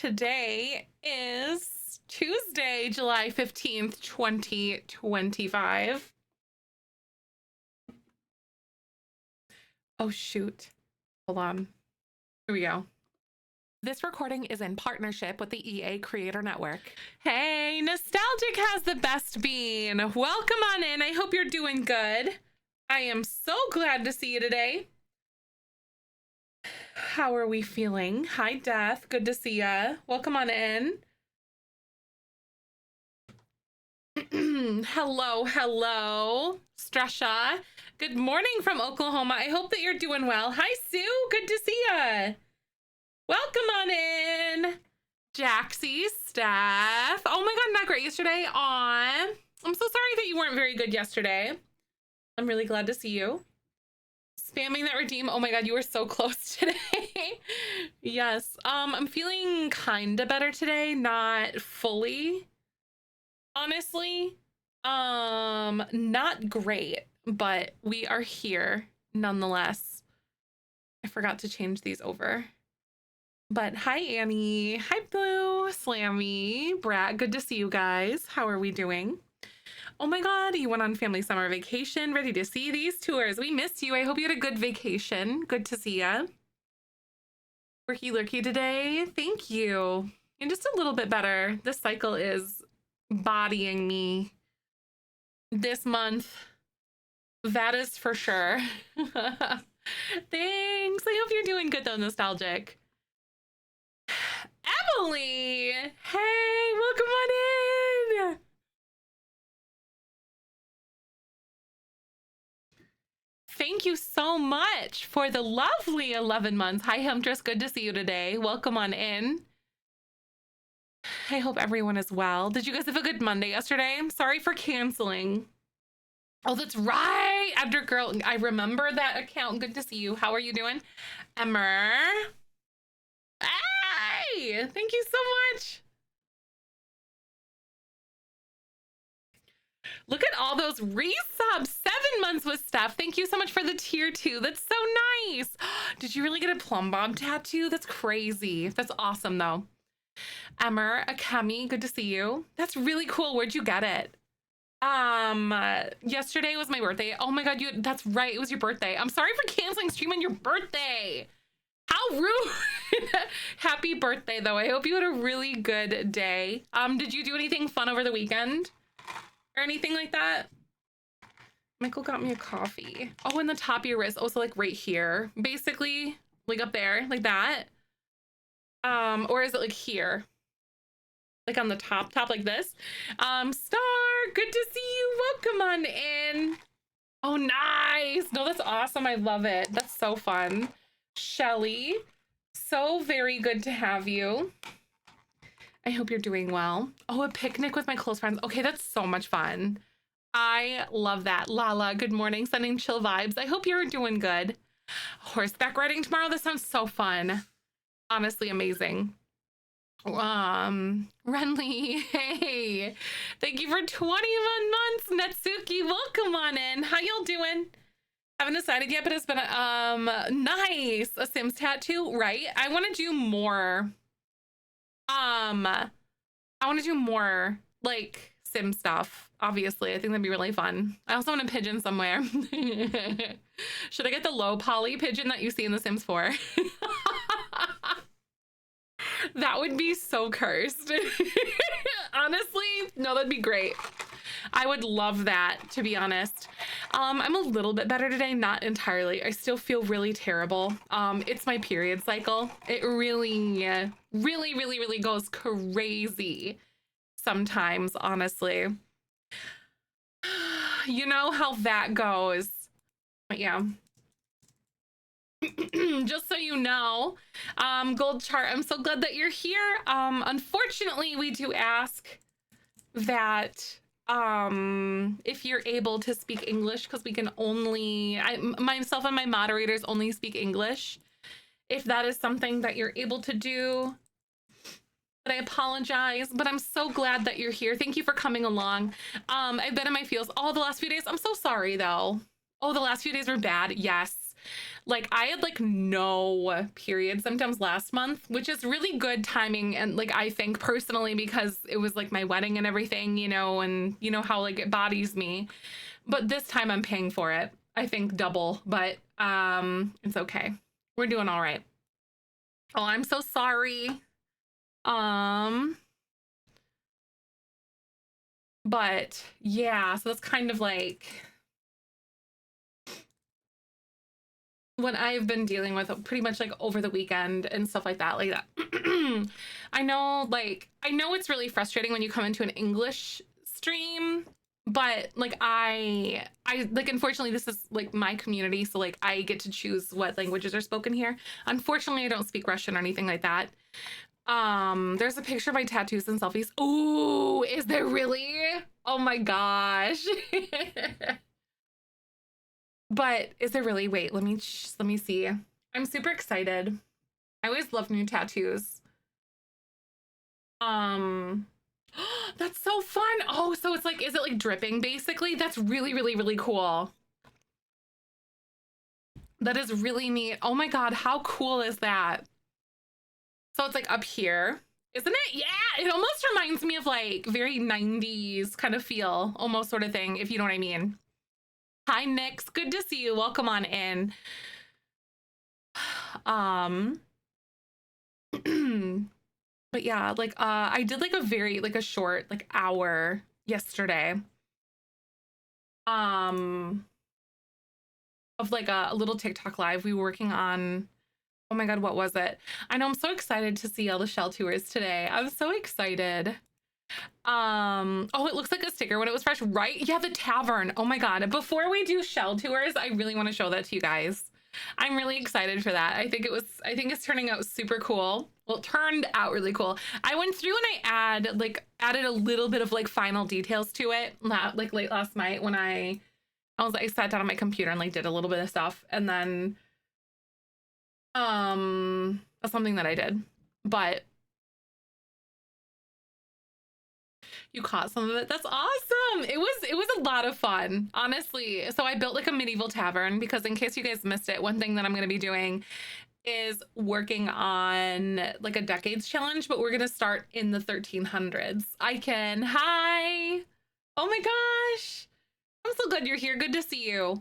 Today is Tuesday, July 15th, 2025. Oh, shoot. Hold on. Here we go. This recording is in partnership with the EA Creator Network. Hey, Nostalgic has the best bean. Welcome on in. I hope you're doing good. I am so glad to see you today. How are we feeling? Hi, Death. Good to see ya. Welcome on in. Hello, Stresha. Good morning from Oklahoma. I hope that you're doing well. Hi, Sue. Good to see ya. Welcome on in. Jaxie, Steph. Oh my God, not great yesterday. Aw. I'm so sorry that you weren't very good yesterday. I'm really glad to see you. Spamming that redeem. Oh my God, you were so close today. Yes. I'm feeling kind of better today. Not fully. Honestly. Not great, but we are here nonetheless. I forgot to change these over. But hi, Annie. Hi, Blue, Slammy, Brat. Good to see you guys. How are we doing? Oh my God, you went on family summer vacation. Ready to see these tours. We missed you. I hope you had a good vacation. Good to see ya. Worky lurky today. Thank you. And just a little bit better. This cycle is bodying me this month. That is for sure. Thanks. I hope you're doing good though, Nostalgic. Emily! Hey, welcome on in! Thank you so much for the lovely 11 months. Hi, Huntress. Good to see you today. Welcome on in. I hope everyone is well. Did you guys have a good Monday yesterday? I'm sorry for canceling. Oh, that's right. Edgar Girl. I remember that account. Good to see you. How are you doing? Emmer. Hey, thank you so much. Look at all those resubs. 7 months with Steph. Thank you so much for the tier 2. That's so nice. Did you really get a plum bob tattoo? That's crazy. That's awesome though. Emmer, Akemi, good to see you. That's really cool. Where'd you get it? Yesterday was my birthday. Oh my God, that's right. It was your birthday. I'm sorry for canceling stream on your birthday. How rude. Happy birthday though. I hope you had a really good day. Did you do anything fun over the weekend or anything like that? Michael got me a coffee. Oh, in the top of your wrist. Also like right here, basically like up there like that. Or is it like here? Like on the top like this? Star, good to see you. Welcome on in. Oh, nice. No, that's awesome. I love it. That's so fun. Shelly, so very good to have you. I hope you're doing well. Oh, a picnic with my close friends. Okay, that's so much fun. I love that. Lala, good morning. Sending chill vibes. I hope you're doing good. Horseback riding tomorrow. This sounds so fun. Honestly, amazing. Renly, hey, thank you for 21 months. Natsuki, welcome on in. How y'all doing? Haven't decided yet, but it's been nice. A Sims tattoo, right? I want to do more. I want to do more like Sim stuff. Obviously, I think that'd be really fun. I also want a pigeon somewhere. Should I get the low poly pigeon that you see in The Sims 4? That would be so cursed. Honestly, no, that'd be great. I would love that, to be honest. I'm a little bit better today, not entirely. I still feel really terrible. It's my period cycle. It really goes crazy sometimes, honestly. You know how that goes. But yeah. Just so you know, Gold Chart, I'm so glad that you're here. Unfortunately, we do ask that if you're able to speak English, because we can only, myself and my moderators only speak English. If that is something that you're able to do, but I apologize, but I'm so glad that you're here. Thank you for coming along. I've been in my feels all the last few days. I'm so sorry though. Oh, the last few days were bad. Yes. Like I had like no period symptoms last month, which is really good timing. And like, I think personally, because it was like my wedding and everything, you know, and you know how like it bodies me, but this time I'm paying for it. I think double, but it's okay. We're doing all right. Oh, I'm so sorry. But yeah, so that's kind of like what I've been dealing with pretty much like over the weekend and stuff like that, like that. I know, like, I know it's really frustrating when you come into an English stream, but like I like, unfortunately this is like my community, so like I get to choose what languages are spoken here. Unfortunately, I don't speak Russian or anything like that. There's a picture of my tattoos and selfies. Ooh, is there really? Oh my gosh. But is there really? Wait, let me see. I'm super excited. I always love new tattoos. That's so fun. Oh, so it's like, is it like dripping basically? That's really, really, really cool. That is really neat. Oh my God, how cool is that? So it's like up here, isn't it? Yeah, it almost reminds me of like very 90s kind of feel, almost sort of thing, if you know what I mean. Hi, Nix. Good to see you. Welcome on in. But yeah, like I did like a very like a short like hour yesterday. Of like a little TikTok live we were working on. Oh my God, what was it? I know, I'm so excited to see all the shell tours today. I'm so excited. Oh, it looks like a sticker when it was fresh, right? Yeah, the tavern. Oh my God. Before we do shell tours, I really want to show that to you guys. I'm really excited for that. I think it's turning out super cool. Well, it turned out really cool. I went through and I added a little bit of like final details to it like late last night when I sat down on my computer and like did a little bit of stuff, and then that's something that I did. But you caught some of it. That's awesome. It was a lot of fun, honestly. So I built like a medieval tavern because, in case you guys missed it, one thing that I'm going to be doing is working on like a decades challenge, but we're going to start in the 1300s. Hi. Oh my gosh. I'm so glad you're here. Good to see you.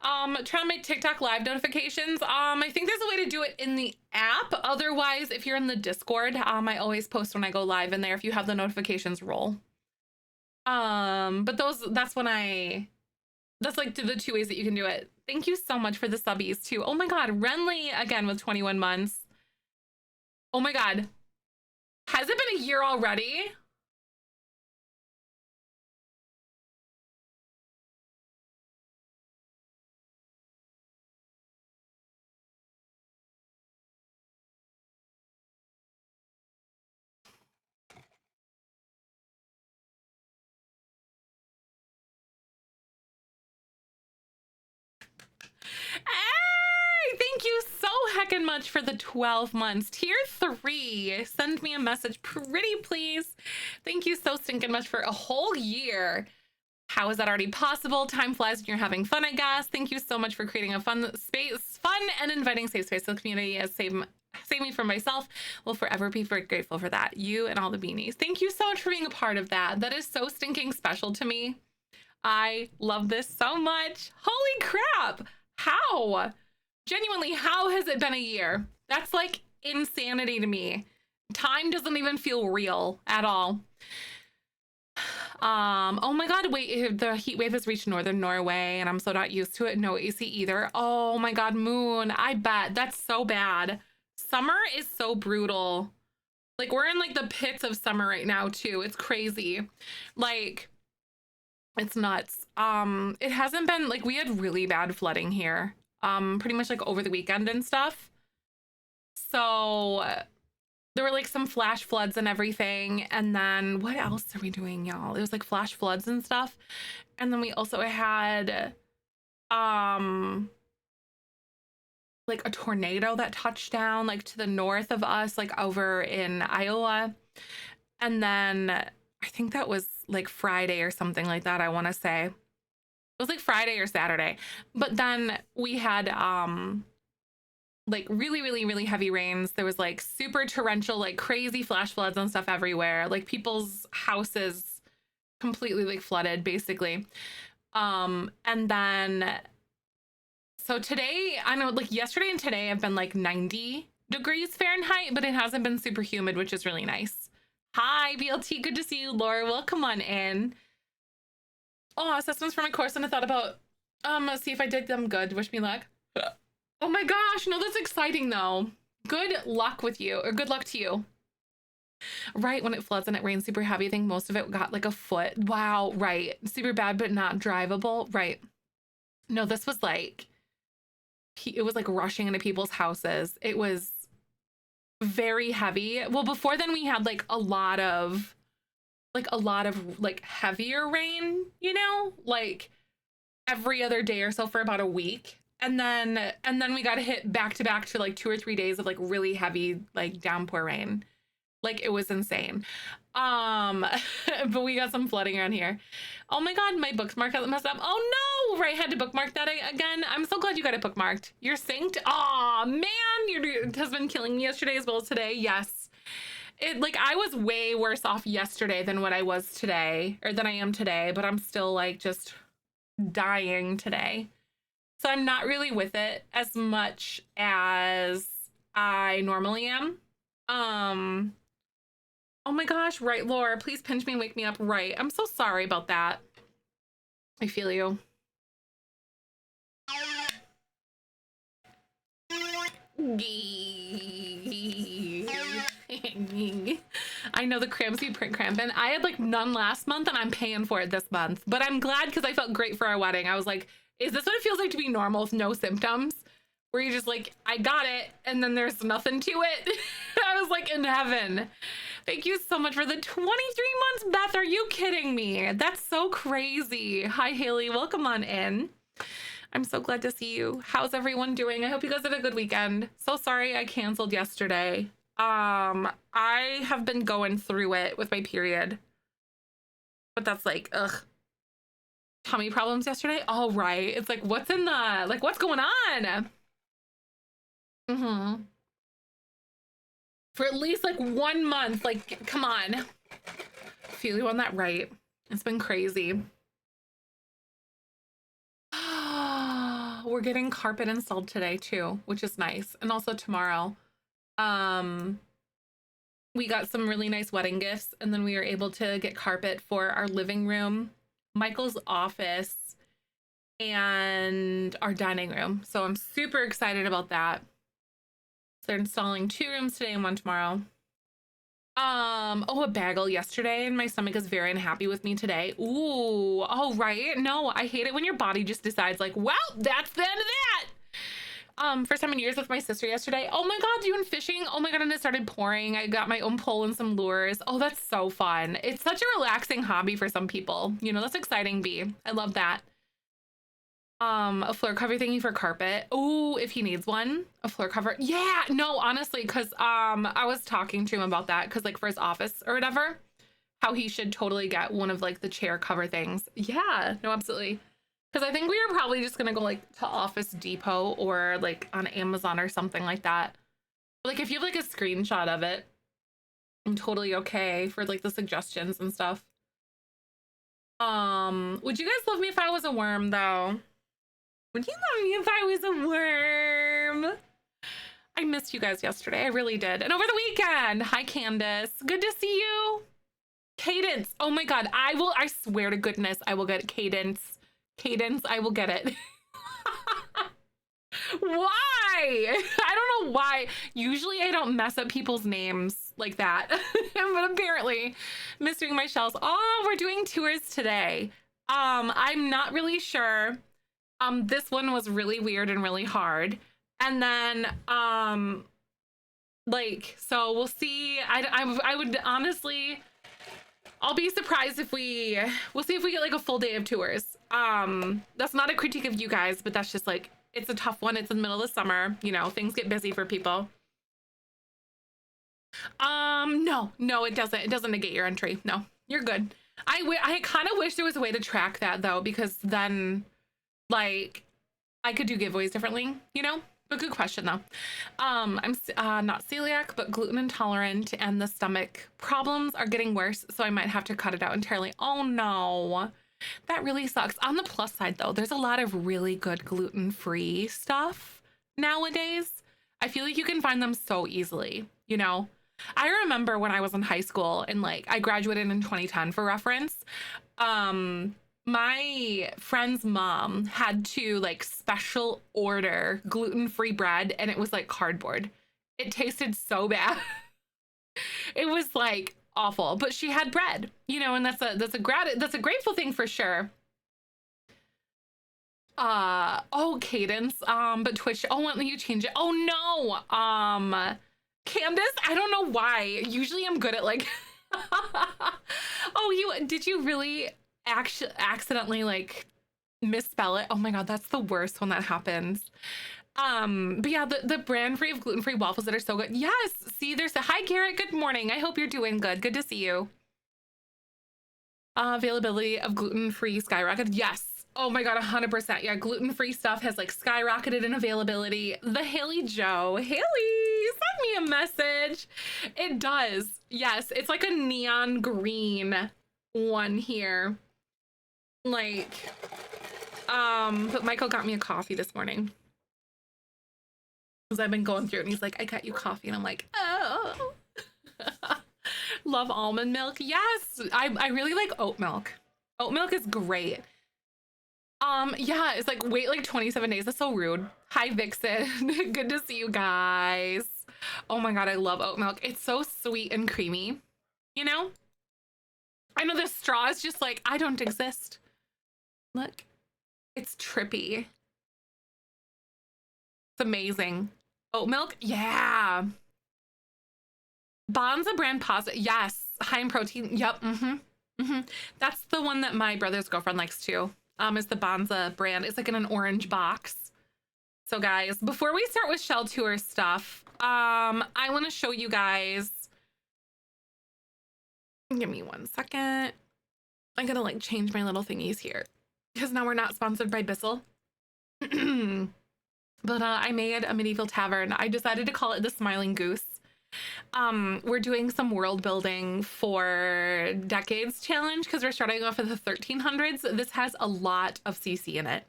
Trying to make TikTok live notifications. I think there's a way to do it in the app. Otherwise, if you're in the Discord, I always post when I go live in there if you have the notifications roll. But that's like the two ways that you can do it. Thank you so much for the subbies too. Oh my God, Renly again with 21 months. Oh my God. Has it been a year already? Hey, thank you so heckin' much for the 12 months. Tier 3, send me a message pretty please. Thank you so stinking much for a whole year. How is that already possible? Time flies when you're having fun, I guess. Thank you so much for creating a fun and inviting safe space to the community as save me from myself. Will forever be very grateful for that. You and all the beanies. Thank you so much for being a part of that. That is so stinking special to me. I love this so much. Holy crap. How? Genuinely, how has it been a year? That's like insanity to me. Time doesn't even feel real at all. Oh my God, wait, the heat wave has reached northern Norway and I'm so not used to it. No AC either. Oh my God, Moon, I bet that's so bad. Summer is so brutal. Like we're in like the pits of summer right now too. It's crazy. Like it's nuts. It hasn't been like, we had really bad flooding here. Pretty much like over the weekend and stuff. So there were like some flash floods and everything. And then what else are we doing, y'all? It was like flash floods and stuff. And then we also had like a tornado that touched down like to the north of us, like over in Iowa. And then I think that was like Friday or something like that, I want to say. was like Friday or Saturday. But then we had like really, really, really heavy rains. There was like super torrential, like crazy flash floods and stuff everywhere. Like people's houses completely like flooded basically. And then so today, I know like yesterday and today have been like 90 degrees Fahrenheit, but it hasn't been super humid, which is really nice. Hi, BLT. Good to see you, Laura. Welcome on in. Oh, assessments for my course, and I thought about see if I did them good. Wish me luck. Oh my gosh, no, that's exciting though. Good luck with you, or good luck to you. Right, when it floods and it rains super heavy, I think most of it got like a foot. Wow, right. Super bad, but not drivable. Right. No, this was like, it was like rushing into people's houses. It was very heavy. Well, before then we had like a lot of like heavier rain, you know, like every other day or so for about a week. And then we got hit back to back to like 2 or 3 days of like really heavy like downpour rain. Like it was insane. But we got some flooding around here. Oh my God, my bookmark got messed up. Oh no, right, had to bookmark that again. I'm so glad you got it bookmarked. You're synced. Aw, man, your husband killing me yesterday as well as today. Yes. It like I was way worse off yesterday than what I was today, or than I am today, but I'm still like just dying today. So I'm not really with it as much as I normally am. Oh my gosh, right, Laura, please pinch me and wake me up. Right. I'm so sorry about that. I feel you. I know the cramps you print cramping. I had like none last month and I'm paying for it this month, but I'm glad because I felt great for our wedding. I was like, is this what it feels like to be normal with no symptoms? Where you're just like, I got it, and then there's nothing to it. I was like in heaven. Thank you so much for the 23 months, Beth. Are you kidding me? That's so crazy. Hi, Haley. Welcome on in. I'm so glad to see you. How's everyone doing? I hope you guys had a good weekend. So sorry I canceled yesterday. I have been going through it with my period. But that's like, ugh. Tummy problems yesterday? All right. It's like, what's in the, like, what's going on? Mm-hmm. For at least like 1 month, like, come on. Feel you on that, right? It's been crazy. We're getting carpet installed today too, which is nice. And also tomorrow. We got some really nice wedding gifts, and then we were able to get carpet for our living room, Michael's office, and our dining room. So I'm super excited about that. So they're installing 2 rooms today and 1 tomorrow. Oh, a bagel yesterday, and my stomach is very unhappy with me today. Ooh, oh, right. No, I hate it when your body just decides like, well, that's the end of that. First time in years with my sister yesterday. Oh my God, you went fishing? Oh my God, and it started pouring. I got my own pole and some lures. Oh, that's so fun. It's such a relaxing hobby for some people. You know, that's exciting, B. I love that. A floor cover thingy for carpet. Oh, if he needs one, a floor cover. Yeah, no, honestly, because I was talking to him about that because like for his office or whatever, how he should totally get one of like the chair cover things. Yeah, no, absolutely. Because I think we were probably just gonna go like to Office Depot or like on Amazon or something like that. But, like if you have like a screenshot of it, I'm totally okay for like the suggestions and stuff. Would you guys love me if I was a worm though? Would you love me if I was a worm? I missed you guys yesterday. I really did. And over the weekend. Hi, Candace. Good to see you. Cadence. Oh my God. I swear to goodness, I will get Cadence. Cadence, I will get it. Why? I don't know why. Usually I don't mess up people's names like that. But apparently, missing my shells. Oh, we're doing tours today. I'm not really sure. This one was really weird and really hard. And then, like, so we'll see. I would honestly, I'll be surprised if we'll see if we get like a full day of tours. That's not a critique of you guys, but that's just like, it's a tough one. It's in the middle of the summer. You know, things get busy for people. No, it doesn't. It doesn't negate your entry. No, you're good. I kind of wish there was a way to track that though, because then Like, I could do giveaways differently, you know? But good question though. I'm not celiac, but gluten intolerant, and the stomach problems are getting worse, so I might have to cut it out entirely. Oh no, that really sucks. On the plus side though, there's a lot of really good gluten-free stuff nowadays. I feel like you can find them so easily, you know? I remember when I was in high school and like I graduated in 2010 for reference. My friend's mom had to like special order gluten-free bread, and it was like cardboard. It tasted so bad. It was like awful, but she had bread, you know, and that's a grateful thing for sure. Oh, Cadence, but Twitch, oh, why don't you change it? Oh no, Candace, I don't know why. Usually I'm good at like oh, did you really actually accidentally like misspell it? Oh my god, that's the worst when that happens. But yeah, the brand free of gluten-free waffles that are so good. Yes, see, there's a hi Garrett, good morning. I hope you're doing good to see you. Availability of gluten-free skyrocketed. Yes. Oh my god, 100%. Yeah, gluten-free stuff has like skyrocketed in availability. The Haley Joe, Haley, send me a message. It does. Yes, it's like a neon green one here. Like, but Michael got me a coffee this morning because I've been going through it, and he's like, I got you coffee, and I'm like, oh. Love almond milk. Yes, I really like oat milk. Oat milk is great. Yeah, it's like wait like 27 days. That's so rude. Hi Vixen. Good to see you guys. Oh my god, I love oat milk. It's so sweet and creamy, you know? I know the straw is just like, I don't exist. Look, it's trippy. It's amazing. Oat milk, yeah. Bonza brand pasta, yes. High in protein, yep. That's the one that my brother's girlfriend likes too. Is the Bonza brand. It's like in an orange box. So guys, before we start with Shell Tour stuff, I want to show you guys. Give me 1 second. I'm gonna like change my little thingies here because now we're not sponsored by Bissell. But I made a medieval tavern. I decided to call it the Smiling Goose. We're doing some world building for Decades Challenge because we're starting off with the 1300s. This has a lot of CC in it.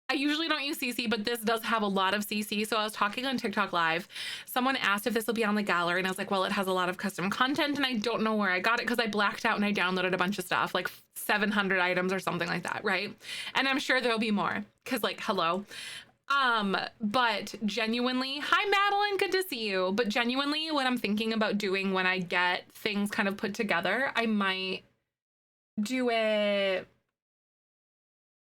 I usually don't use CC, but this does have a lot of CC. So I was talking on TikTok Live. Someone asked if this will be on the gallery, and I was like, well, it has a lot of custom content, and I don't know where I got it because I blacked out and I downloaded a bunch of stuff, like 700 items or something like that, right? And I'm sure there'll be more because, like, hello. But genuinely, hi Madeline, good to see you. But genuinely, what I'm thinking about doing when I get things kind of put together, I might do it.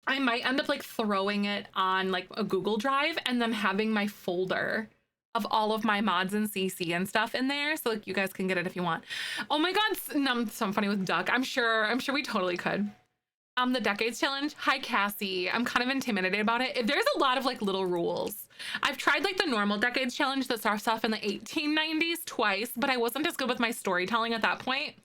I might end up like throwing it on like a Google Drive and then having my folder of all of my mods and CC and stuff in there, so like you guys can get it if you want. Oh my god, no, so funny with Duck. I'm sure we totally could. The Decades Challenge. Hi, Cassie. I'm kind of intimidated about it. There's a lot of like little rules. I've tried like the normal Decades Challenge that starts off in the 1890s twice, but I wasn't as good with my storytelling at that point.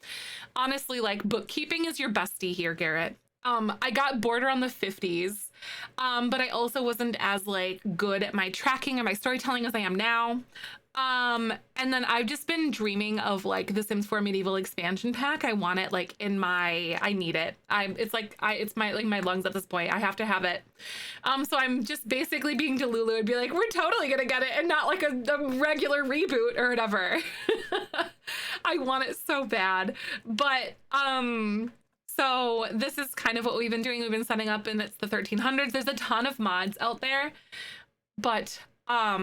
Honestly, like bookkeeping is your bestie here, Garrett. I got bored around the 50s, but I also wasn't as like good at my tracking and my storytelling as I am now. And then I've just been dreaming of like the Sims 4 medieval expansion pack. I want it like in my, I need it. It's my, like my lungs at this point. I have to have it. So I'm just basically being Delulu and be like, we're totally gonna get it and not like a regular reboot or whatever. I want it so bad. But, so this is kind of what we've been doing. We've been setting up, and it's the 1300s. There's a ton of mods out there, but, I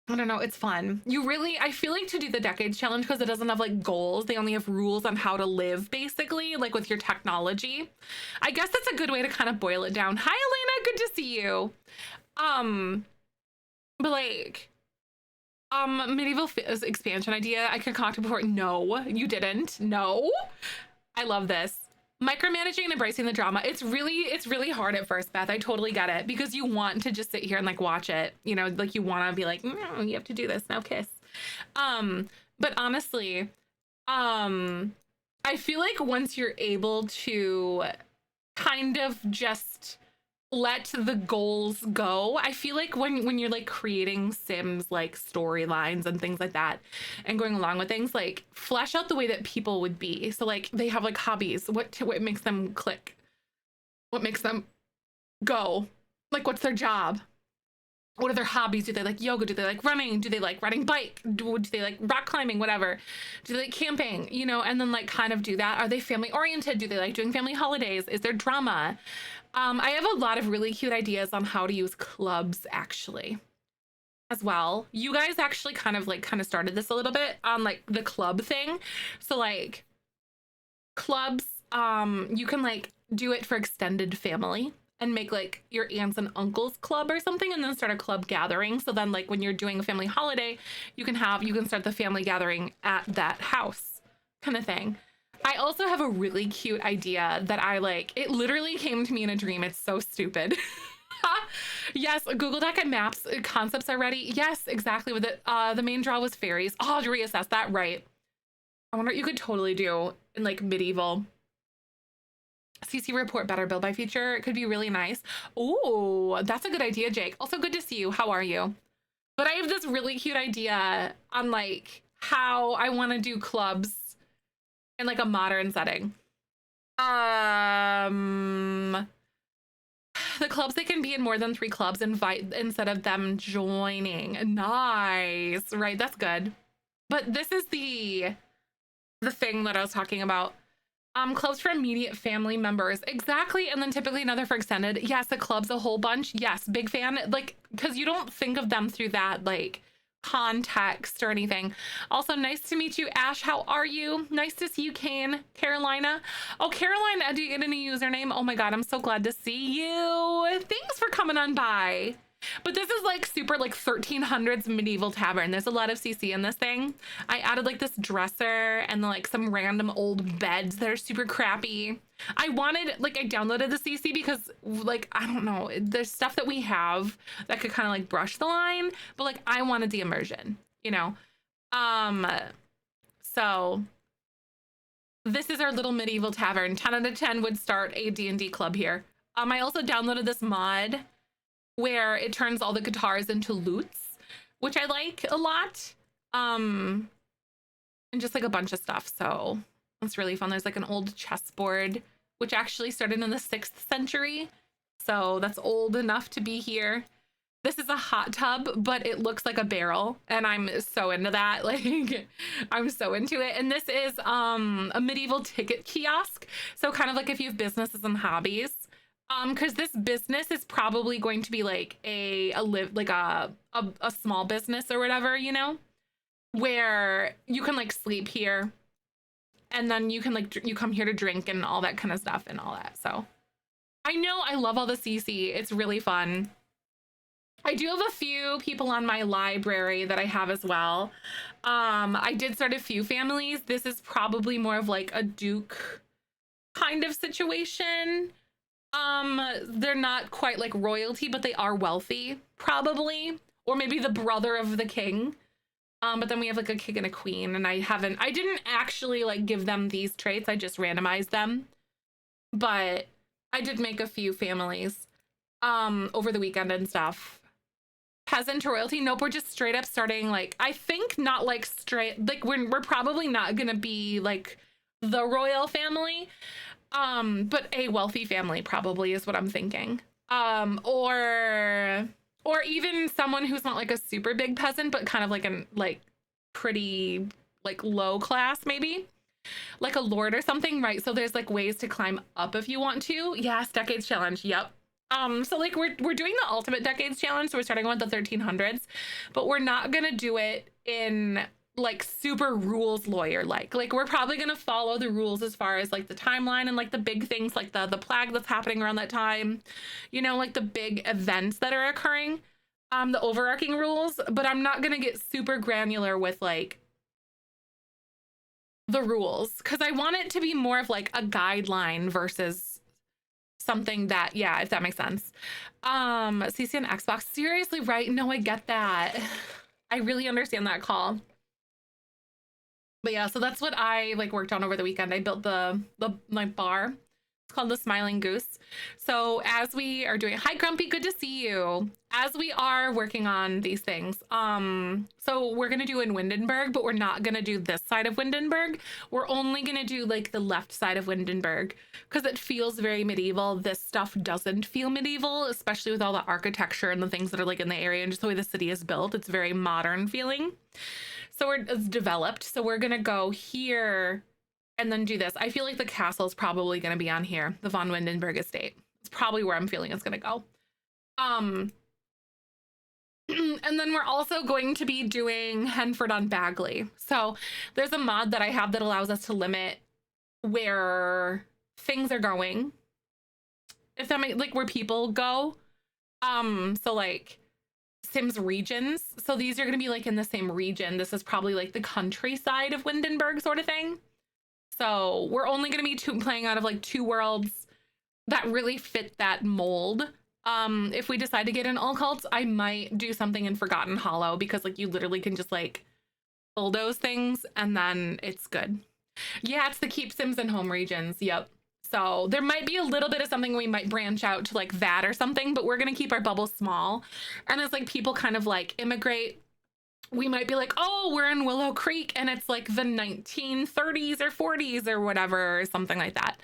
don't know, it's fun. I feel like to do the Decades Challenge because it doesn't have like goals. They only have rules on how to live, basically, like with your technology. I guess that's a good way to kind of boil it down. Hi, Elena, good to see you. But like, medieval expansion idea I concocted before. No, you didn't. No, I love this. Micromanaging and embracing the drama. It's really hard at first, Beth. I totally get it because you want to just sit here and like watch it, you know, like you want to be like, no, you have to do this now, kiss. But honestly, I feel like once you're able to kind of just let the goals go. I feel like when you're like creating Sims like storylines and things like that and going along with things, like flesh out the way that people would be. So like they have like hobbies. What makes them click? What makes them go? Like what's their job? What are their hobbies? Do they like yoga? Do they like running? Do they like riding bike? Do they like rock climbing? Whatever. Do they like camping? You know, and then like kind of do that. Are they family oriented? Do they like doing family holidays? Is there drama? I have a lot of really cute ideas on how to use clubs actually as well. You guys actually kind of started this a little bit on like the club thing. So like clubs, you can like do it for extended family and make like your aunts and uncles club or something and then start a club gathering. So then like when you're doing a family holiday, you can start the family gathering at that house kind of thing. I also have a really cute idea that I like. It literally came to me in a dream. It's so stupid. Yes, Google Doc and Maps concepts are ready. Yes, exactly with it. The main draw was fairies. Oh, I'll reassess that. Right. I wonder what you could totally do in like medieval. CC report better build by feature. It could be really nice. Oh, that's a good idea, Jake. Also good to see you. How are you? But I have this really cute idea on like how I want to do clubs in like a modern setting. The clubs, they can be in more than 3 clubs instead of them joining. Nice. Right, that's good. But this is the thing that I was talking about. Clubs for immediate family members. Exactly. And then typically another for extended. Yes, the club's a whole bunch. Yes, big fan. Like, because you don't think of them through that like context or anything. Also, nice to meet you, Ash. How are you? Nice to see you, Kane. Carolina. Oh, Carolina, do you get a new username? Oh my God, I'm so glad to see you. Thanks for coming on by. But this is like super like 1300s medieval tavern. There's a lot of CC in this thing. I added like this dresser and like some random old beds that are super crappy. I downloaded the CC because like, I don't know, there's stuff that we have that could kind of like brush the line, but like I wanted the immersion, you know? So this is our little medieval tavern. 10 out of 10 would start a D&D club here. I also downloaded this mod where it turns all the guitars into lutes, which I like a lot. And just like a bunch of stuff. So it's really fun. There's like an old chessboard, which actually started in the 6th century. So that's old enough to be here. This is a hot tub, but it looks like a barrel. And I'm so into that. Like, I'm so into it. And this is a medieval ticket kiosk. So kind of like if you have businesses and hobbies. Because this business is probably going to be like a small business or whatever, you know, where you can like sleep here and then you can like you come here to drink and all that kind of stuff and all that. So I know I love all the CC. It's really fun. I do have a few people on my library that I have as well. I did start a few families. This is probably more of like a Duke kind of situation. They're not quite like royalty, but they are wealthy, probably, or maybe the brother of the king. But then we have like a king and a queen, and I didn't actually like give them these traits. I just randomized them, but I did make a few families, over the weekend and stuff. Peasant to royalty. Nope, we're just straight up starting like, I think not like straight, like we're probably not gonna be like the royal family. But a wealthy family probably is what I'm thinking. Or even someone who's not like a super big peasant, but kind of like an like pretty like low class, maybe like a lord or something, right? So there's like ways to climb up if you want to. Yes, decades challenge. Yep. So like we're doing the ultimate decades challenge, so we're starting with the 1300s, but we're not gonna do it in like super rules lawyer like we're probably gonna follow the rules as far as like the timeline and like the big things like the plague that's happening around that time, you know, like the big events that are occurring, the overarching rules. But I'm not gonna get super granular with like the rules because I want it to be more of like a guideline versus something that, yeah, if that makes sense. CC and Xbox, seriously, right? No, I get that. I really understand that call. But yeah, so that's what I like worked on over the weekend. I built the my bar. It's called the Smiling Goose. So as we are doing, hi Grumpy, good to see you. As we are working on these things, so we're gonna do in Windenburg, but we're not gonna do this side of Windenburg. We're only gonna do like the left side of Windenburg because it feels very medieval. This stuff doesn't feel medieval, especially with all the architecture and the things that are like in the area and just the way the city is built. It's very modern feeling. So it's developed. So we're gonna go here and then do this. I feel like the castle is probably going to be on here. The von Windenburg estate. It's probably where I'm feeling it's going to go. And then we're also going to be doing Henford on Bagley. So there's a mod that I have that allows us to limit where things are going. If that makes, like, where people go. So like Sims regions. So these are going to be like in the same region. This is probably like the countryside of Windenburg sort of thing. So we're only going to be playing out of like 2 worlds that really fit that mold. If we decide to get in all cults, I might do something in Forgotten Hollow because like you literally can just like bulldoze things and then it's good. Yeah, it's the keep Sims in home regions. Yep. So there might be a little bit of something we might branch out to like that or something, but we're going to keep our bubble small. And as like people kind of like immigrate, we might be like, oh, we're in Willow Creek and it's like the 1930s or 40s or whatever, or something like that.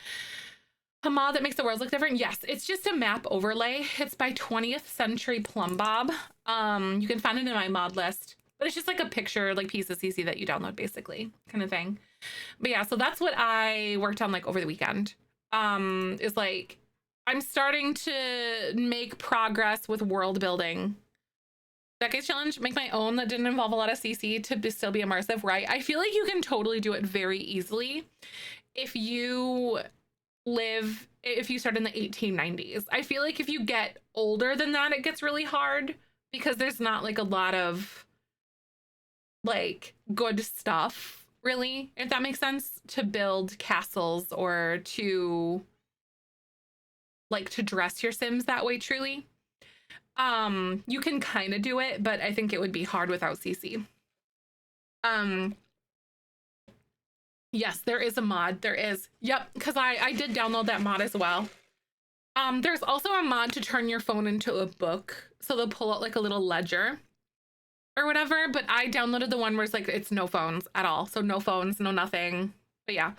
A mod that makes the world look different. Yes, it's just a map overlay. It's by 20th Century Plumbob. You can find it in my mod list, but it's just like a picture, like piece of CC that you download basically kind of thing. But yeah, so that's what I worked on like over the weekend. Is like, I'm starting to make progress with world building. Decades challenge, make my own that didn't involve a lot of CC to still be immersive, right? I feel like you can totally do it very easily if you start in the 1890s. I feel like if you get older than that, it gets really hard because there's not like a lot of like good stuff, really, if that makes sense, to build castles or to like to dress your Sims that way truly. You can kind of do it, but I think it would be hard without CC. Yes, there is a mod. There is. Yep, because I did download that mod as well. There's also a mod to turn your phone into a book. So they'll pull out like a little ledger or whatever, but I downloaded the one where it's like, it's no phones at all. So no phones, no nothing. But yeah,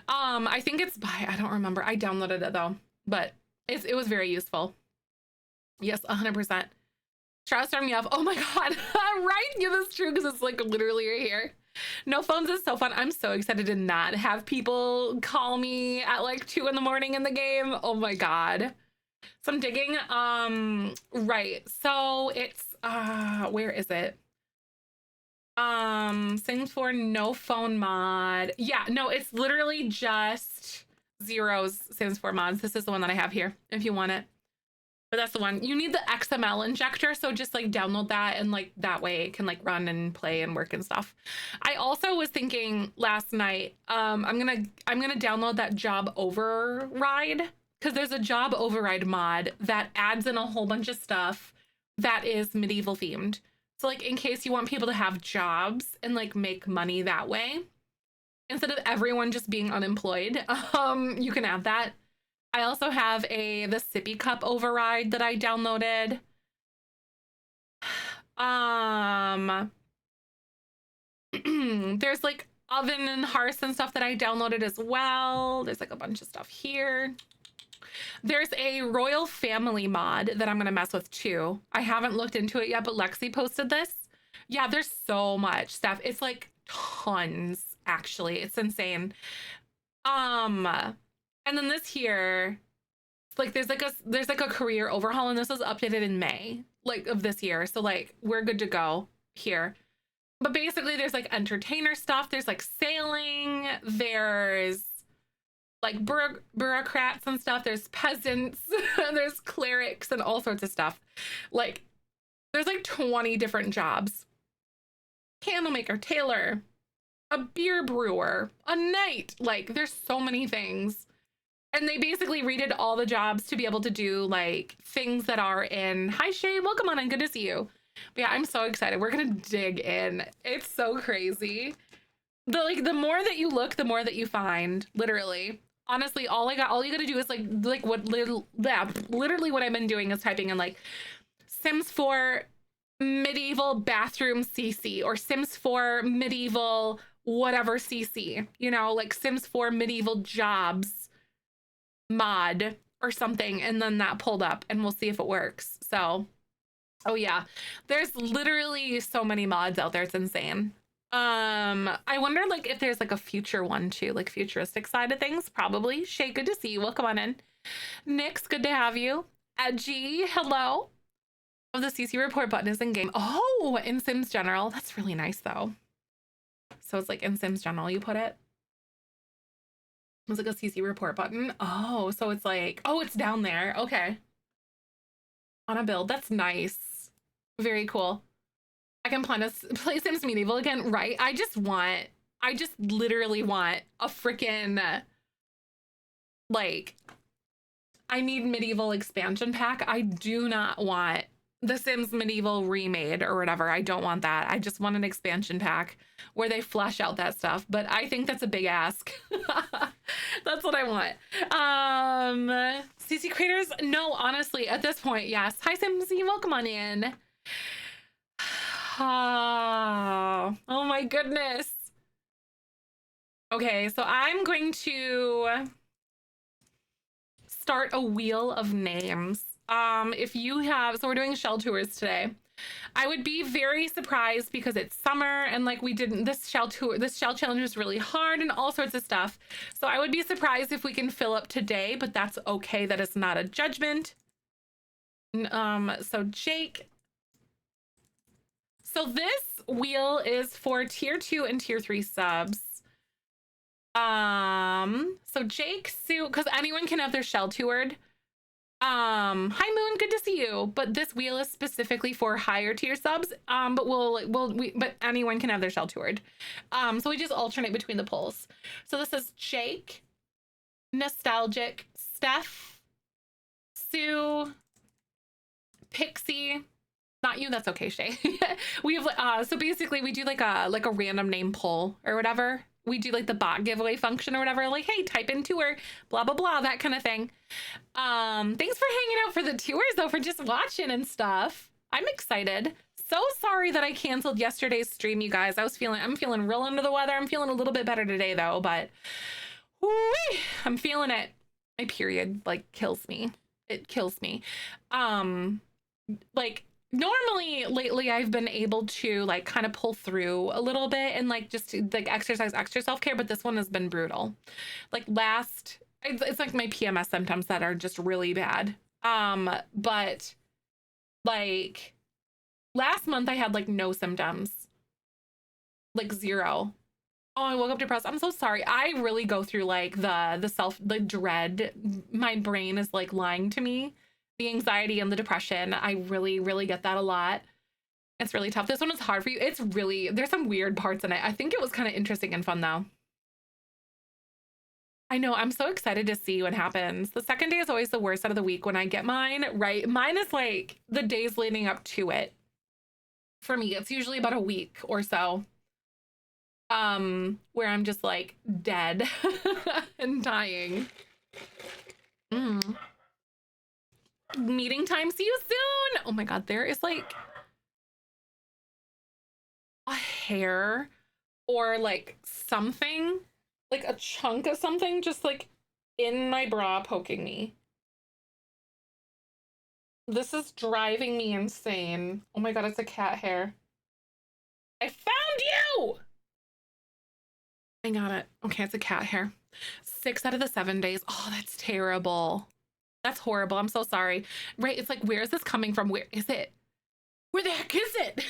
I think it's by, I don't remember. I downloaded it though, but it was very useful. Yes, 100%. Try to me off. Oh my God. Right? Yeah, that's true because it's like literally right here. No phones is so fun. I'm so excited to not have people call me at like 2 in the morning in the game. Oh my God. So I'm digging. Right. So it's, where is it? Sims 4 no phone mod. Yeah, no, it's literally just Zero's Sims 4 mods. This is the one that I have here if you want it. But that's the one. You need the XML injector, so just like download that and like that way it can like run and play and work and stuff. I also was thinking last night, I'm gonna download that Job Override because there's a Job Override mod that adds in a whole bunch of stuff that is medieval themed. So like in case you want people to have jobs and like make money that way, instead of everyone just being unemployed, you can add that. I also have the sippy cup override that I downloaded. There's like oven and hearth and stuff that I downloaded as well. There's like a bunch of stuff here. There's a royal family mod that I'm gonna mess with too. I haven't looked into it yet, but Lexi posted this. Yeah, there's so much stuff. It's like tons, actually. It's insane. And then this here, like there's like a career overhaul, and this was updated in May, like of this year. So like we're good to go here. But basically there's like entertainer stuff, there's like sailing, there's like bureaucrats and stuff, there's peasants, there's clerics and all sorts of stuff. Like there's like 20 different jobs. Candlemaker, tailor, a beer brewer, a knight, like there's so many things. And they basically redid all the jobs to be able to do like things that are in, hi Shay, welcome on and good to see you. But yeah, I'm so excited. We're gonna dig in. It's so crazy. The more that you look, the more that you find, literally. Honestly, all you gotta do is like what little, yeah, literally what I've been doing is typing in like Sims 4 medieval bathroom CC or Sims 4 medieval whatever CC, you know, like Sims 4 medieval jobs mod or something, and then that pulled up, and we'll see if it works. So, oh yeah, there's literally so many mods out there, it's insane. I wonder like if there's like a future one too, like futuristic side of things. Probably. Shay, good to see you. Welcome on in. Nyx, good to have you. Edgy, hello. Oh, the CC report button is in game. Oh, in Sims General. That's really nice though. So it's like in Sims General you put it. It's like a CC report button. Oh, so it's like, oh, it's down there. Okay. On a build. That's nice. Very cool. I can play Sims Medieval again, right? I just literally want a freaking, like, I need Medieval expansion pack. I do not want the Sims Medieval remade or whatever. I don't want that. I just want an expansion pack where they flesh out that stuff. But I think that's a big ask. That's what I want. CC creators, no, honestly, at this point, yes. Hi, Simsy, welcome on in. Oh my goodness. Okay, so I'm going to start a wheel of names. If you have, so we're doing shell tours today. I would be very surprised because it's summer and like we didn't, this shell challenge was really hard and all sorts of stuff. So I would be surprised if we can fill up today, but that's okay. That is not a judgment. So Jake. So this wheel is for tier 2 and tier 3 subs. So Jake, Sue, because anyone can have their shell toured. Hi Moon, good to see you. But this wheel is specifically for higher tier subs. But anyone can have their shell toured. So we just alternate between the polls. So this is Jake, Nostalgic, Steph, Sue, Pixie. Not you, that's okay, Shay. We have so basically we do like a random name poll or whatever. We do like the bot giveaway function or whatever, like, hey, type in tour, blah blah blah, that kind of thing. Thanks for hanging out for the tours though, for just watching and stuff. I'm excited. So sorry that I canceled yesterday's stream, you guys. I'm feeling real under the weather. I'm feeling a little bit better today though, but whoo-wee, I'm feeling it. My period like kills me. It kills me. Like normally lately I've been able to like kind of pull through a little bit and like just like exercise extra self-care, but this one has been brutal. Like it's like my PMS symptoms that are just really bad. But like last month I had like no symptoms, like zero. Oh, I woke up depressed. I'm so sorry. I really go through like the dread. My brain is like lying to me. The anxiety and the depression, I really, really get that a lot. It's really tough. This one is hard for you. There's some weird parts in it. I think it was kind of interesting and fun though. I know, I'm so excited to see what happens. The second day is always the worst out of the week when I get mine, right? Mine is like the days leading up to it. For me, it's usually about a week or so. Where I'm just like dead and dying. Meeting time, see you soon. Oh my god, there is like a hair or like something, like a chunk of something just like in my bra poking me. This is driving me insane. Oh my god, it's a cat hair. I found you. I got it. Okay, it's a cat hair. 6 out of the 7 days. Oh, that's terrible. That's horrible. I'm so sorry. Right? It's like, where is this coming from? Where is it? Where the heck is it?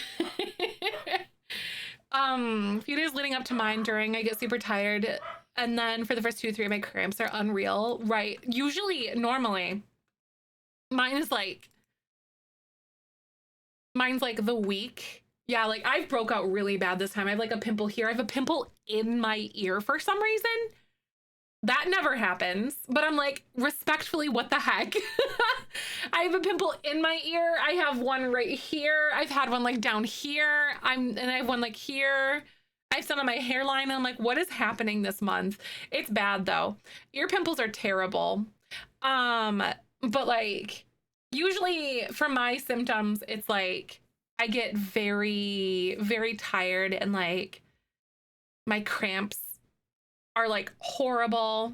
A few days leading up to mine during, I get super tired. And then for the first 2 or 3, my cramps are unreal. Right? Usually, normally, mine's like the week. Yeah, like I broke out really bad this time. I have like a pimple here. I have a pimple in my ear for some reason. That never happens, but I'm like, respectfully, what the heck? I have a pimple in my ear. I have one right here. I've had one like down here. And I have one like here. I've done on my hairline. And I'm like, what is happening this month? It's bad though. Ear pimples are terrible. But like usually for my symptoms, it's like I get very, very tired and like my cramps are like horrible.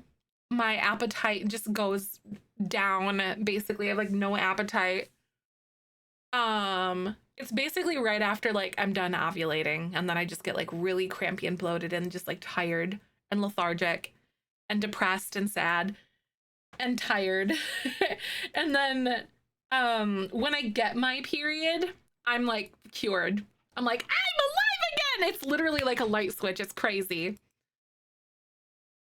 My appetite just goes down. Basically, I have like no appetite. It's basically right after like I'm done ovulating, and then I just get like really crampy and bloated and just like tired and lethargic and depressed and sad and tired. And then when I get my period, I'm like cured. I'm like, I'm alive again. It's literally like a light switch. It's crazy.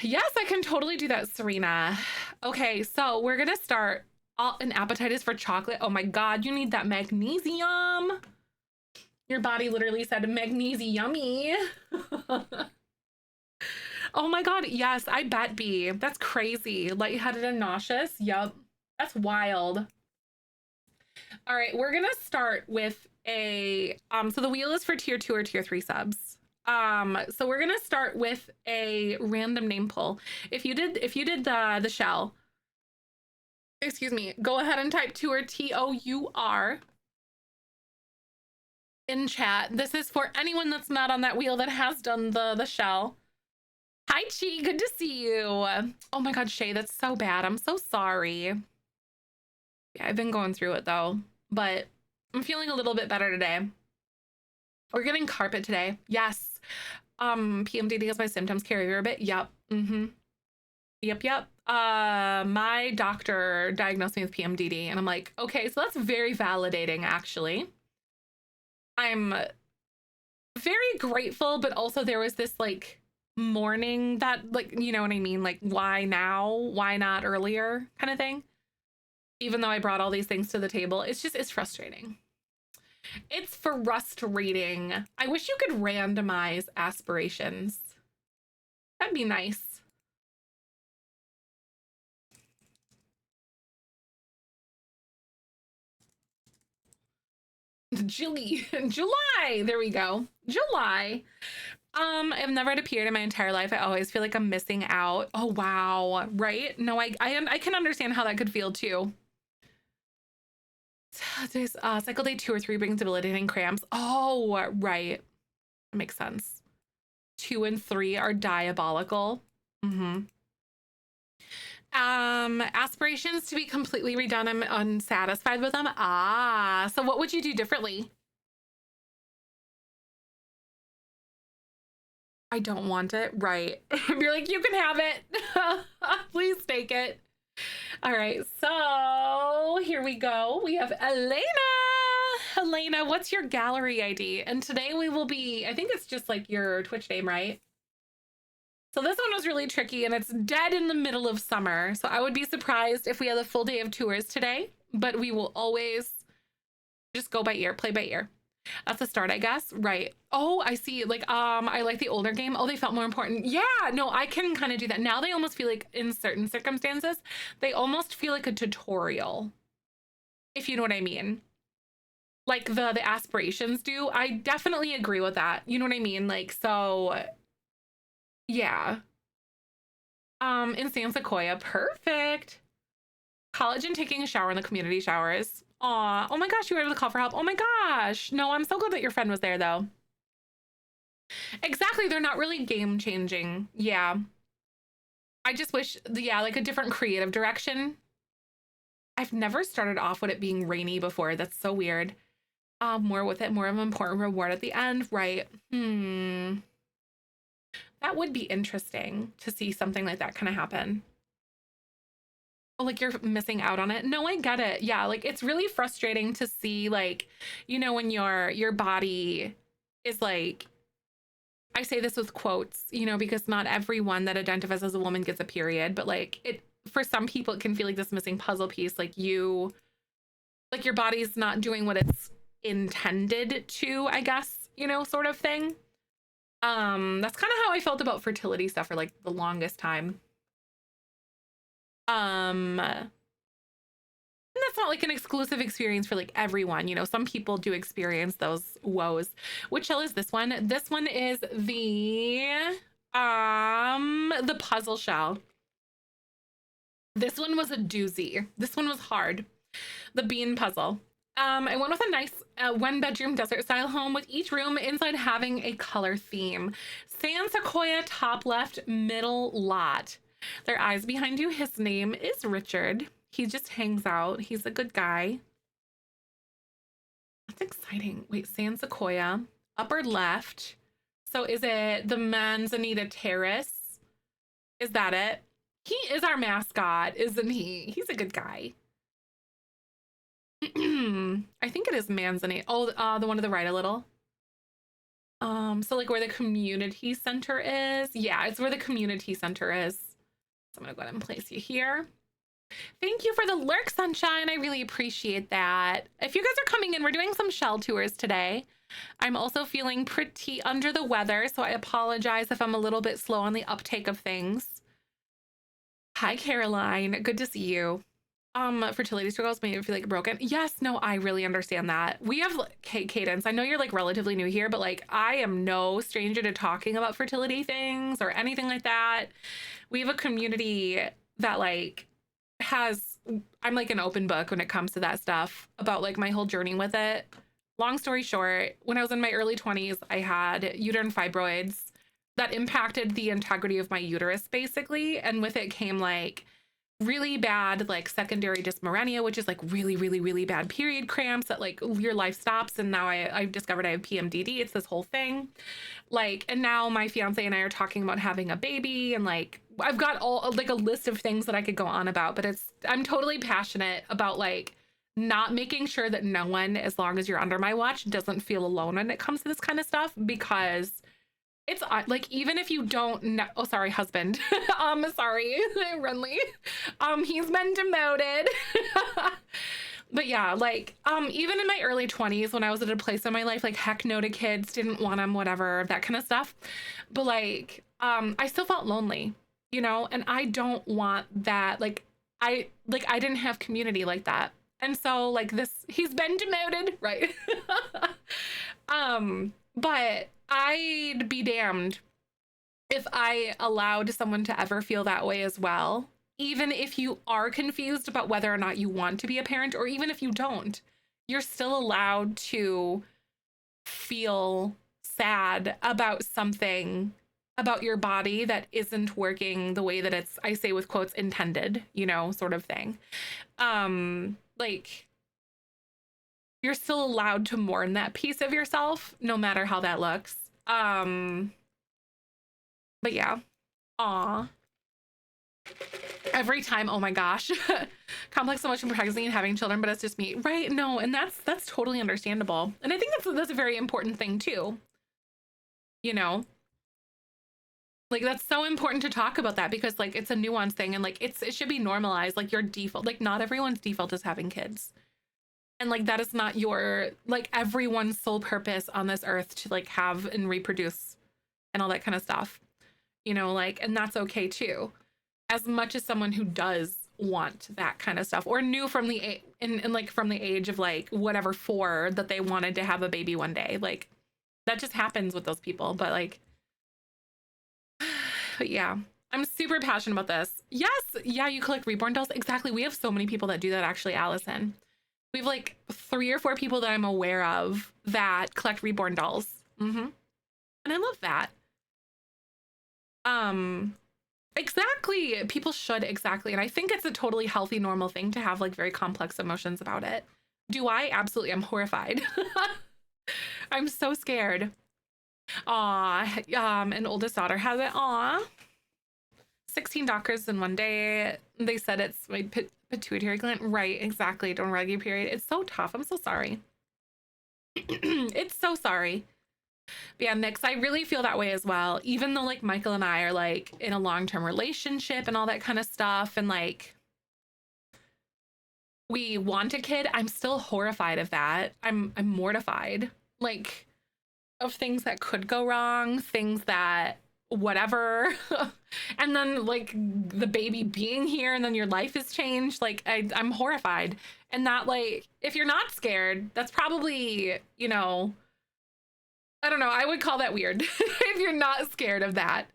Yes, I can totally do that, Serena. Okay, so we're gonna start. An appetite is for chocolate. Oh my God, you need that magnesium. Your body literally said magnesium yummy. Oh my God, yes, I bet B. That's crazy. Lightheaded and nauseous. Yup, that's wild. All right, we're gonna start with a so the wheel is for tier 2 or tier 3 subs. So we're gonna start with a random name pull. If you did the shell, excuse me, go ahead and type tour TOUR in chat. This is for anyone that's not on that wheel that has done the shell. Hi Chi, good to see you. Oh my God, Shay, that's so bad. I'm so sorry. Yeah, I've been going through it though, but I'm feeling a little bit better today. We're getting carpet today. Yes. PMDD has my symptoms carry a bit. Yep. Yep. My doctor diagnosed me with PMDD and I'm like, okay, so that's very validating actually. I'm very grateful, but also there was this like morning that like, you know what I mean? Like, why now? Why not earlier kind of thing? Even though I brought all these things to the table, it's frustrating. It's frustrating. I wish you could randomize aspirations. That'd be nice. July. There we go. July. I've never had a period in my entire life. I always feel like I'm missing out. Oh wow, right? No, I can understand how that could feel too. There's cycle day 2 or 3 brings debilitating cramps. Oh, right. That makes sense. 2 and 3 are diabolical. Aspirations to be completely redone. I'm unsatisfied with them. So what would you do differently? I don't want it. Right. You're like, you can have it. Please take it. All right, so here we go. We have Elena. Elena, what's your gallery ID? And today we will be, I think it's just like your Twitch name, right? So this one was really tricky and it's dead in the middle of summer. So I would be surprised if we had a full day of tours today, but we will always just go by ear, play by ear. That's the start, I guess. Right. Oh, I see. Like, I like the older game. Oh, they felt more important. Yeah, no, I can kind of do that. Now they almost feel like in certain circumstances, they almost feel like a tutorial. If you know what I mean. Like the aspirations do. I definitely agree with that. You know what I mean? Like, so yeah. In San Sequoia, perfect. College and taking a shower in the community showers. Aw, oh my gosh, you were able to call for help. Oh my gosh. No, I'm so glad that your friend was there though. Exactly, they're not really game changing. Yeah. I just wish, yeah, like a different creative direction. I've never started off with it being rainy before. That's so weird. More with it, more of an important reward at the end, right? That would be interesting to see something like that kind of happen. Oh, like you're missing out on it. No, I get it. Yeah, like it's really frustrating to see, like, you know, when your body is like, I say this with quotes, you know, because not everyone that identifies as a woman gets a period, but like it, for some people, it can feel like this missing puzzle piece, like your body's not doing what it's intended to, I guess, you know, sort of thing. That's kind of how I felt about fertility stuff for like the longest time. And that's not like an exclusive experience for like everyone. You know, some people do experience those woes. Which shell is this one? This one is the puzzle shell. This one was a doozy. This one was hard. The bean puzzle. I went with a nice one bedroom desert style home with each room inside having a color theme. San Sequoia, top left, middle lot. Their eyes behind you. His name is Richard. He just hangs out. He's a good guy. That's exciting. Wait, San Sequoia, upper left. So is it the Manzanita Terrace? Is that it? He is our mascot, isn't he? He's a good guy. I think it is Manzanita. Oh, the one to the right a little. So like where the community center is. Yeah, it's where the community center is. So I'm gonna go ahead and place you here. Thank you for the lurk, Sunshine. I really appreciate that. If you guys are coming in, we're doing some shell tours today. I'm also feeling pretty under the weather, so I apologize if I'm a little bit slow on the uptake of things. Hi, Caroline. Good to see you. Fertility struggles made me feel like broken. Yes, no, I really understand that. We have Cadence. I know you're like relatively new here, but like I am no stranger to talking about fertility things or anything like that. We have a community that like I'm like an open book when it comes to that stuff about like my whole journey with it. Long story short, when I was in my early 20s, I had uterine fibroids that impacted the integrity of my uterus basically. And with it came like really bad like secondary dysmenorrhea, which is like really, really, really bad period cramps that like your life stops. And now I've discovered I have PMDD. It's this whole thing. Like, and now my fiance and I are talking about having a baby, and like I've got all like a list of things that I could go on about, but I'm totally passionate about like not making sure that no one, as long as you're under my watch, doesn't feel alone when it comes to this kind of stuff, because it's like, even if you don't know, oh, sorry, husband. Sorry, Renly. He's been demoted. But yeah, like, even in my early 20s, when I was at a place in my life, like, heck no to kids, didn't want them, whatever, that kind of stuff. But like, I still felt lonely, you know, and I don't want that. Like, I didn't have community like that. And so like he's been demoted, right? But I'd be damned if I allowed someone to ever feel that way as well. Even if you are confused about whether or not you want to be a parent, or even if you don't, you're still allowed to feel sad about something about your body that isn't working the way that it's, I say with quotes, intended, you know, sort of thing. Like, you're still allowed to mourn that piece of yourself, no matter how that looks. But yeah. Aw. Every time, oh my gosh. Complex emotion pregnancy and having children, but it's just me. Right? No, and that's totally understandable. And I think that's a very important thing too. You know? Like, that's so important to talk about that, because like it's a nuanced thing, and like it should be normalized. Like, your default, like not everyone's default is having kids. And like that is not your, like, everyone's sole purpose on this earth to like have and reproduce and all that kind of stuff. You know, like, and that's okay too. As much as someone who does want that kind of stuff, or knew from the like from the age of like whatever 4 that they wanted to have a baby one day. Like, that just happens with those people. But like, but yeah, I'm super passionate about this. Yes, yeah, you collect reborn dolls. Exactly. We have so many people that do that, actually, Allison. We have like 3 or 4 people that I'm aware of that collect reborn dolls. And I love that. Exactly. People should, exactly. And I think it's a totally healthy, normal thing to have like very complex emotions about it. Do I? Absolutely. I'm horrified. I'm so scared. Aw, an oldest daughter has it. Aw. 16 doctors in one day. They said it's my pituitary gland. Right, exactly. Don't reg your period. It's so tough. I'm so sorry. It's so sorry. But yeah, Mix, I really feel that way as well. Even though like Michael and I are like in a long-term relationship and all that kind of stuff, and like we want a kid, I'm still horrified of that. I'm mortified, like, of things that could go wrong, things that whatever. And then like the baby being here and then your life is changed. Like I'm horrified. And that, like, if you're not scared, that's probably, you know, I don't know, I would call that weird if you're not scared of that,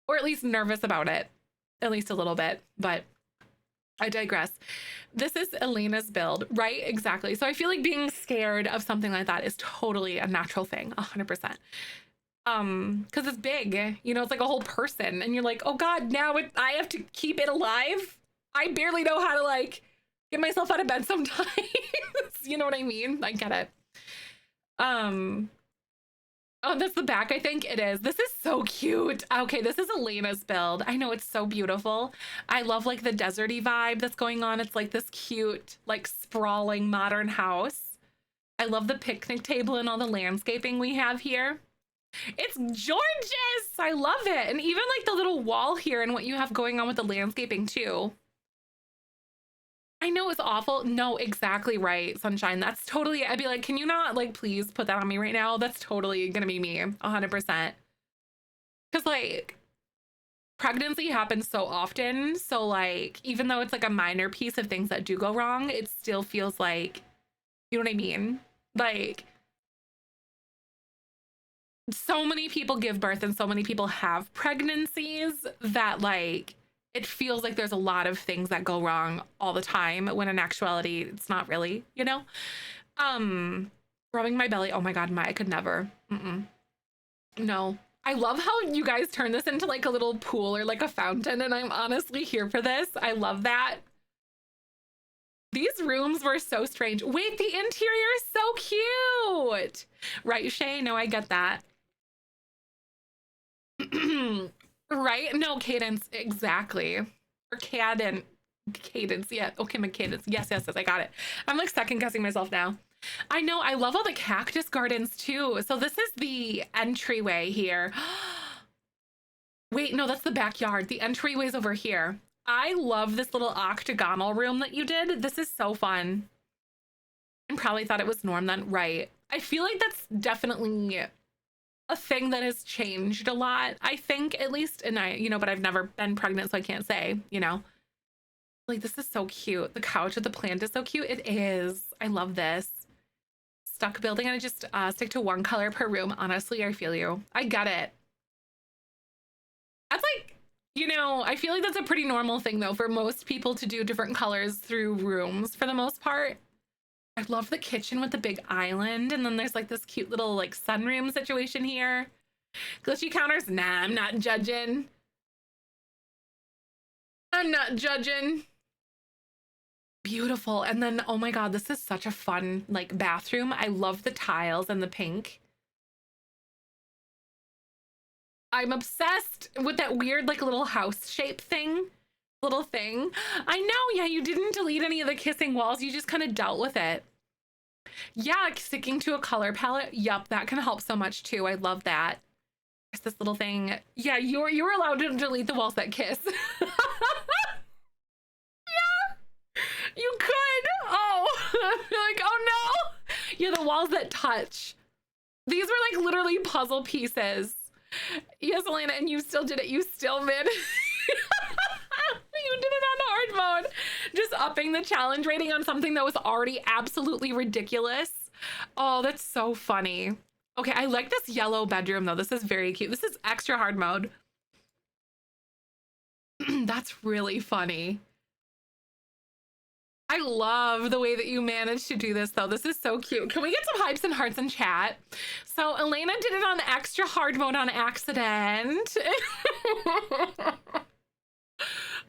or at least nervous about it, at least a little bit. But I digress. This is Elena's build, right? Exactly. So I feel like being scared of something like that is totally a natural thing, 100%. Because it's big, you know, it's like a whole person, and you're like, oh God, now I have to keep it alive. I barely know how to like get myself out of bed sometimes. You know what I mean? I get it. Oh, that's the back, I think it is. This is so cute. Okay, this is Elena's build. I know, it's so beautiful. I love like the deserty vibe that's going on. It's like this cute, like sprawling modern house. I love the picnic table and all the landscaping we have here. It's gorgeous. I love it. And even like the little wall here and what you have going on with the landscaping too. I know it's awful. No, exactly right, Sunshine. That's totally, I'd be like, can you not like please put that on me right now? That's totally gonna be me, 100%. Because like pregnancy happens so often. So like, even though it's like a minor piece of things that do go wrong, it still feels like, you know what I mean? Like, so many people give birth and so many people have pregnancies that like, it feels like there's a lot of things that go wrong all the time, when in actuality, it's not really, you know? Rubbing my belly. Oh my God, I could never. No. I love how you guys turn this into like a little pool or like a fountain, and I'm honestly here for this. I love that. These rooms were so strange. Wait, the interior is so cute. Right, Shay? No, I get that. Right? No, Cadence, exactly. Or Cadence. Yeah. Okay, my Cadence. Yes, I got it. I'm like second guessing myself now. I know, I love all the cactus gardens too. So this is the entryway here. Wait, no, that's the backyard. The entryway's over here. I love this little octagonal room that you did. This is so fun. And probably thought it was norm then. Right. I feel like that's definitely a thing that has changed a lot, I think, at least. And I, you know, but I've never been pregnant, so I can't say, you know. Like, this is so cute. The couch with the plant is so cute. It is. I love this. Stuck building, and I just stick to one color per room. Honestly, I feel you. I get it. That's like, you know, I feel like that's a pretty normal thing though for most people to do different colors through rooms for the most part. I love the kitchen with the big island, and then there's like this cute little like sunroom situation here. Glitchy counters? Nah, I'm not judging. I'm not judging. Beautiful. And then, oh my God, this is such a fun like bathroom. I love the tiles and the pink. I'm obsessed with that weird like little house shape thing. Little thing. I know, yeah, you didn't delete any of the kissing walls. You just kind of dealt with it. Yeah, sticking to a color palette. Yup, that can help so much too. I love that. There's this little thing. Yeah, you're allowed to delete the walls that kiss. Yeah, you could. Oh, like, oh no. Yeah, the walls that touch. These were like literally puzzle pieces. Yes, Elena, and you still did it. You still mid. You did it on hard mode. Just upping the challenge rating on something that was already absolutely ridiculous. Oh, that's so funny. Okay, I like this yellow bedroom though. This is very cute. This is extra hard mode. That's really funny. I love the way that you managed to do this though. This is so cute. Can we get some hypes and hearts in chat? So Elena did it on extra hard mode on accident.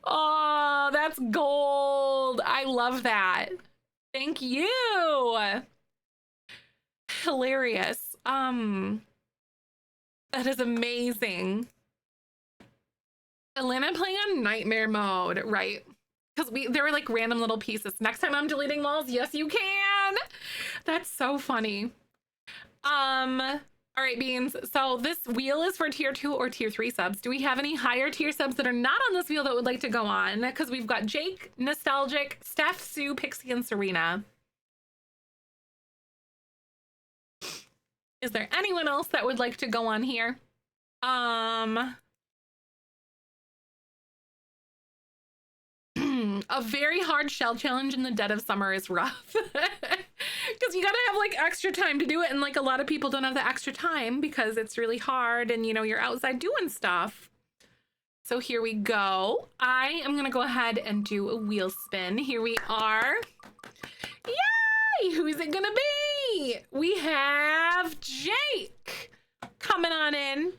Oh, that's gold. I love that. Thank you. Hilarious. That is amazing. Elena playing on nightmare mode, right? Because there were like random little pieces. Next time I'm deleting walls, yes, you can. That's so funny. All right, Beans. So this wheel is for tier 2 or tier 3 subs. Do we have any higher tier subs that are not on this wheel that would like to go on? Because we've got Jake, Nostalgic, Steph, Sue, Pixie, and Serena. Is there anyone else that would like to go on here? A very hard shell challenge in the dead of summer is rough. Because you gotta have like extra time to do it. And like a lot of people don't have the extra time because it's really hard and you know, you're outside doing stuff. So here we go. I am gonna go ahead and do a wheel spin. Here we are. Yay! Who is it gonna be? We have Jake coming on in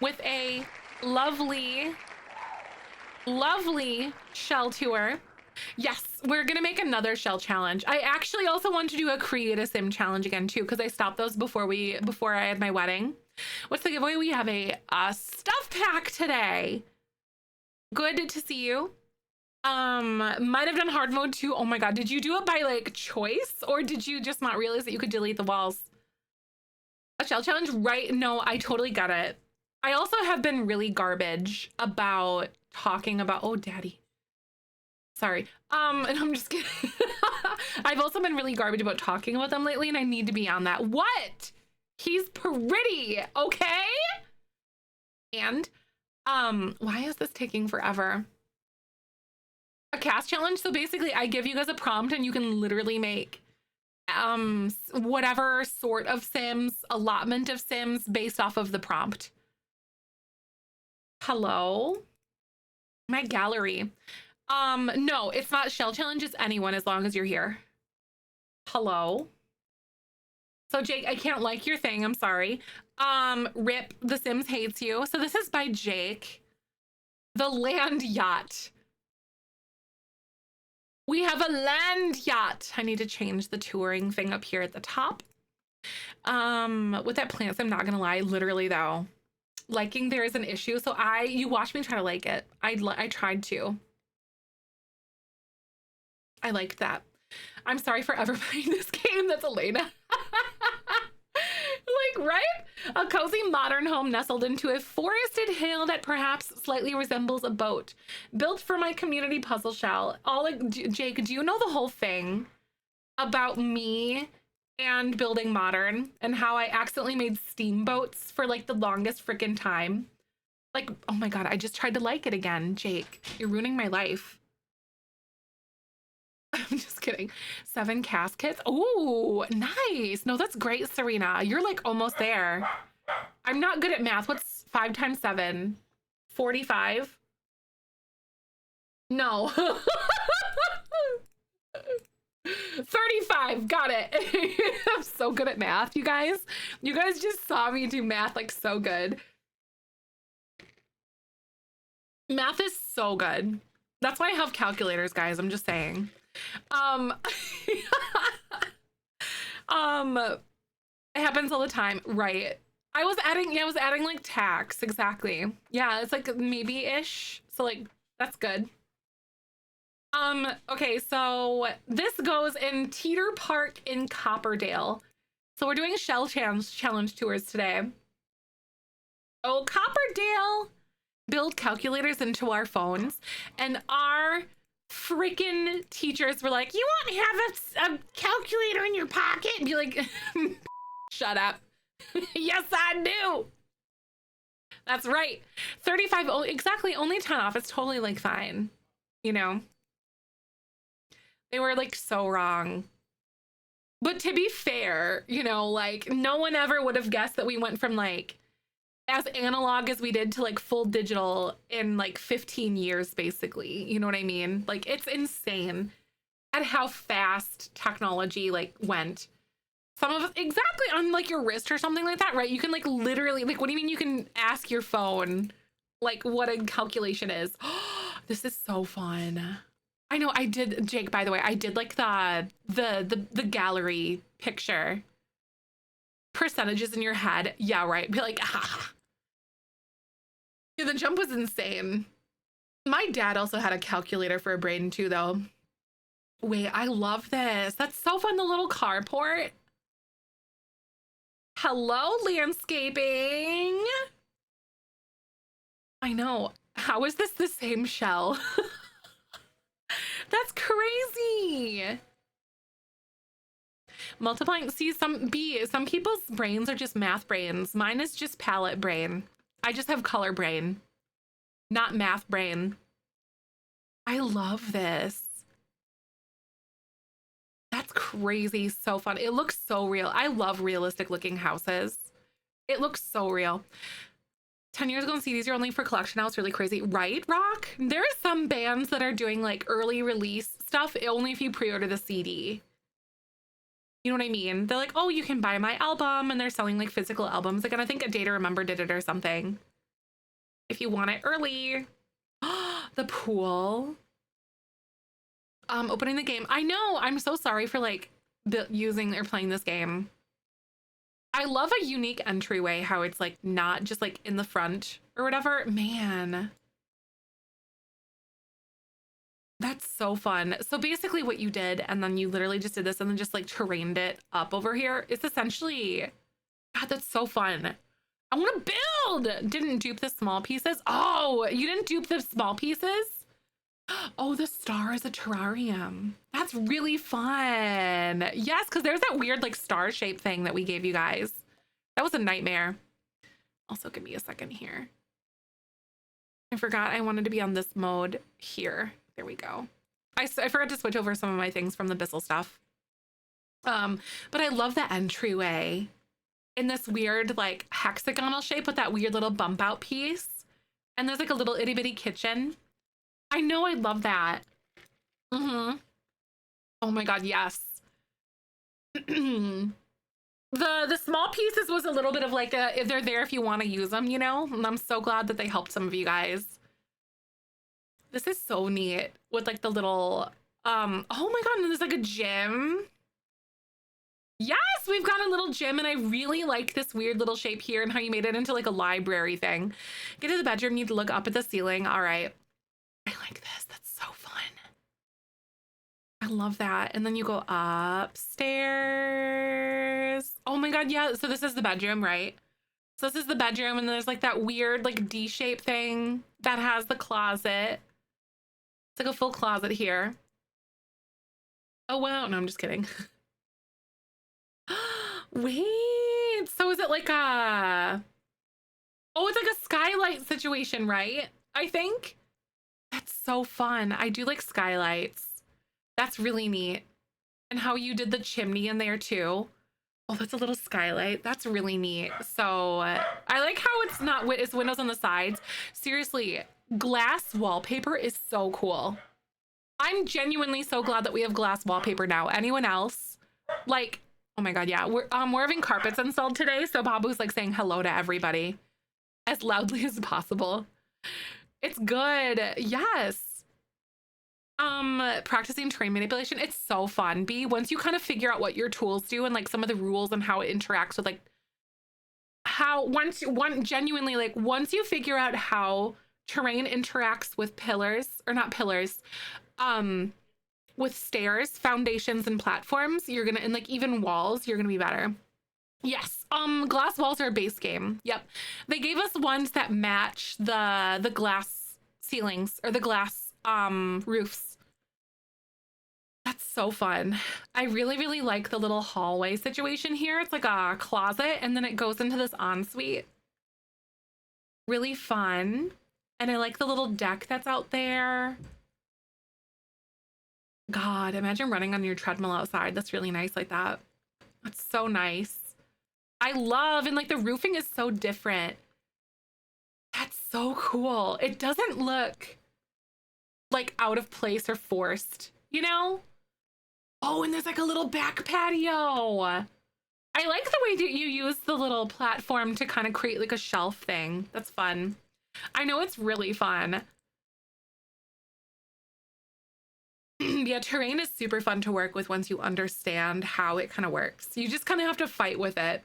with a lovely shell tour. Yes, we're gonna make another shell challenge. I actually also want to do a create a sim challenge again too, because I stopped those before I had my wedding. What's the giveaway? We have a stuff pack today. Good to see you. Might have done hard mode too. Oh my god, did you do it by like choice or did you just not realize that you could delete the walls? A shell challenge, right? No, I totally get it. I also have been really garbage about talking about, oh daddy. Sorry. And I'm just kidding. I've also been really garbage about talking about them lately and I need to be on that. What? He's pretty, okay? And why is this taking forever? A cast challenge. So basically I give you guys a prompt and you can literally make whatever sort of sims, allotment of sims based off of the prompt. Hello? My gallery. No, it's not shell challenge, it's anyone as long as you're here. Hello? So Jake, I can't like your thing, I'm sorry. Rip, The Sims hates you. So this is by Jake. The land yacht. We have a land yacht. I need to change the touring thing up here at the top. With that plants, I'm not gonna lie, literally though, liking there is an issue. So you watched me try to like it. I tried to. I liked that. I'm sorry for ever playing this game. That's Elena. Like, right? A cozy modern home nestled into a forested hill that perhaps slightly resembles a boat. Built for my community puzzle shell. Jake, do you know the whole thing about me and building modern and how I accidentally made steamboats for like the longest freaking time? Like, oh my god, I just tried to like it again. Jake, you're ruining my life. I'm just kidding. 7 caskets. Oh, nice. No, that's great, Serena. You're like almost there. I'm not good at math. What's 5 times 7? 45? No. 35. Got it. I'm so good at math, you guys. You guys just saw me do math like so good. Math is so good. That's why I have calculators, guys. I'm just saying. It happens all the time, right? I was adding like tax, exactly. Yeah, it's like maybe-ish, so like that's good. Okay, so this goes in Teeter Park in Copperdale. So we're doing shell challenge tours today. Oh, Copperdale build calculators into our phones, and our freaking teachers were like, you want to have a calculator in your pocket? And be like, shut up. Yes, I do. That's right. 35, exactly, only 10 off. It's totally like fine. You know, they were like so wrong. But to be fair, you know, like no one ever would have guessed that we went from like as analog as we did to like full digital in like 15 years, basically. You know what I mean? Like it's insane at how fast technology like went. Some of us exactly on like your wrist or something like that, right? You can like literally like, what do you mean you can ask your phone like what a calculation is? This is so fun. I know I did, Jake, by the way, I did like the gallery picture. Percentages in your head. Yeah, right. Be like, ah. Yeah, the jump was insane. My dad also had a calculator for a brain too, though. Wait, I love this. That's so fun, the little carport. Hello, landscaping. I know. How is this the same shell? That's crazy. Multiplying, see, some people's brains are just math brains. Mine is just palette brain. I just have color brain, not math brain. I love this. That's crazy. So fun. It looks so real. I love realistic looking houses. It looks so real. 10 years ago, CDs are only for collection now. It's really crazy. Right, Rock? There are some bands that are doing like early release stuff only if you pre-order the CD. You know what I mean? They're like, oh, you can buy my album, and they're selling like physical albums. Like, and I think A Day to Remember did it or something. If you want it early. The pool. Opening the game. I know. I'm so sorry for like using or playing this game. I love a unique entryway, how it's like not just like in the front or whatever. Man. That's so fun. So basically what you did, and then you literally just did this and then just like terrained it up over here. It's essentially, God, that's so fun. I want to build. Didn't dupe the small pieces. Oh, you didn't dupe the small pieces? Oh, the star is a terrarium. That's really fun. Yes, because there's that weird like star shape thing that we gave you guys. That was a nightmare. Also, give me a second here. I forgot I wanted to be on this mode here. There we go. I forgot to switch over some of my things from the Bissell stuff. But I love the entryway in this weird like hexagonal shape with that weird little bump out piece. And there's like a little itty bitty kitchen. I know, I love that. Oh my God, yes. The small pieces was a little bit of like if they're there if you want to use them, you know? And I'm so glad that they helped some of you guys. This is so neat with like the little, oh my God, and there's like a gym. Yes, we've got a little gym, and I really like this weird little shape here and how you made it into like a library thing. Get to the bedroom, need to look up at the ceiling. All right. I like this. That's so fun. I love that. And then you go upstairs. Oh my God, yeah. So this is the bedroom, right? So this is the bedroom, and there's like that weird like D-shaped thing that has the closet. It's like a full closet here. Oh wow, no, I'm just kidding. Wait, so is it like a, oh, it's like a skylight situation, right? I think. That's so fun. I do like skylights. That's really neat. And how you did the chimney in there too. Oh, that's a little skylight. That's really neat. So I like how it's windows on the sides. Seriously, glass wallpaper is so cool. I'm genuinely so glad that we have glass wallpaper now. Anyone else? Like, oh my God, yeah. We're having carpets installed today. So Babu's like saying hello to everybody as loudly as possible. It's good. Yes. Practicing terrain manipulation. It's so fun. Once you kind of figure out what your tools do and like some of the rules and how it interacts with like how once you figure out how terrain interacts with pillars or not pillars, with stairs, foundations, and platforms, you're gonna, and like even walls, you're gonna be better. Yes. Glass walls are a base game. Yep. They gave us ones that match the glass ceilings or the glass roofs. That's so fun. I really, really like the little hallway situation here. It's like a closet and then it goes into this ensuite. Really fun. And I like the little deck that's out there. God, imagine running on your treadmill outside. That's really nice like that. That's so nice. I love, and like the roofing is so different. That's so cool. It doesn't look like out of place or forced, you know? Oh, and there's like a little back patio. I like the way that you use the little platform to kind of create like a shelf thing. That's fun. I know it's really fun. Yeah, terrain is super fun to work with once you understand how it kind of works. You just kind of have to fight with it.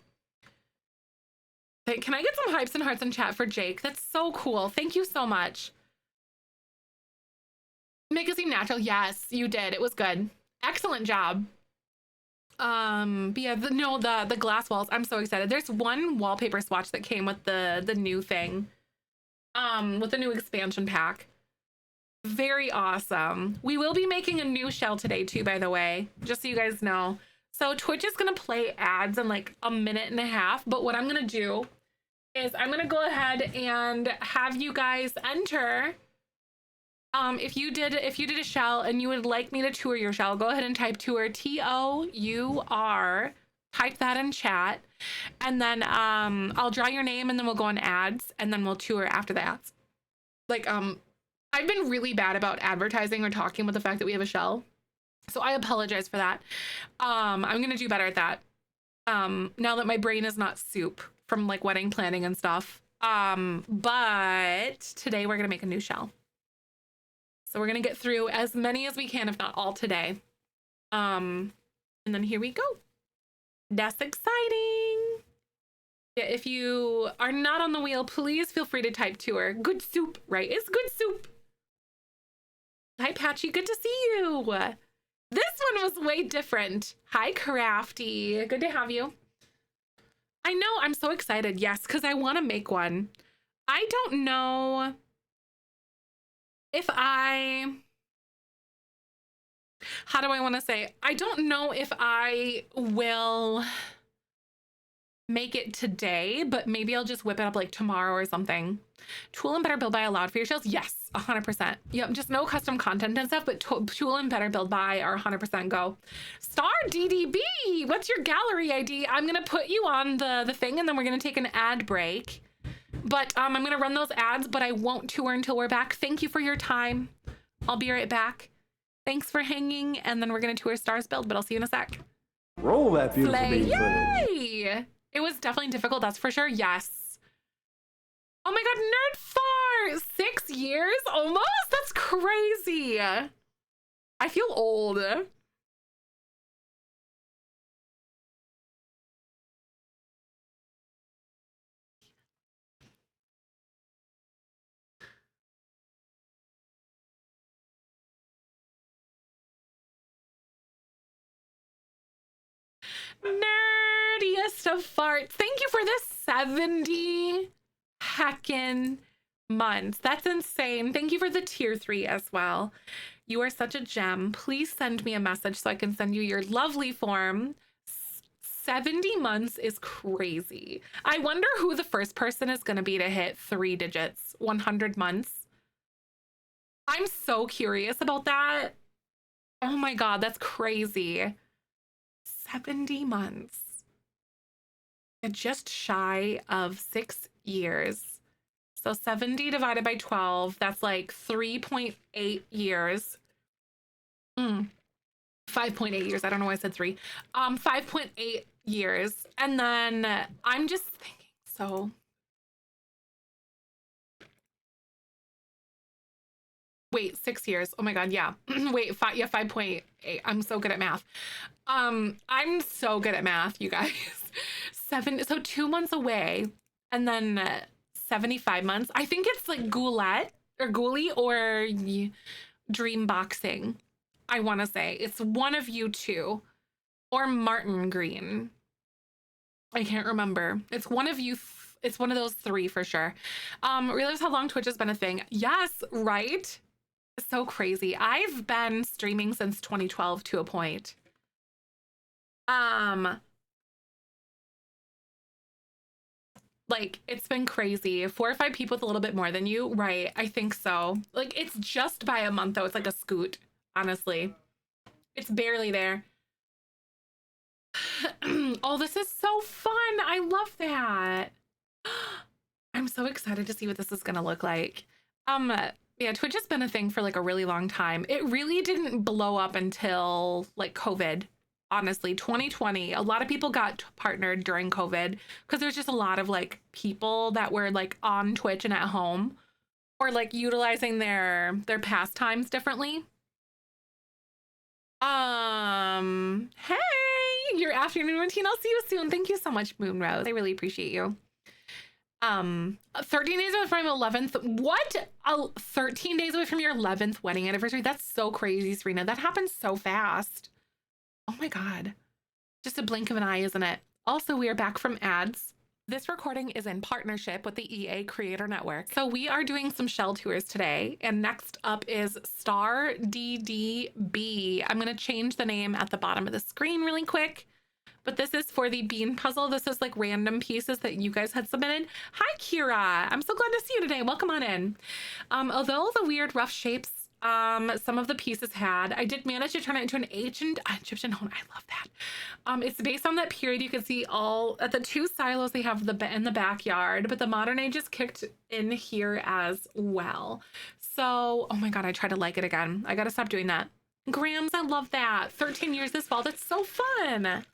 Can I get some hypes and hearts in chat for Jake? That's so cool. Thank you so much. Make it seem natural. Yes, you did. It was good. Excellent job. But yeah, the glass walls. I'm so excited. There's one wallpaper swatch that came with the new thing. With the new expansion pack. Very awesome. We will be making a new shell today too, by the way, just so you guys know. So Twitch is gonna play ads in like a minute and a half, but what I'm gonna do is I'm gonna go ahead and have you guys enter If you did a shell and you would like me to tour your shell, go ahead and type tour, TOUR. Type that in chat, and then I'll draw your name, and then we'll go on ads, and then we'll tour after the ads. Like I've been really bad about advertising or talking about the fact that we have a shell, so I apologize for that. I'm gonna do better at that. Now that my brain is not soup from like wedding planning and stuff. But today we're gonna make a new shell. So we're gonna get through as many as we can, if not all today. And then here we go. That's exciting. Yeah, if you are not on the wheel, please feel free to type tour. Good soup, right? It's good soup. Hi, Patchy. Good to see you. This one was way different. Hi, Crafty. Good to have you. I know. I'm so excited. Yes, because I want to make one. I don't know if I... How do I want to say? I don't know if I will make it today, but maybe I'll just whip it up like tomorrow or something. Tool and Better Build Buy allowed for your shells? Yes, 100%. Yep, just no custom content and stuff, but Tool and Better Build Buy are 100% go. Star DDB, what's your gallery ID? I'm going to put you on the thing, and then we're going to take an ad break. But I'm going to run those ads, but I won't tour until we're back. Thank you for your time. I'll be right back. Thanks for hanging, and then we're going to tour Star's build, but I'll see you in a sec. Roll that beautiful bean footage. Yay! It was definitely difficult, that's for sure. Yes. Oh my god, Nerd Far! 6 years? Almost? That's crazy. I feel old. Nerdiest of farts. Thank you for this 70 heckin' months. That's insane. Thank you for the tier 3 as well. You are such a gem. Please send me a message so I can send you your lovely form. 70 months is crazy. I wonder who the first person is going to be to hit 3 digits, 100 months. I'm so curious about that. Oh my god, that's crazy. 70 months. Just shy of 6 years. So 70 divided by 12, that's like 3.8 years. 5.8 years. I don't know why I said 3. 5.8 years. And then I'm just thinking, so wait, 6 years. Oh my god, yeah. Wait, 5.8. I'm so good at math. I'm so good at math, you guys. so 2 months away, and then 75 months. I think it's like Goulette or Ghoulie or Dream Boxing. I want to say it's one of you two, or Martin Green. I can't remember. It's one of you. It's one of those 3 for sure. Realize how long Twitch has been a thing. Yes, right? So crazy. I've been streaming since 2012 to a point. Like, it's been crazy. 4 or 5 people with a little bit more than you, right? I think so. Like, it's just by a month though. It's like a scoot, honestly. It's barely there. Oh, this is so fun. I love that. I'm so excited to see what this is gonna look like. Yeah, Twitch has been a thing for like a really long time. It really didn't blow up until like COVID. Honestly, 2020, a lot of people got partnered during COVID because there's just a lot of like people that were like on Twitch and at home, or like utilizing their pastimes differently. Hey, your afternoon routine. I'll see you soon. Thank you so much, Moonrose. I really appreciate you. 13 days away from my 11th. What? 13 days away from your 11th wedding anniversary? That's so crazy, Serena. That happened so fast. Oh my god. Just a blink of an eye, isn't it? Also, we are back from ads. This recording is in partnership with the EA Creator Network. So we are doing some shell tours today, and next up is Star DDB. I'm going to change the name at the bottom of the screen really quick. But this is for the bean puzzle. This is like random pieces that you guys had submitted. Hi, Kira. I'm so glad to see you today. Welcome on in. Although the weird rough shapes Some of the pieces had. I did manage to turn it into an ancient Egyptian home. I love that. It's based on that period. You can see all at the 2 silos they have in the backyard, but the modern age is kicked in here as well. So, oh my God, I try to like it again. I gotta stop doing that. Grams, I love that. 13 years this fall. That's so fun.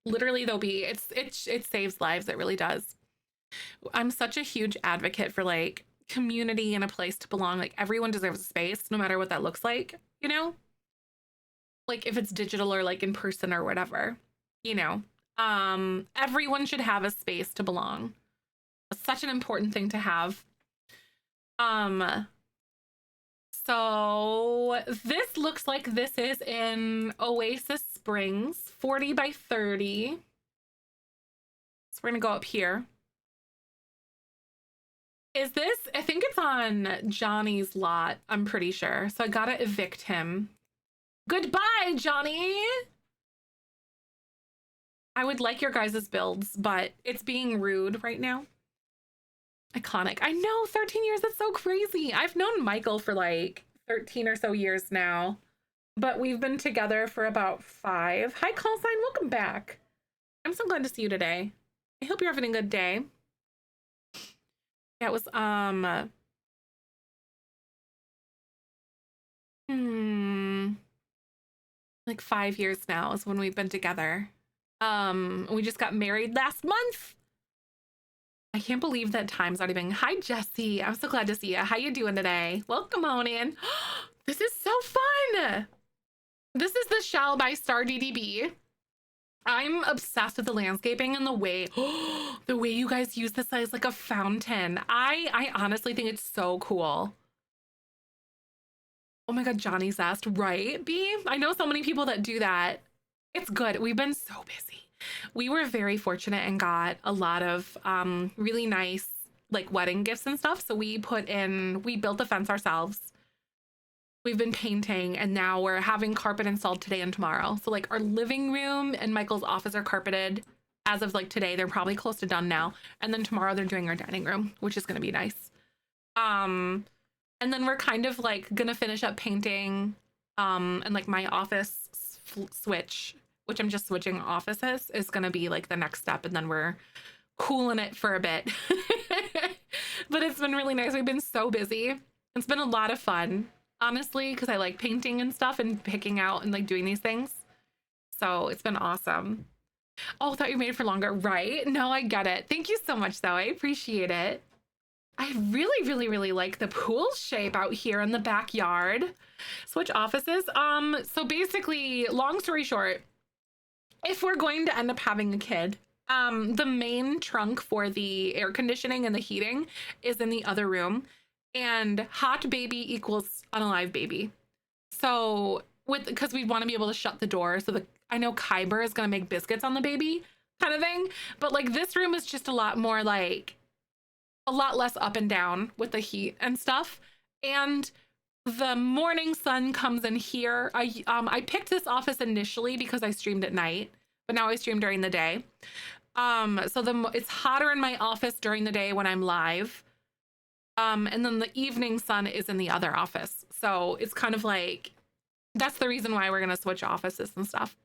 Literally, there'll be it saves lives. It really does. I'm such a huge advocate for like community and a place to belong. Like everyone deserves a space, no matter what that looks like, you know? Like if it's digital or like in person or whatever, you know. Everyone should have a space to belong. It's such an important thing to have. So this looks like this is in Oasis Springs, 40 by 30. So we're gonna go up here. Is this, I think it's on Johnny's lot, I'm pretty sure. So I gotta evict him. Goodbye, Johnny. I would like your guys' builds, but it's being rude right now. Iconic. I know, 13 years, that's so crazy. I've known Michael for like 13 or so years now, but we've been together for about 5. Hi, call sign, welcome back. I'm so glad to see you today. I hope you're having a good day. Yeah, it was, like 5 years now is when we've been together. We just got married last month. I can't believe that time's already been. Hi, Jesse. I'm so glad to see you. How you doing today? Welcome on in. This is so fun. This is the Shell by Star DDB. I'm obsessed with the landscaping and the way you guys use this as like a fountain. I honestly think it's so cool. Oh my God, Johnny's asked, right, B? I know so many people that do that. It's good. We've been so busy. We were very fortunate and got a lot of really nice like wedding gifts and stuff. So we built the fence ourselves. We've been painting and now we're having carpet installed today and tomorrow. So like our living room and Michael's office are carpeted as of like today. They're probably close to done now. And then tomorrow they're doing our dining room, which is going to be nice. And then we're kind of like going to finish up painting and like my office switch, which I'm just switching offices, is going to be like the next step. And then we're cooling it for a bit. But it's been really nice. We've been so busy. It's been a lot of fun, honestly, because I like painting and stuff and picking out and like doing these things. So it's been awesome. Oh, I thought you made it for longer. Right? No, I get it. Thank you so much, though. I appreciate it. I really, really, really like the pool shape out here in the backyard. Switch offices. So basically, long story short, if we're going to end up having a kid, the main trunk for the air conditioning and the heating is in the other room, and hot baby equals unalive baby. So because we want to be able to shut the door, so I know Kyber is going to make biscuits on the baby kind of thing, but like this room is just a lot more like a lot less up and down with the heat and stuff. And the morning sun comes in here. I picked this office initially because I streamed at night, but now I stream during the day. So it's hotter in my office during the day when I'm live. And then the evening sun is in the other office. So it's kind of like, that's the reason why we're going to switch offices and stuff.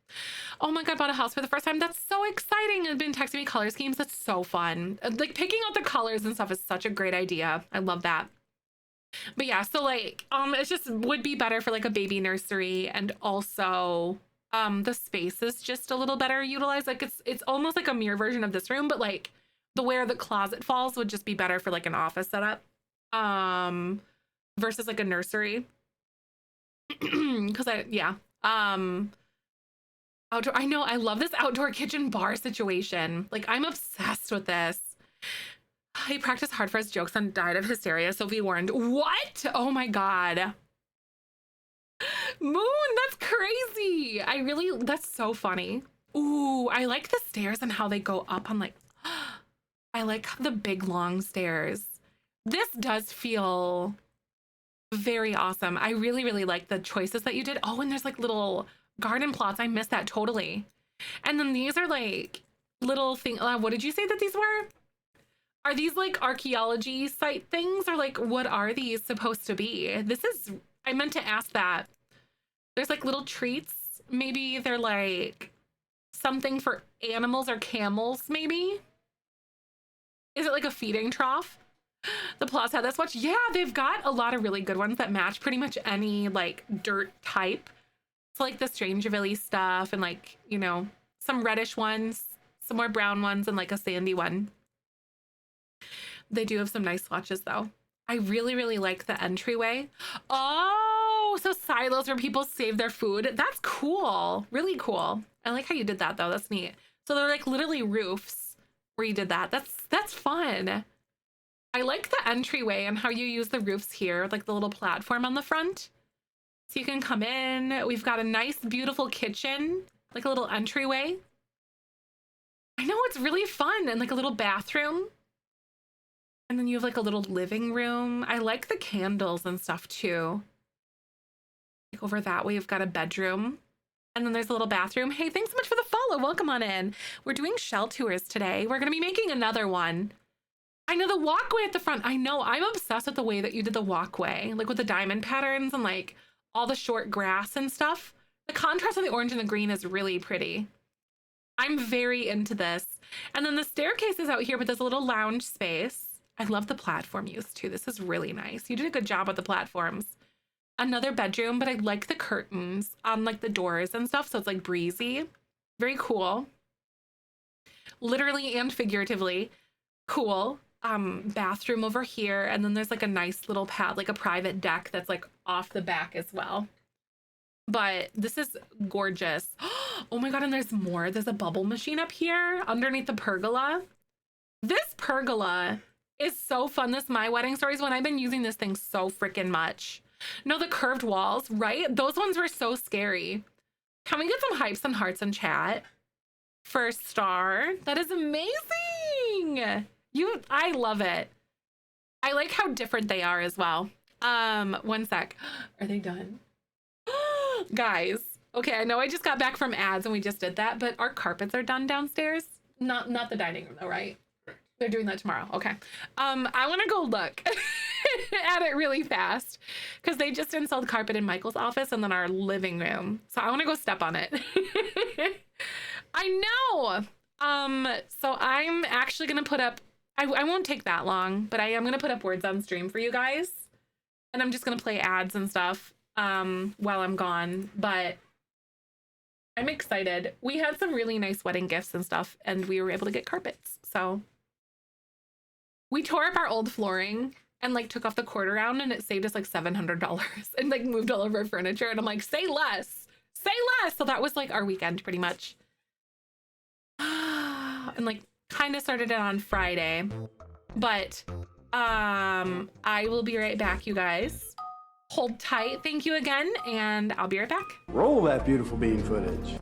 Oh my God, bought a house for the first time. That's so exciting. And been texting me color schemes. That's so fun. Like picking out the colors and stuff is such a great idea. I love that. But yeah, so like, it's just would be better for like a baby nursery, and also the space is just a little better utilized. Like it's almost like a mirror version of this room, but like where the closet falls would just be better for like an office setup versus like a nursery. Because outdoor, I know, I love this outdoor kitchen bar situation. Like I'm obsessed with this. He practiced hard for his jokes and died of hysteria, so be warned. What? Oh my God. Moon, that's crazy. That's so funny. Ooh, I like the stairs and how they go up on like, I like the big long stairs. This does feel very awesome. I really, really like the choices that you did. Oh, and there's like little garden plots. I missed that totally. And then these are like little things. What did you say that these were? Are these like archaeology site things or like what are these supposed to be? I meant to ask that. There's like little treats. Maybe they're like something for animals or camels, maybe? Is it like a feeding trough? The Plaza, that's what, yeah, they've got a lot of really good ones that match pretty much any like dirt type. So like the Strangerville stuff and like, you know, some reddish ones, some more brown ones, and like a sandy one. They do have some nice swatches though. I really, really like the entryway. Oh, so silos where people save their food. That's cool. Really cool. I like how you did that though. That's neat. So they're like literally roofs where you did that. That's fun. I like the entryway and how you use the roofs here, like the little platform on the front. So you can come in. We've got a nice, beautiful kitchen, like a little entryway. I know, it's really fun. And like a little bathroom. And then you have like a little living room. I like the candles and stuff too. Like over that way, you've got a bedroom. And then there's a little bathroom. Hey, thanks so much for the follow. Welcome on in. We're doing shell tours today. We're going to be making another one. I know the walkway at the front. I know, I'm obsessed with the way that you did the walkway, like with the diamond patterns and like all the short grass and stuff. The contrast of the orange and the green is really pretty. I'm very into this. And then the staircase is out here, but there's a little lounge space. I love the platform use too. This is really nice. You did a good job with the platforms. Another bedroom, but I like the curtains on like the doors and stuff. So it's like breezy. Very cool. Literally and figuratively cool. Bathroom over here. And then there's like a nice little pad, like a private deck that's like off the back as well. But this is gorgeous. Oh my God. And there's more. There's a bubble machine up here underneath the pergola. This pergola is so fun. This My Wedding Stories one. I've been using this thing so freaking much. No, the curved walls, right? Those ones were so scary. Can we get some hypes and hearts in chat? First star. That is amazing. I love it. I like how different they are as well. One sec. Are they done? Guys, okay, I know I just got back from ads and we just did that, but our carpets are done downstairs. Not the dining room though, right? They're doing that tomorrow. Okay. I want to go look at it really fast because they just installed carpet in Michael's office and then our living room. So I want to go step on it. I know. So I'm actually going to put up, I won't take that long, but I am going to put up words on stream for you guys. And I'm just going to play ads and stuff while I'm gone. But I'm excited. We had some really nice wedding gifts and stuff, and we were able to get carpets. So we tore up our old flooring and like took off the quarter round and it saved us like $700 and like moved all of our furniture. And I'm like, say less, say less. So that was like our weekend pretty much. And like kind of started it on Friday, but I will be right back, you guys. Hold tight. Thank you again. And I'll be right back. Roll that beautiful bean footage.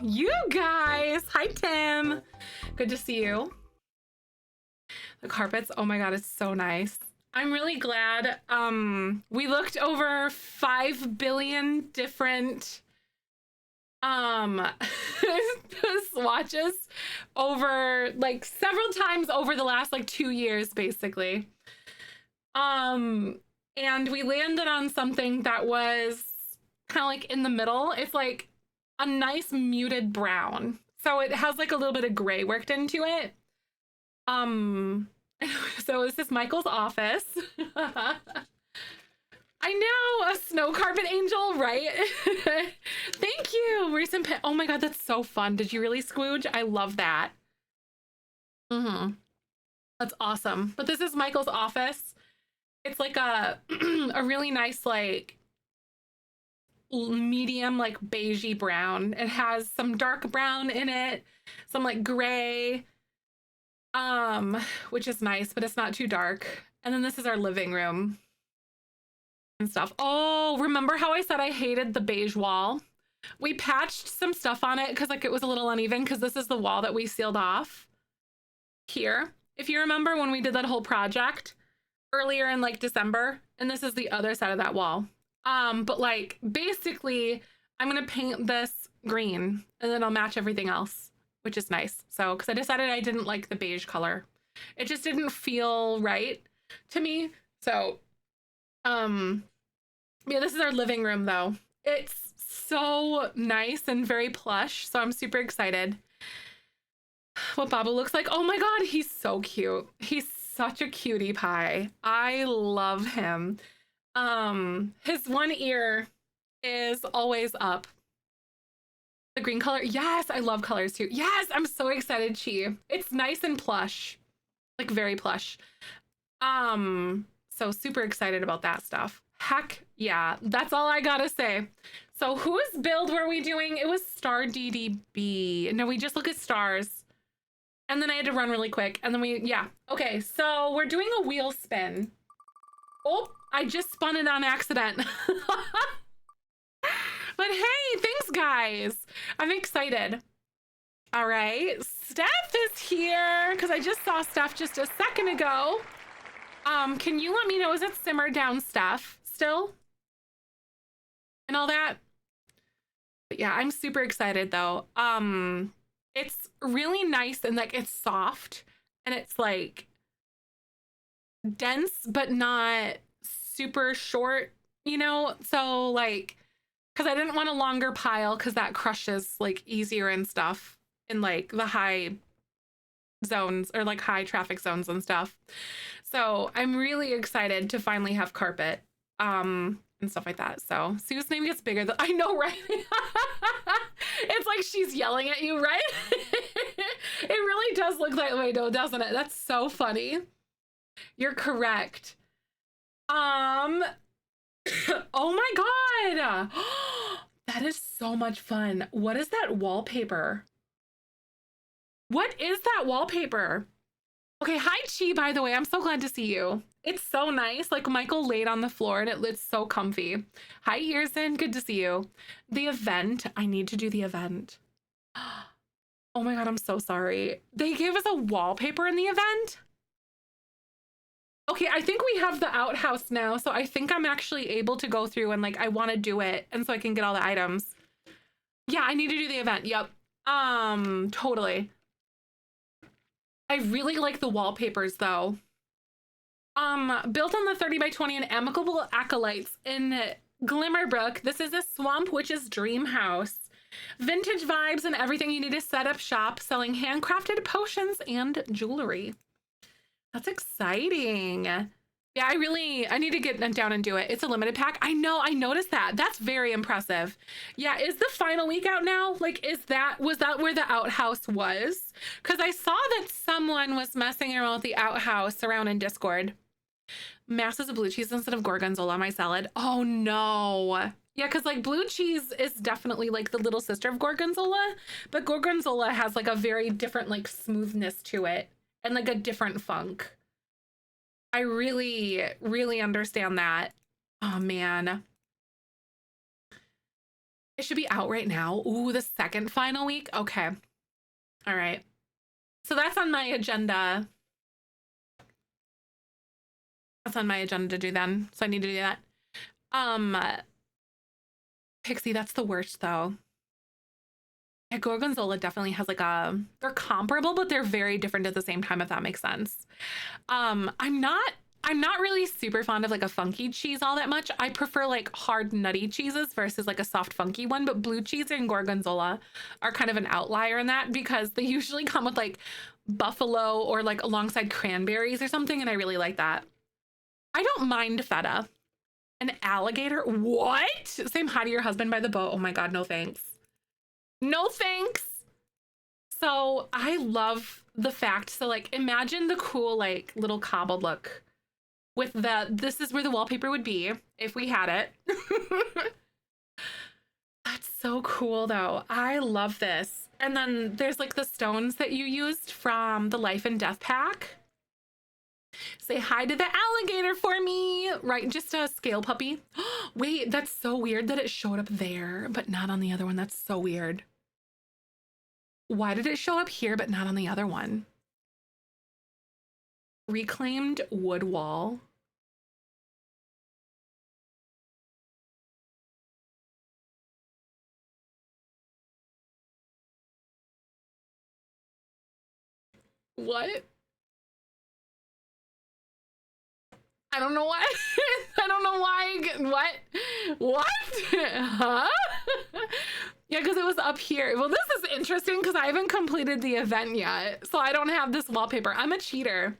You guys. Hi, Tim. Good to see you. The carpets, oh my God, it's so nice. I'm really glad. We looked over 5 billion different swatches over like several times over the last like 2 years, basically. And we landed on something that was kind of like in the middle. It's like a nice muted brown. So it has like a little bit of gray worked into it. So this is Michael's office. I know, a snow carpet angel, right? Thank you. Recent pet. Oh my God, that's so fun. Did you really, Squooge? I love that. That's awesome. But this is Michael's office. It's like a really nice, like medium, like beigey brown. It has some dark brown in it, some like gray, which is nice, but it's not too dark. And then this is our living room and stuff. Oh, remember how I said I hated the beige wall? We patched some stuff on it because like it was a little uneven, because this is the wall that we sealed off here. If you remember when we did that whole project earlier in like December, and this is the other side of that wall. But like basically I'm gonna paint this green and then I'll match everything else, which is nice. So, because I decided I didn't like the beige color. It just didn't feel right to me. So, yeah, this is our living room though. It's so nice and very plush. So I'm super excited what Babu looks like. Oh my God, he's so cute. He's such a cutie pie. I love him. His one ear is always up. The green color. Yes, I love colors too. Yes, I'm so excited, Chi. It's nice and plush. Like very plush. So super excited about that stuff. Heck yeah, that's all I gotta say. So whose build were we doing? It was Star DDB. No, we just look at stars. And then I had to run really quick. And then yeah. Okay, so we're doing a wheel spin. Oh, I just spun it on accident. But hey, thanks guys. I'm excited. All right, Steph is here because I just saw Steph just a second ago. Can you let me know, is it simmered down Steph still? And all that? But yeah, I'm super excited though. It's really nice and like it's soft and it's like dense but not super short, you know? So like, because I didn't want a longer pile because that crushes like easier and stuff in like the high zones or like high traffic zones and stuff. So I'm really excited to finally have carpet and stuff like that. So Sue's name gets bigger. I know, right? It's like she's yelling at you, right? It really does look that way though, doesn't it? That's so funny. You're correct. Oh my God. That is so much fun. What is that wallpaper? What is that wallpaper? Okay, hi Chi, by the way. I'm so glad to see you. It's so nice. Like Michael laid on the floor and it's so comfy. Hi Earson, good to see you. The event, I need to do the event. Oh my God, I'm so sorry. They gave us a wallpaper in the event? Okay, I think we have the outhouse now, so I think I'm actually able to go through and like I want to do it and so I can get all the items. Yeah, I need to do the event. Yep. Totally. I really like the wallpapers though. Built on the 30 by 20 and amicable acolytes in Glimmerbrook. This is a Swamp Witch's dream house. Vintage vibes and everything you need to set up shop, selling handcrafted potions and jewelry. That's exciting. Yeah, I need to get down and do it. It's a limited pack. I know, I noticed that. That's very impressive. Yeah, is the final week out now? Like, was that where the outhouse was? Because I saw that someone was messing around with the outhouse around in Discord. Masses of blue cheese instead of gorgonzola on my salad. Oh no. Yeah, because like blue cheese is definitely like the little sister of gorgonzola, but gorgonzola has like a very different like smoothness to it and like a different funk. I really, really understand that. Oh man. It should be out right now. Ooh, the second final week. Okay. All right. So that's on my agenda. That's on my agenda to do then. So I need to do that. Pixie, that's the worst though. Yeah, Gorgonzola definitely has like they're comparable, but they're very different at the same time, if that makes sense. I'm not really super fond of like a funky cheese all that much. I prefer like hard nutty cheeses versus like a soft funky one, but blue cheese and Gorgonzola are kind of an outlier in that because they usually come with like buffalo or like alongside cranberries or something, and I really like that. I don't mind feta. An alligator? What? Same hi to your husband by the boat. Oh my God, no thanks. No thanks. So I love the fact, so like imagine the cool like little cobbled look with this is where the wallpaper would be if we had it. That's so cool though. I love this. And then there's like the stones that you used from the Life and Death pack. Say hi to the alligator for me. Right, just a scale puppy. Wait, that's so weird that it showed up there, but not on the other one. That's so weird. Why did it show up here, but not on the other one? Reclaimed wood wall. What? I don't know why. I don't know why. What? Huh? Yeah, because it was up here. Well, this is interesting because I haven't completed the event yet. So I don't have this wallpaper. I'm a cheater.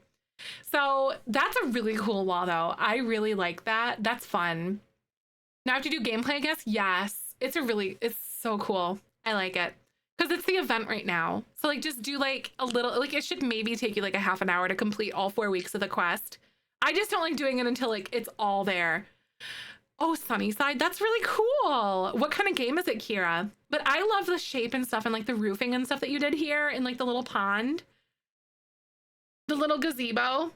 So that's a really cool wall, though. I really like that. That's fun. Now I have to do gameplay, I guess? Yes. It's so cool. I like it. Because it's the event right now. So like just do like a little, like it should maybe take you like a half an hour to complete all 4 weeks of the quest. I just don't like doing it until like it's all there. Oh, Sunnyside, that's really cool. What kind of game is it, Kira? But I love the shape and stuff and like the roofing and stuff that you did here in like the little pond. The little gazebo.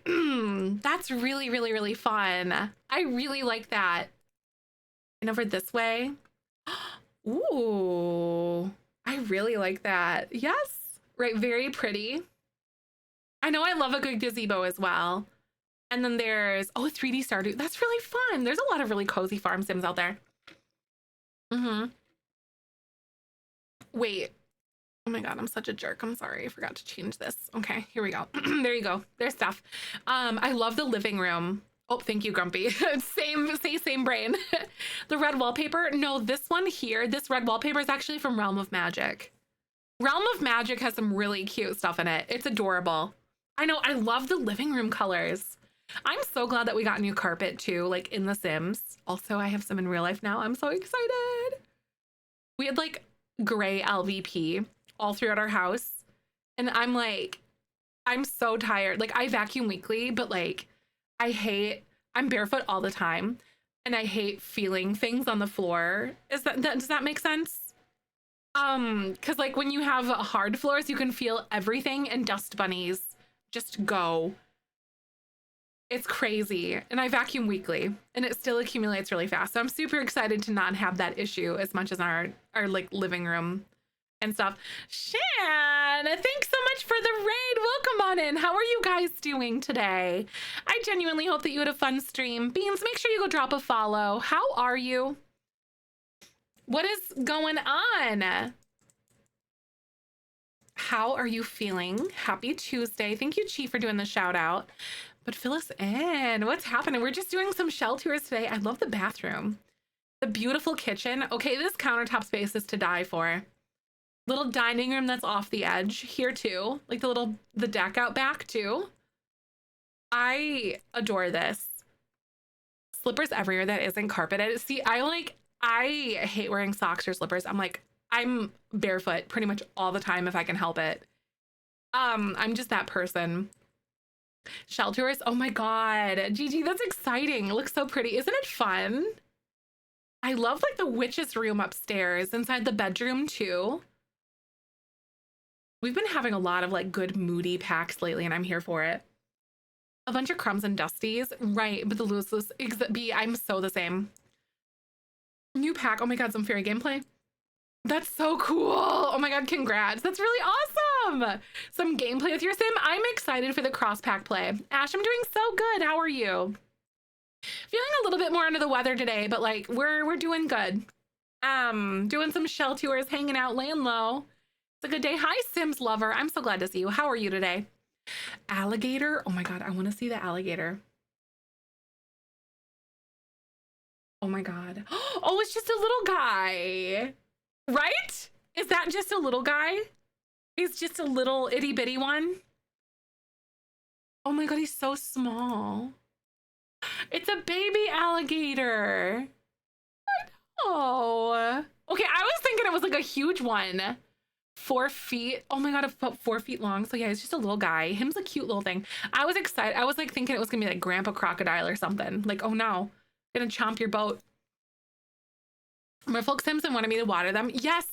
That's really, really, really fun. I really like that. And over this way. Ooh, I really like that. Yes, right, very pretty. I know I love a good gazebo as well. And then there's, oh, 3D Stardew. That's really fun. There's a lot of really cozy farm sims out there. Wait. Oh my God, I'm such a jerk. I'm sorry. I forgot to change this. Okay, here we go. There you go. There's stuff. I love the living room. Oh, thank you, Grumpy. Same brain. The red wallpaper. No, this one here, this red wallpaper is actually from Realm of Magic. Realm of Magic has some really cute stuff in it. It's adorable. I know, I love the living room colors. I'm so glad that we got new carpet too, like in The Sims. Also, I have some in real life now. I'm so excited. We had like gray LVP all throughout our house. And I'm like, I'm so tired. Like I vacuum weekly, but like I'm barefoot all the time and I hate feeling things on the floor. Does that make sense? Because like when you have hard floors, you can feel everything and dust bunnies just go. It's crazy. And I vacuum weekly and it still accumulates really fast. So I'm super excited to not have that issue as much as our like living room and stuff. Shan, thanks so much for the raid. Welcome on in. How are you guys doing today? I genuinely hope that you had a fun stream. Beans, make sure you go drop a follow. How are you? What is going on? How are you feeling? Happy Tuesday. Thank you, Chief, for doing the shout out. But fill us in. What's happening? We're just doing some shell tours today. I love the bathroom. The beautiful kitchen. Okay, this countertop space is to die for. Little dining room that's off the edge here too. Like the deck out back too. I adore this. Slippers everywhere that isn't carpeted. See, I hate wearing socks or slippers. I'm barefoot pretty much all the time if I can help it. I'm just that person. Shell tours. Oh my God. Gigi, that's exciting. It looks so pretty. Isn't it fun? I love like the witch's room upstairs inside the bedroom too. We've been having a lot of like good moody packs lately and I'm here for it. A bunch of crumbs and dusties. Right, but the loose B, I'm so the same. New pack. Oh my God, some fairy gameplay. That's so cool. Oh my God, congrats. That's really awesome. Some gameplay with your sim. I'm excited for the cross pack play. Ash, I'm doing so good. How are you? Feeling a little bit more under the weather today, but like we're doing good. Doing some shell tours, hanging out, laying low. It's a good day. Hi, Sims lover. I'm so glad to see you. How are you today? Alligator. Oh my God, I want to see the alligator. Oh my God. Oh, it's just a little guy. Right? Is that just a little guy? He's just a little itty bitty one. Oh my God, he's so small. It's a baby alligator. Oh. Okay, I was thinking it was like a huge one. 4 feet. Oh my God, about 4 feet long. So yeah, he's just a little guy. Him's a cute little thing. I was excited. I was like thinking it was gonna be like Grandpa Crocodile or something. Like, oh no, gonna chomp your boat. Merfolk Simpson wanted me to water them. Yes,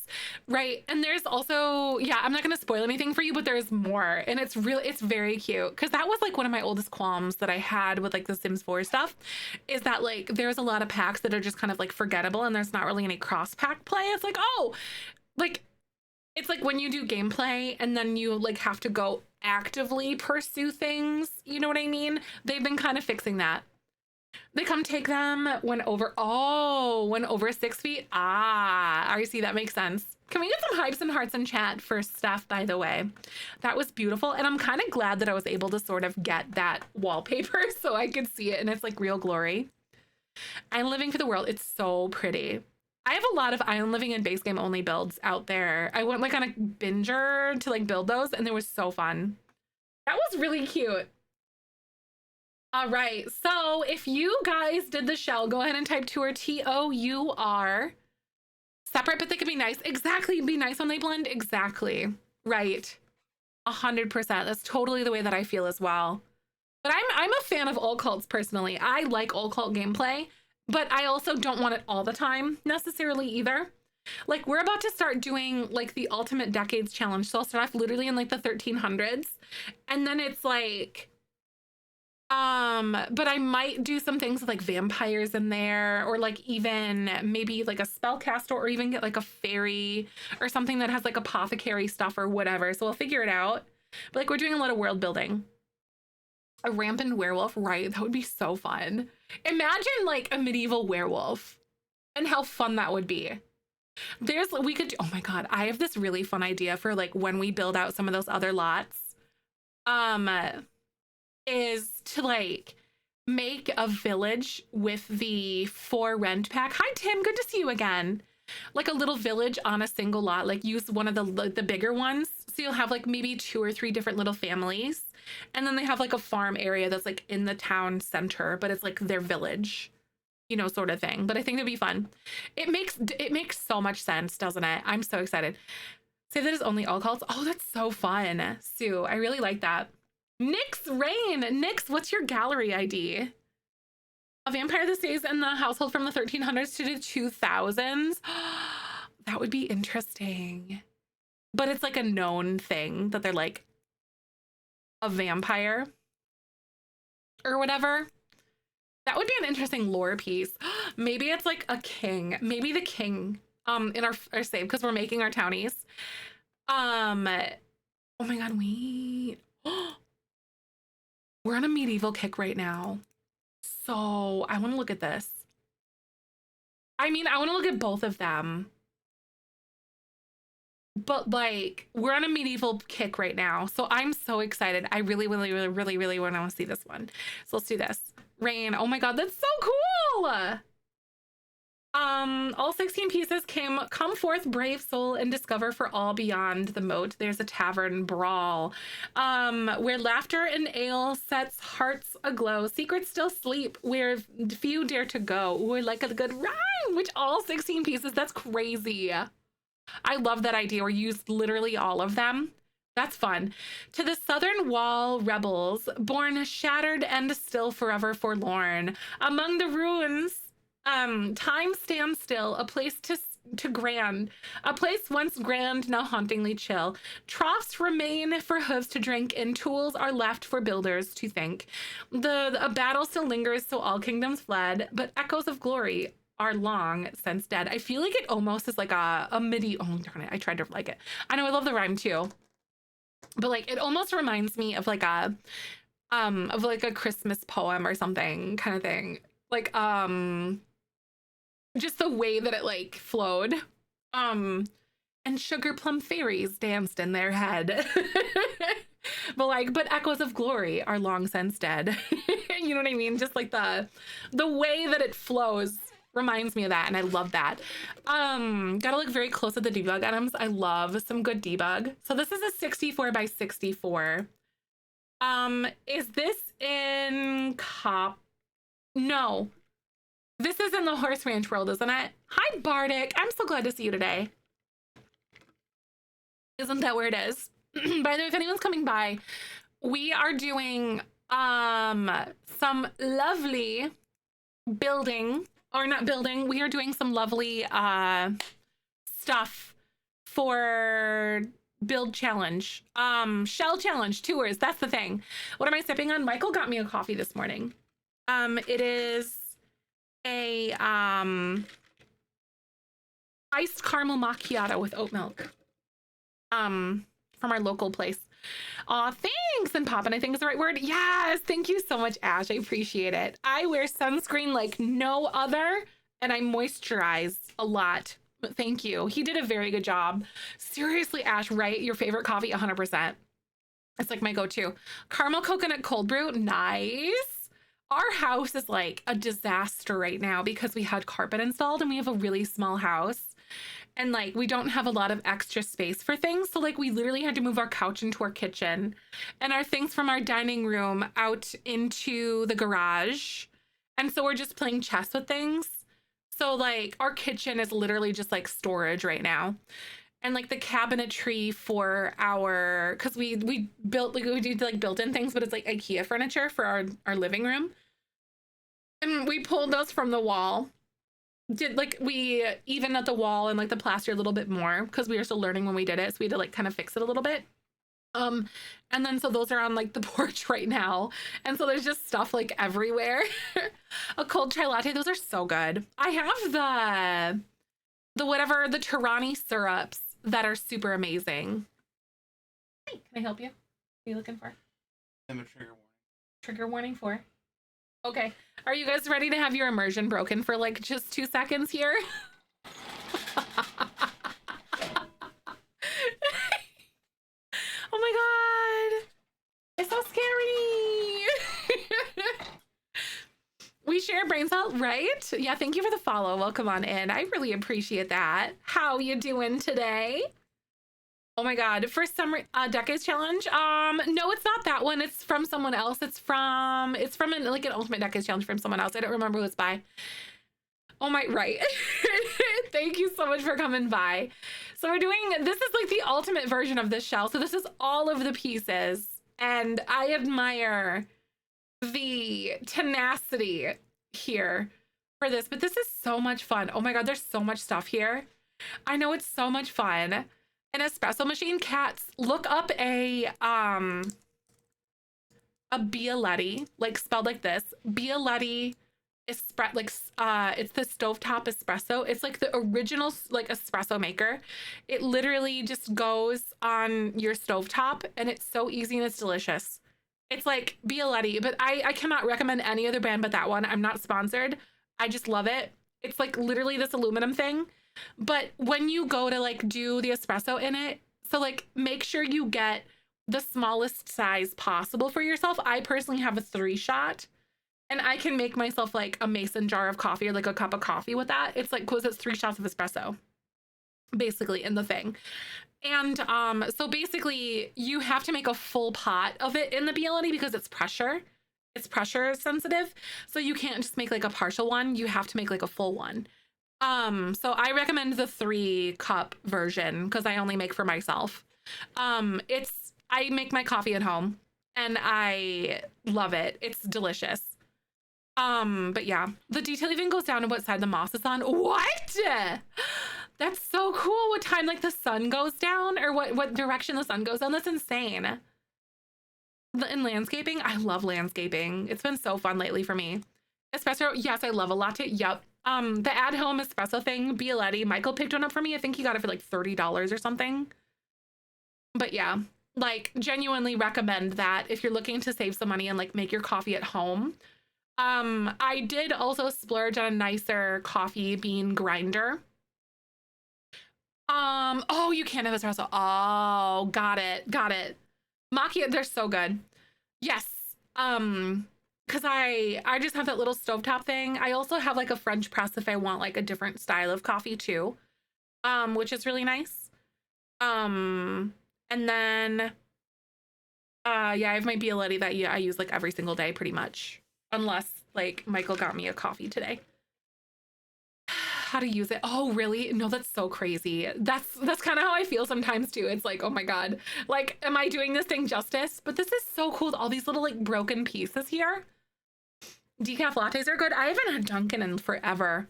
right. And there's also, yeah, I'm not going to spoil anything for you, but there's more. And it's very cute. Because that was like one of my oldest qualms that I had with like the Sims 4 stuff, is that like there's a lot of packs that are just kind of like forgettable and there's not really any cross pack play. It's like, oh, like, it's like when you do gameplay and then you like have to go actively pursue things. You know what I mean? They've been kind of fixing that. They come take them when over 6 feet. I see. That makes sense. Can we get some hypes and hearts in chat for Steph, by the way? That was beautiful. And I'm kind of glad that I was able to sort of get that wallpaper so I could see it and it's like real glory. Island Living for the World. It's so pretty. I have a lot of Island Living and base game only builds out there. I went like on a binger to like build those and they were so fun. That was really cute. All right, so if you guys did the shell, go ahead and type tour, TOUR. Separate, but they could be nice. Exactly, be nice when they blend. Exactly, right. 100%. That's totally the way that I feel as well. But I'm a fan of old cults personally. I like old cult gameplay, but I also don't want it all the time necessarily either. Like we're about to start doing like the Ultimate Decades Challenge. So I'll start off literally in like the 1300s, and then it's like. But I might do some things with like vampires in there, or like even maybe like a spellcaster, or even get like a fairy or something that has like apothecary stuff or whatever. So we'll figure it out. But like we're doing a lot of world building. A rampant werewolf, right? That would be so fun. Imagine like a medieval werewolf and how fun that would be. We could, oh my God, I have this really fun idea for like when we build out some of those other lots. Is to like make a village with the 4 rent pack. Hi Tim, good to see you again. Like a little village on a single lot, like use one of the bigger ones. So you'll have like maybe 2 or 3 different little families. And then they have like a farm area that's like in the town center, but it's like their village, you know, sort of thing. But I think it'd be fun. It makes so much sense, doesn't it? I'm so excited. Say that is only all cults. Oh, that's so fun. Sue, I really like that. Nyx Rain. Nyx, what's your gallery ID? A vampire that stays in the household from the 1300s to the 2000s. That would be interesting. But it's like a known thing that they're like a vampire or whatever. That would be an interesting lore piece. Maybe it's like a king. Maybe the king in our save, because we're making our townies. Oh my God, we're on a medieval kick right now. So I want to look at this. I mean, I want to look at both of them. But like, we're on a medieval kick right now. So I'm so excited. I really want to see this one. So let's do this. Rain. Oh my God, that's so cool. All 16 pieces come forth, brave soul, and discover for all beyond the moat. There's a tavern brawl, where laughter and ale sets hearts aglow. Secrets still sleep where few dare to go. Ooh, I like a good rhyme. Which all 16 pieces? That's crazy. I love that idea. Or use literally all of them. That's fun. To the southern wall rebels, born shattered and still forever forlorn, among the ruins. Time stands still, a place to grand, a place once grand, now hauntingly chill. Troughs remain for hooves to drink, and tools are left for builders to think. A battle still lingers, so all kingdoms fled, but echoes of glory are long since dead. I feel like it almost is like a midi. Oh, darn it. I tried to like it. I know I love the rhyme too. But like it almost reminds me of like a Christmas poem or something kind of thing. Like just the way that it like flowed. And sugar plum fairies danced in their head. But echoes of glory are long since dead. You know what I mean? Just like the way that it flows reminds me of that, and I love that. Gotta look very close at the debug items. I love some good debug. So this is a 64 by 64. Is this in cop? No. This is in the horse ranch world, isn't it? Hi, Bardic. I'm so glad to see you today. Isn't that where it is? By the way, if anyone's coming by, we are doing some lovely building, or not building, we are doing some lovely stuff for build challenge, shell challenge tours. That's the thing. What am I sipping on? Michael got me a coffee this morning. It is a iced caramel macchiato with oat milk. From our local place. Aw, thanks. And poppin', I think is the right word. Yes, thank you so much, Ash. I appreciate it. I wear sunscreen like no other, and I moisturize a lot. But thank you. He did a very good job. Seriously, Ash, right? Your favorite coffee, 100%. It's like my go-to. Caramel coconut cold brew, nice. Our house is like a disaster right now because we had carpet installed and we have a really small house. And like, we don't have a lot of extra space for things. So like, we literally had to move our couch into our kitchen and our things from our dining room out into the garage. And so we're just playing chess with things. So like, our kitchen is literally just like storage right now. And like the cabinetry for our, cause we built, like we do like built-in things, but it's like IKEA furniture for our living room. And we pulled those from the wall. We evened out the wall and like the plaster a little bit more because we were still learning when we did it. So we had to like kind of fix it a little bit. And then so those are on like the porch right now. And so there's just stuff like everywhere. A cold chai latte. Those are so good. I have the Torani syrups that are super amazing. Hey, can I help you? What are you looking for? I'm a trigger warning. Trigger warning for? Okay. Are you guys ready to have your immersion broken for like just 2 seconds here? Oh my God. It's so scary. We share brain cell, right? Yeah, thank you for the follow. Welcome on in. I really appreciate that. How you doing today? Oh my God, for Summer Decades Challenge. No, it's not that one. It's from someone else. It's from an Ultimate Decades Challenge from someone else. I don't remember who it's by. Oh my, right. Thank you so much for coming by. So this is like the ultimate version of this shell. So this is all of the pieces. And I admire the tenacity here for this, but this is so much fun. Oh my God, there's so much stuff here. I know it's so much fun. An espresso machine. Cats, look up a Bialetti, like spelled like this. Bialetti it's the stovetop espresso. It's like the original like espresso maker. It literally just goes on your stovetop and it's so easy and it's delicious. It's like Bialetti, but I cannot recommend any other brand but that one. I'm not sponsored. I just love it. It's like literally this aluminum thing. But when you go to like do the espresso in it, so like make sure you get the smallest size possible for yourself. I personally have a 3-shot and I can make myself like a mason jar of coffee or like a cup of coffee with that. It's like, cause it's 3 shots of espresso basically in the thing. And so basically you have to make a full pot of it in the Bialetti because it's pressure sensitive. So you can't just make like a partial one. You have to make like a full one. So I recommend the 3-cup version because I only make for myself. I make my coffee at home and I love it. It's delicious. But yeah, the detail even goes down to what side the moss is on. What? That's so cool. What time like the sun goes down or what direction the sun goes down. That's insane. In landscaping, I love landscaping. It's been so fun lately for me. Espresso, yes, I love a latte. Yep. The at-home espresso thing, Bialetti, Michael picked one up for me. I think he got it for like $30 or something. But yeah, like genuinely recommend that if you're looking to save some money and like make your coffee at home. I did also splurge on a nicer coffee bean grinder. Oh, you can't have espresso. Oh, got it. Macchiato, they're so good. Yes. Because I just have that little stovetop thing. I also have like a French press if I want like a different style of coffee too, which is really nice. And then, yeah, I have my Bialetti that I use like every single day pretty much, unless like Michael got me a coffee today. How to use it? Oh, really? No, that's so crazy. That's kind of how I feel sometimes too. It's like, oh my God, like, am I doing this thing justice? But this is so cool. All these little like broken pieces here. Decaf lattes are good. I haven't had Dunkin' in forever.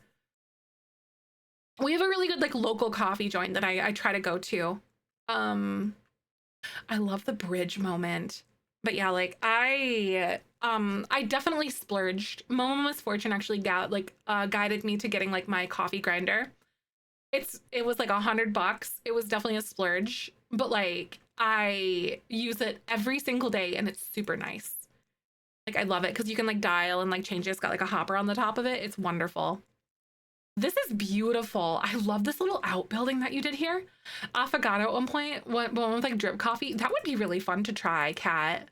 We have a really good like local coffee joint that I try to go to. I love the bridge moment. But yeah, like I definitely splurged. Momo's Fortune actually guided me to getting like my coffee grinder. It was like $100. It was definitely a splurge, but like I use it every single day and it's super nice. Like I love it because you can like dial and like change it. It's got like a hopper on the top of it. It's wonderful. This is beautiful. I love this little outbuilding that you did here. Affogato at one point, one with like drip coffee. That would be really fun to try, Kat.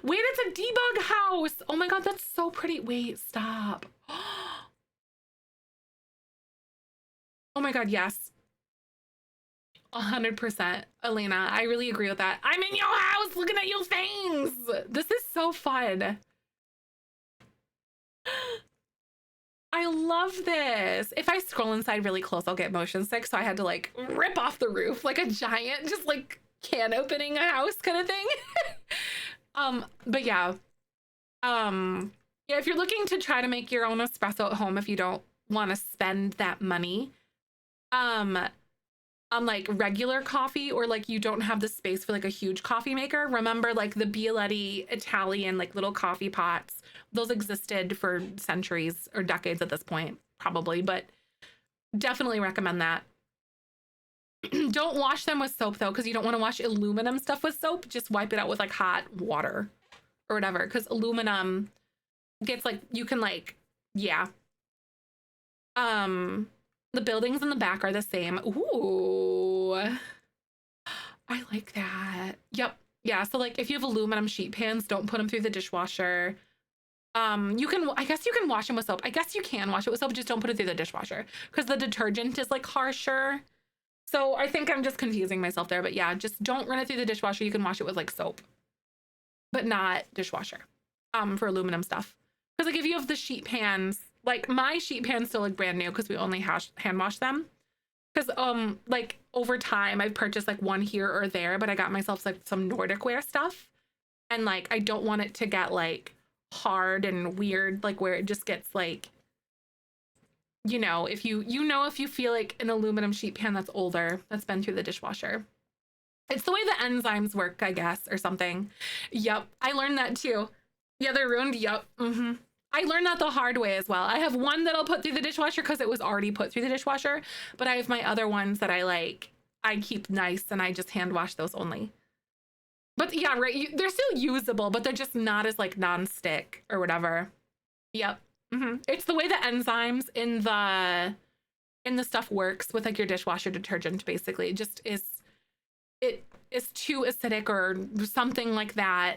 Wait, it's a debug house. Oh my God, that's so pretty. Wait, stop. Oh my God, yes. 100%, Elena. I really agree with that. I'm in your house looking at your things. This is so fun. I love this. If I scroll inside really close, I'll get motion sick. So I had to like rip off the roof like a giant, just like can opening a house kind of thing. But yeah. Yeah, if you're looking to try to make your own espresso at home, if you don't want to spend that money, on like regular coffee, or like you don't have the space for like a huge coffee maker, remember like the Bialetti Italian like little coffee pots. Those existed for centuries or decades at this point, probably, but definitely recommend that. Don't wash them with soap though, because you don't want to wash aluminum stuff with soap. Just wipe it out with like hot water or whatever, because aluminum gets like, you can like, yeah. The buildings in the back are the same. Ooh, I like that. Yep. Yeah. So like if you have aluminum sheet pans, don't put them through the dishwasher. You can, I guess you can wash them with soap. I guess you can wash it with soap, just don't put it through the dishwasher because the detergent is like harsher. So I think I'm just confusing myself there, but yeah, just don't run it through the dishwasher. You can wash it with like soap, but not dishwasher, for aluminum stuff. Because like if you have the sheet pans, like my sheet pans still look brand new because we only hand wash them. Because like over time I've purchased like one here or there, but I got myself like some Nordic wear stuff. And like I don't want it to get like hard and weird, like where it just gets like, you know, if you feel like an aluminum sheet pan that's older, that's been through the dishwasher. It's the way the enzymes work, I guess, or something. Yep, I learned that too. Yeah, they're ruined. Yep. I learned that the hard way as well. I have one that I'll put through the dishwasher because it was already put through the dishwasher, but I have my other ones that I keep nice and I just hand wash those only. But yeah, right, they're still usable, but they're just not as like non-stick or whatever. Yep. It's the way the enzymes in the stuff works with like your dishwasher detergent, basically. It is too acidic or something like that.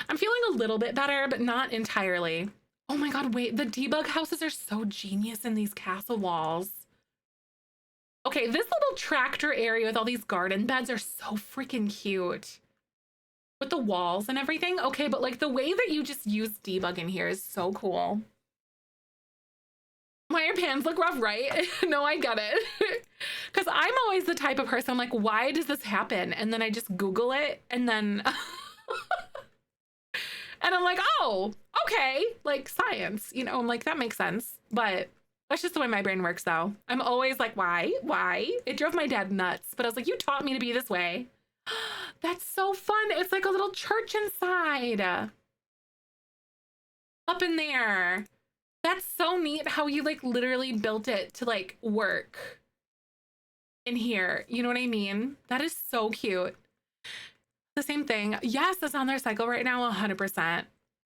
I'm feeling a little bit better, but not entirely. Oh my God, wait, the debug houses are so genius in these castle walls. Okay, this little tractor area with all these garden beds are so freaking cute. With the walls and everything. Okay, but like the way that you just use debug in here is so cool. Why your pans look rough, right? No, I get it. Because I'm always the type of person, I'm like, why does this happen? And then I just Google it and then... and I'm like, oh, okay, like science, you know, I'm like, that makes sense. But that's just the way my brain works though. I'm always like, why? It drove my dad nuts, but I was like, you taught me to be this way. That's so fun. It's like a little church inside. Up in there. That's so neat how you like literally built it to like work in here. You know what I mean? That is so cute. The same thing. Yes, that's on their cycle right now, 100%.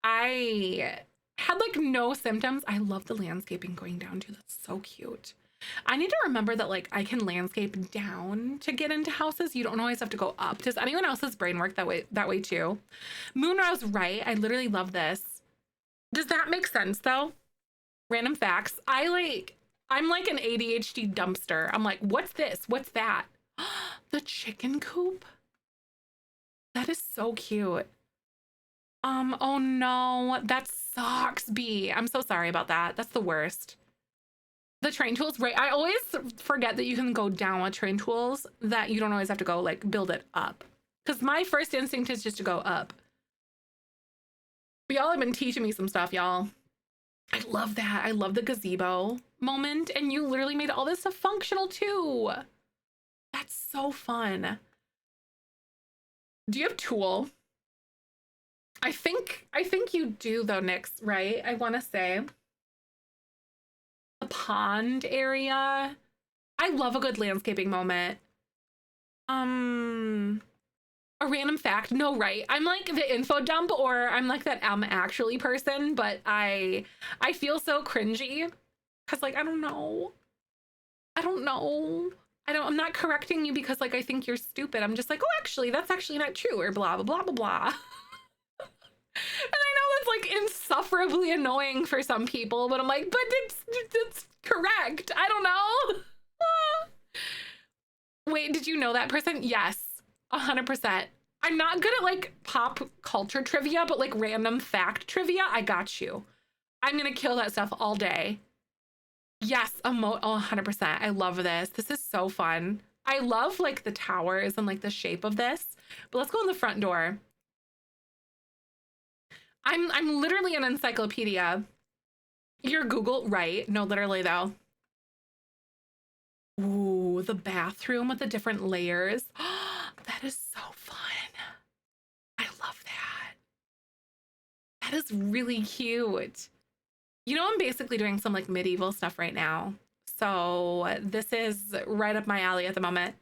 I had like no symptoms. I love the landscaping going down too. That's so cute. I need to remember that like I can landscape down to get into houses. You don't always have to go up. Does anyone else's brain work that way too? Moonrow's right. I literally love this. Does that make sense though? Random facts. I'm like an ADHD dumpster. I'm like, what's this? What's that? The chicken coop? That is so cute. Oh no, that sucks, B. I'm so sorry about that. That's the worst. The train tools, right? I always forget that you can go down with train tools, that you don't always have to go like build it up. Because my first instinct is just to go up. But y'all have been teaching me some stuff, y'all. I love that. I love the gazebo moment. And you literally made all this stuff functional too. That's so fun. Do you have tool? I think you do though, Nyx, right? I want to say the pond area. I love a good landscaping moment. A random fact. No, right. I'm like the info dump, or I'm like that actually person, but I feel so cringy because like I'm not correcting you because like I think you're stupid. I'm just like, oh, actually, that's actually not true, or blah blah blah blah blah. And I know that's like insufferably annoying for some people, but I'm like, but it's correct. I don't know. Wait, did you know that person? Yes, 100%. I'm not good at like pop culture trivia, but like random fact trivia, I got you. I'm gonna kill that stuff all day. Yes, 100%. I love this. This is so fun. I love like the towers and like the shape of this. But let's go in the front door. I'm literally an encyclopedia. Your Google, right? No, literally though. Ooh, the bathroom with the different layers. That is so fun. I love that. That is really cute. You know, I'm basically doing some like medieval stuff right now. So this is right up my alley at the moment.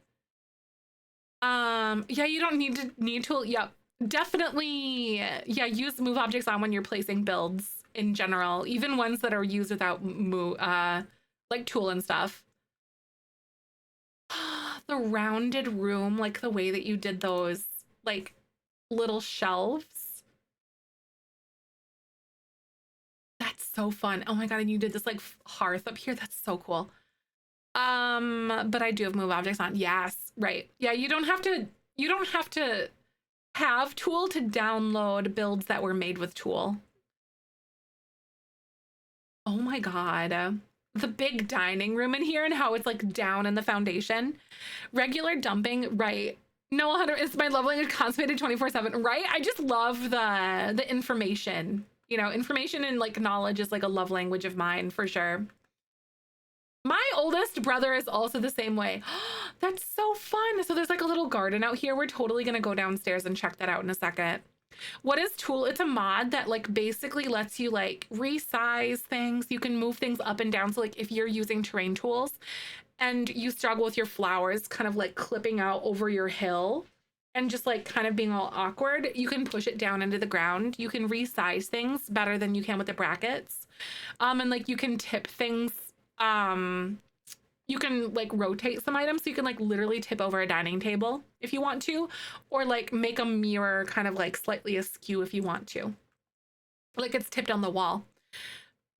Yeah, you don't need to, yep. Definitely, yeah, use move objects on when you're placing builds in general, even ones that are used without like tool and stuff. The rounded room, like the way that you did those like little shelves. That's so fun. Oh my God, and you did this like hearth up here. That's so cool. But I do have move objects on. Yes, right. Yeah, you don't have to have tool to download builds that were made with tool. Oh my God. The big dining room in here and how it's like down in the foundation. Regular dumping, right? No, 100, it's my love language, consummated 24/7, right? I just love the information. You know, information and like knowledge is like a love language of mine for sure. My oldest brother is also the same way. That's so fun. So there's like a little garden out here. We're totally gonna go downstairs and check that out in a second. What is Tool? It's a mod that like basically lets you like resize things. You can move things up and down. So like if you're using terrain tools and you struggle with your flowers kind of like clipping out over your hill and just like kind of being all awkward, you can push it down into the ground. You can resize things better than you can with the brackets. And like you can tip things. You can like rotate some items, so you can like literally tip over a dining table if you want to, or like make a mirror kind of like slightly askew if you want to, like it's tipped on the wall.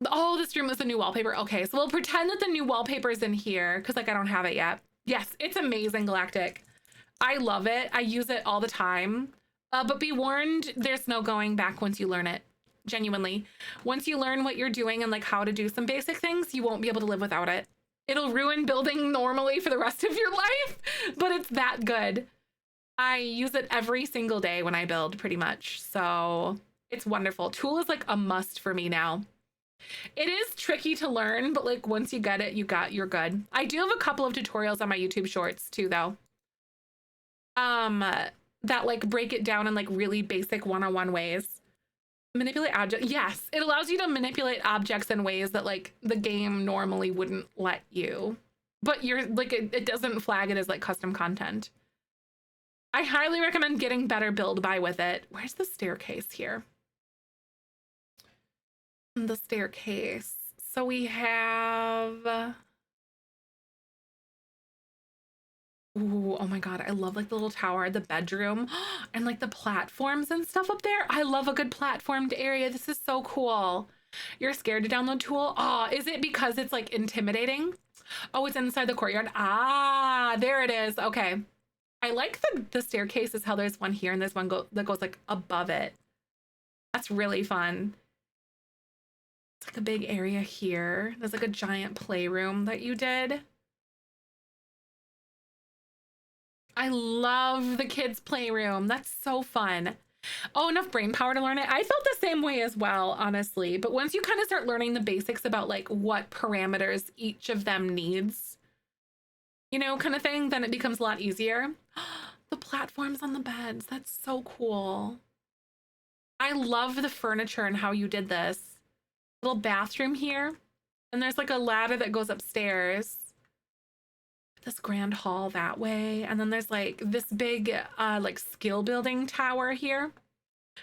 Oh, this room is a new wallpaper. Okay, so we'll pretend that the new wallpaper is in here because like I don't have it yet. Yes, it's amazing, Galactic. I love it. I use it all the time. But be warned, there's no going back once you learn it. Genuinely, once you learn what you're doing and like how to do some basic things, you won't be able to live without it. It'll ruin building normally for the rest of your life, but it's that good. I use it every single day when I build pretty much. So it's wonderful. Tool is like a must for me now. It is tricky to learn, but like once you get it, you're good. I do have a couple of tutorials on my YouTube shorts too though. That like break it down in like really basic one-on-one ways. Manipulate objects. Yes, it allows you to manipulate objects in ways that like the game normally wouldn't let you. But you're like, it doesn't flag it as like custom content. I highly recommend getting better build by with it. Where's the staircase here? The staircase. So we have... Ooh, oh my God. I love like the little tower, the bedroom, and like the platforms and stuff up there. I love a good platformed area. This is so cool. You're scared to download Tool? Oh, is it because it's like intimidating? Oh, it's inside the courtyard. Ah, there it is. Okay. I like the staircase is how there's one here and there's one that goes like above it. That's really fun. It's like a big area here. There's like a giant playroom that you did. I love the kids' playroom. That's so fun. Oh, enough brain power to learn it. I felt the same way as well, honestly. But once you kind of start learning the basics about like what parameters each of them needs, you know, kind of thing, then it becomes a lot easier. The platforms on the beds. That's so cool. I love the furniture and how you did this. Little bathroom here. And there's like a ladder that goes upstairs. This grand hall that way. And then there's like this big like skill building tower here.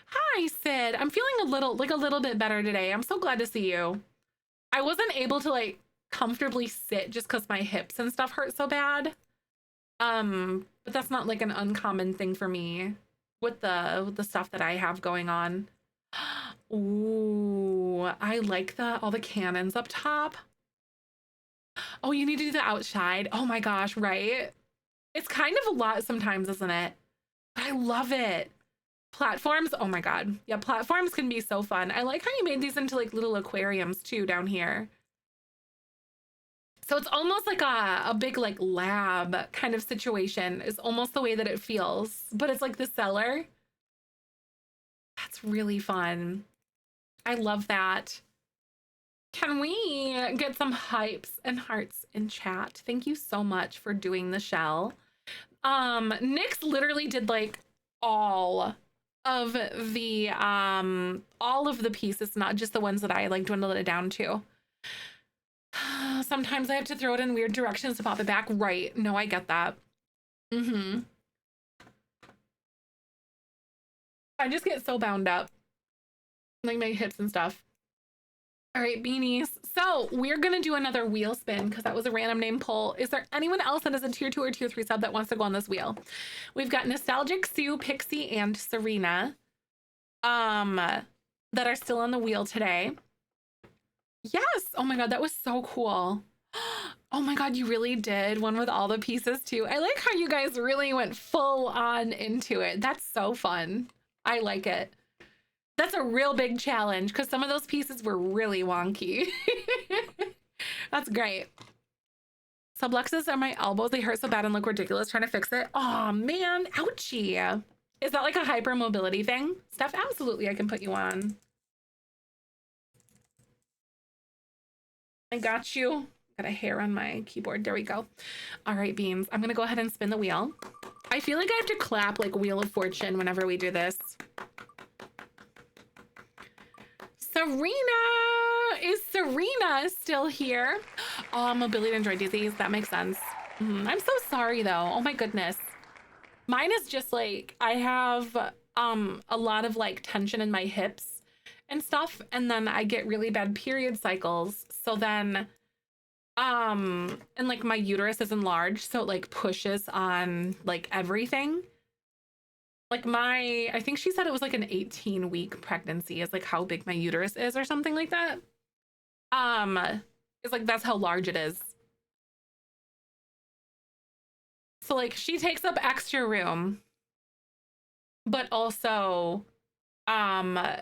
Hi, Sid. I'm feeling a little bit better today. I'm so glad to see you. I wasn't able to like comfortably sit just because my hips and stuff hurt so bad. But that's not like an uncommon thing for me with the stuff that I have going on. Ooh, I like all the cannons up top. Oh, you need to do the outside. Oh my gosh, right? It's kind of a lot sometimes, isn't it? But I love it. Platforms, oh my God. Yeah, platforms can be so fun. I like how you made these into like little aquariums too down here. So it's almost like a big like lab kind of situation is almost the way that it feels, but it's like the cellar. That's really fun. I love that. Can we get some hypes and hearts in chat? Thank you so much for doing the shell. Nyx literally did like all of the pieces, not just the ones that I like dwindled it down to. Sometimes I have to throw it in weird directions to pop it back. Right. No, I get that. I just get so bound up. Like my hips and stuff. All right, beanies. So we're going to do another wheel spin because that was a random name pull. Is there anyone else that is a tier 2 or tier 3 sub that wants to go on this wheel? We've got Nostalgic Sue, Pixie, and Serena that are still on the wheel today. Yes. Oh my God, that was so cool. Oh my God, you really did one with all the pieces too. I like how you guys really went full on into it. That's so fun. I like it. That's a real big challenge because some of those pieces were really wonky. That's great. Subluxes are my elbows. They hurt so bad and look ridiculous trying to fix it. Oh man, ouchie. Is that like a hypermobility thing? Steph, absolutely, I can put you on. I got you. Got a hair on my keyboard. There we go. All right, Beans. I'm going to go ahead and spin the wheel. I feel like I have to clap like Wheel of Fortune whenever we do this. Serena! Is Serena still here? Oh, mobility and joint disease. That makes sense. I'm so sorry, though. Oh, my goodness. Mine is just like, I have a lot of like tension in my hips and stuff. And then I get really bad period cycles. So then, and like my uterus is enlarged. So it like pushes on like everything. Like I think she said it was like an 18-week pregnancy is like how big my uterus is or something like that. It's like, that's how large it is. So like she takes up extra room, but also, I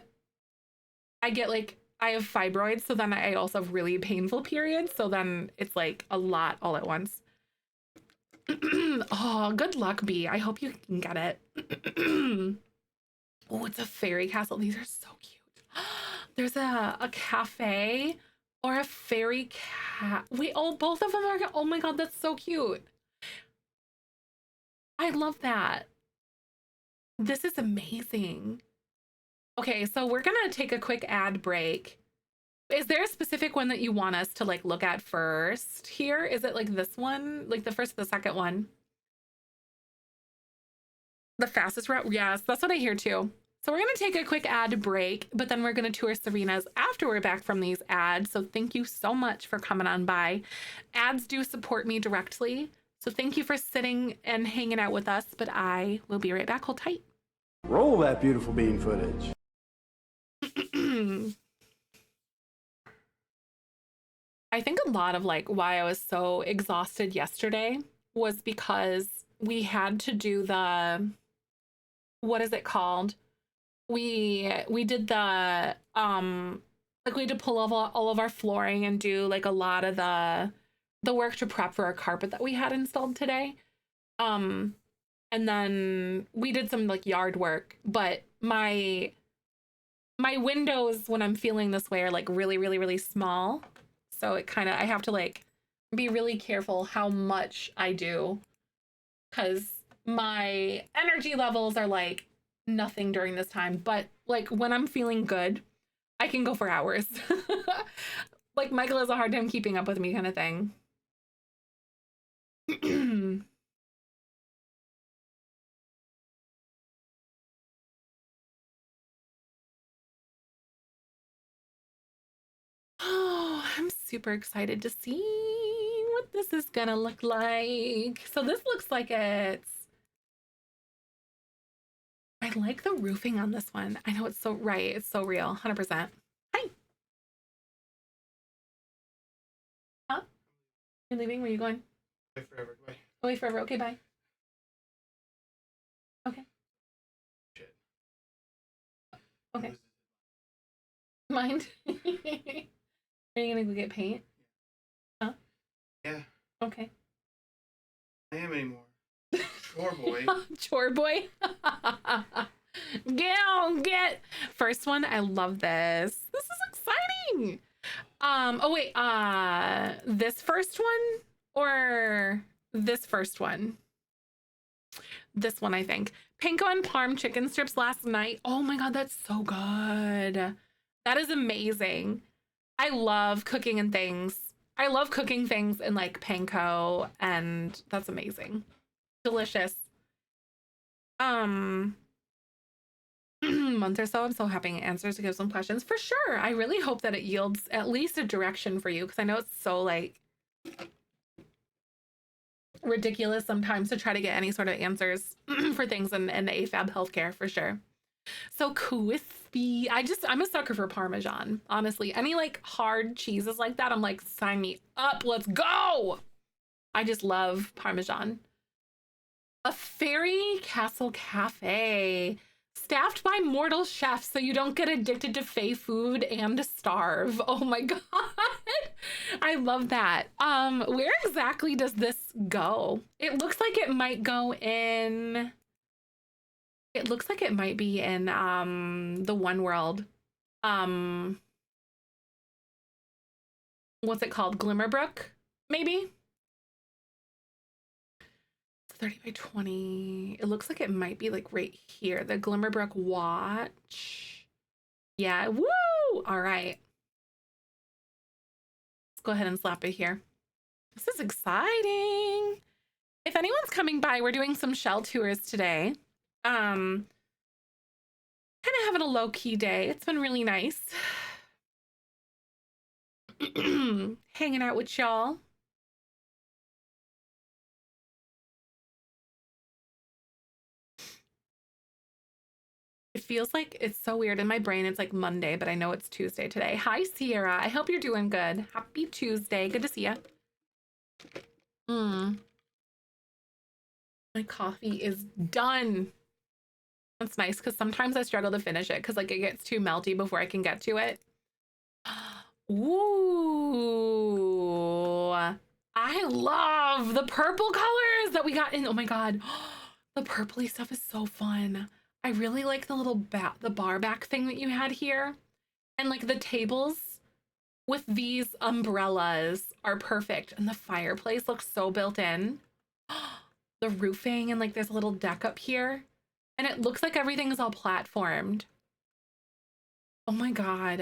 get like, I have fibroids. So then I also have really painful periods. So then it's like a lot all at once. Oh, good luck, B. I hope you can get it. Oh, it's a fairy castle. These are so cute. There's a cafe or a fairy cat. Wait, oh, both of them are. Oh my God, that's so cute. I love that. This is amazing. Okay, so we're gonna take a quick ad break. Is there a specific one that you want us to like look at first here? Is it like this one? Like the first or the second one? The fastest route? Yes, that's what I hear too. So we're gonna take a quick ad break, but then we're gonna tour Serena's after we're back from these ads. So thank you so much for coming on by. Ads do support me directly. So thank you for sitting and hanging out with us, but I will be right back. Hold tight. Roll that beautiful bean footage. I think a lot of like why I was so exhausted yesterday was because we had to do the, what is it called? We did the like we had to pull all of our flooring and do like a lot of the work to prep for our carpet that we had installed today. And then we did some like yard work, but my windows when I'm feeling this way are like really, really, really small. So it kind of, I have to like be really careful how much I do because my energy levels are like nothing during this time. But like when I'm feeling good, I can go for hours. Like Michael has a hard time keeping up with me kind of thing. Oh, I'm super excited to see what this is gonna look like. So this looks like it's, I like the roofing on this one. I know it's so right. It's so real. 100%. Hi. Huh? You're leaving? Where are you going? Away forever. Bye. Away forever. Okay, bye. Okay. Shit. Okay. Mind? Are you gonna go get paint? Huh? Yeah, Okay. I am anymore. Chore boy. Chore boy. Get. First one, I love this. This is exciting. Oh wait, this first one or this first one? This one, I think. Panko and parm chicken strips last night. Oh my god, that's so good. That is amazing. I love cooking and things. I love cooking things in like panko, and that's amazing. Delicious. Month or so, I'm so having answers to give some questions for sure. I really hope that it yields at least a direction for you because I know it's so like ridiculous sometimes to try to get any sort of answers for things in the AFAB healthcare for sure. So crispy. I'm a sucker for Parmesan. Honestly, any like hard cheeses like that, I'm like, sign me up. Let's go. I just love Parmesan. A fairy castle cafe staffed by mortal chefs so you don't get addicted to fey food and starve. Oh my god. I love that. Where exactly does this go? It looks like it might go in, it looks like it might be in the One World. What's it called? Glimmerbrook, maybe? 30 by 20. It looks like it might be like right here. The Glimmerbrook watch. Yeah, woo! All right. Let's go ahead and slap it here. This is exciting. If anyone's coming by, we're doing some shell tours today. Kind of having a low-key day. It's been really nice. Hanging out with y'all. It feels like it's so weird in my brain. It's like Monday, but I know it's Tuesday today. Hi, Sierra. I hope you're doing good. Happy Tuesday. Good to see you. My coffee is done. That's nice because sometimes I struggle to finish it because like it gets too melty before I can get to it. Ooh. I love the purple colors that we got in. Oh my god. The purpley stuff is so fun. I really like the little the bar back thing that you had here. And like the tables with these umbrellas are perfect. And the fireplace looks so built in. The roofing and like there's a little deck up here. And it looks like everything is all platformed. Oh my God.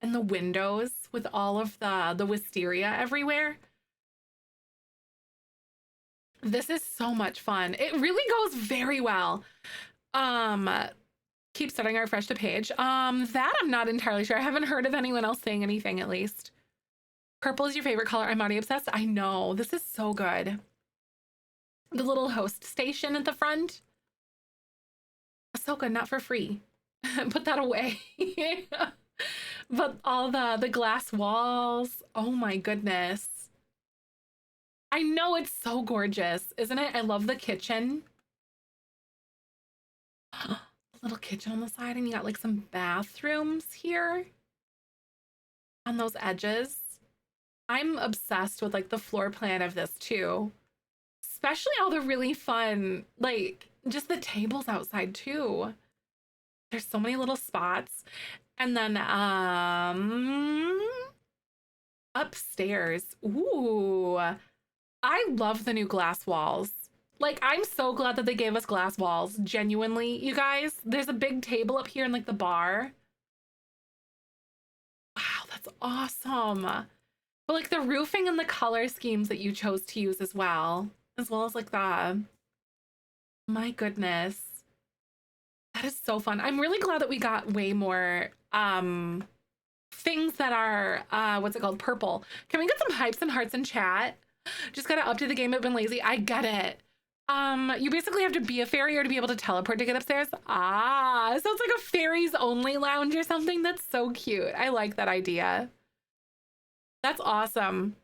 And the windows with all of the wisteria everywhere. This is so much fun. It really goes very well. Um, Keep starting our refresh to page. That I'm not entirely sure. I haven't heard of anyone else saying anything, at least. Purple is your favorite color. I'm already obsessed. I know. This is so good. The little host station at the front. So good, not for free. Put that away. But all the glass walls. Oh my goodness. I know, it's so gorgeous, isn't it? I love the kitchen. Little kitchen on the side, and you got like some bathrooms here on those edges. I'm obsessed with like the floor plan of this too, especially all the really fun, like just the tables outside too. There's so many little spots. And then upstairs, ooh, I love the new glass walls. Like, I'm so glad that they gave us glass walls. Genuinely, you guys. There's a big table up here in like the bar. Wow, that's awesome. But like the roofing and the color schemes that you chose to use as well as like the, my goodness. That is so fun. I'm really glad that we got way more things that are what's it called? Purple. Can we get some hypes and hearts in chat? Just gotta update the game. I've been lazy. I get it. You basically have to be a fairy or to be able to teleport to get upstairs. Ah, so it's like a fairies only lounge or something. That's so cute. I like that idea. That's awesome.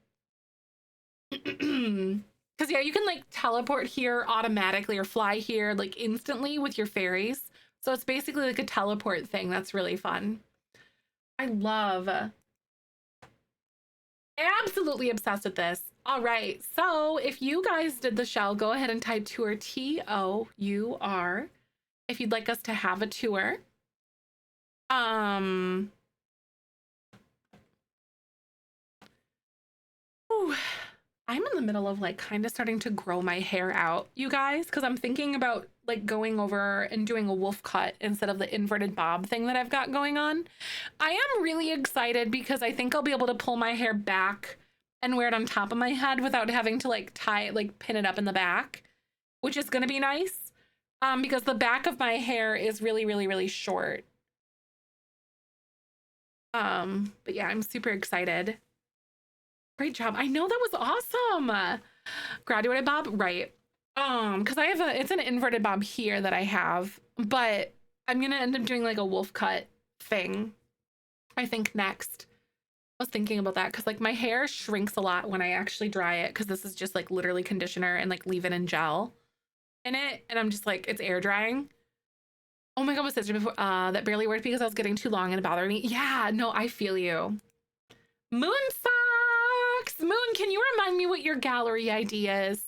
Because yeah, you can like teleport here automatically or fly here like instantly with your fairies. So it's basically like a teleport thing. That's really fun. I love, absolutely obsessed with this. All right, so if you guys did the shell, go ahead and type tour, TOUR, if you'd like us to have a tour. Ooh, I'm in the middle of like kind of starting to grow my hair out, you guys, because I'm thinking about like going over and doing a wolf cut instead of the inverted bob thing that I've got going on. I am really excited because I think I'll be able to pull my hair back and wear it on top of my head without having to like tie it, like pin it up in the back, which is gonna be nice. Because the back of my hair is really, really, really short. But yeah, I'm super excited. Great job. I know, that was awesome. Graduated bob, right. Because I have it's an inverted bob here that I have, but I'm gonna end up doing like a wolf cut thing, I think, next. I was thinking about that because like my hair shrinks a lot when I actually dry it, because this is just like literally conditioner and like leave-in gel in it, and I'm just like, it's air drying. Oh my God, was sister before that barely worked because I was getting too long and it bothered me. Yeah, no, I feel you. Moon Socks! Moon, can you remind me what your gallery ID is?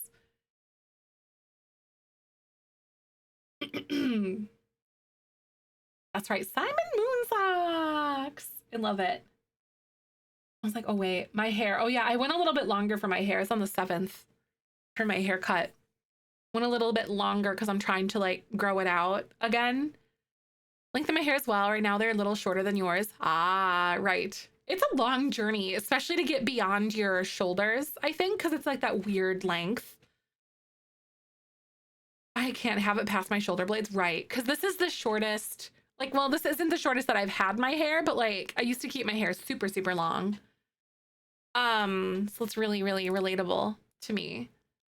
That's right, Simon Moonsocks. I love it. I was like, oh wait, my hair. Oh yeah, I went a little bit longer for my hair. It's on the 7th for my haircut. Went a little bit longer because I'm trying to like grow it out again. Lengthen my hair as well. Right now they're a little shorter than yours. Ah, right. It's a long journey, especially to get beyond your shoulders, I think, because it's like that weird length. I can't have it past my shoulder blades, right? Because this is the shortest, like, well, this isn't the shortest that I've had my hair, but like I used to keep my hair super, super long. So it's really, really relatable to me.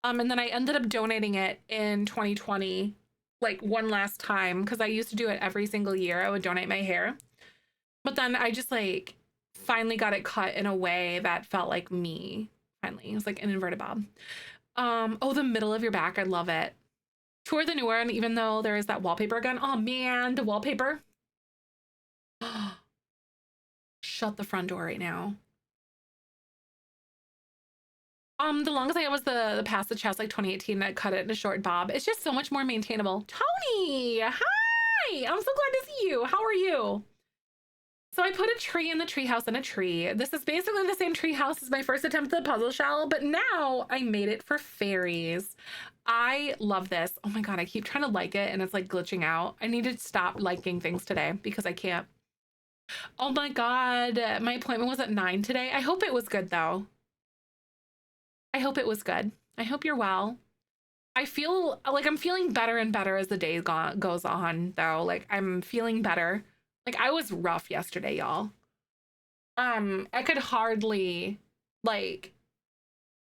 And then I ended up donating it in 2020, like one last time, because I used to do it every single year. I would donate my hair. But then I just like finally got it cut in a way that felt like me. Finally, it was like an inverted bob. Oh, the middle of your back. I love it. Tour the newer, and even though there is that wallpaper again. Oh man, the wallpaper. Shut the front door right now. The longest I had was the Passage House, like 2018. I cut it in a short bob. It's just so much more maintainable. Tony, hi! I'm so glad to see you. How are you? So I put a tree in the treehouse in a tree. This is basically the same treehouse as my first attempt at the puzzle shell, but now I made it for fairies. I love this. Oh my God, I keep trying to like it and it's like glitching out. I need to stop liking things today because I can't. Oh my God. My appointment was at 9 today. I hope it was good though. I hope it was good. I hope you're well. I feel like I'm feeling better and better as the day goes on though. Like I'm feeling better. Like I was rough yesterday, y'all. I could hardly like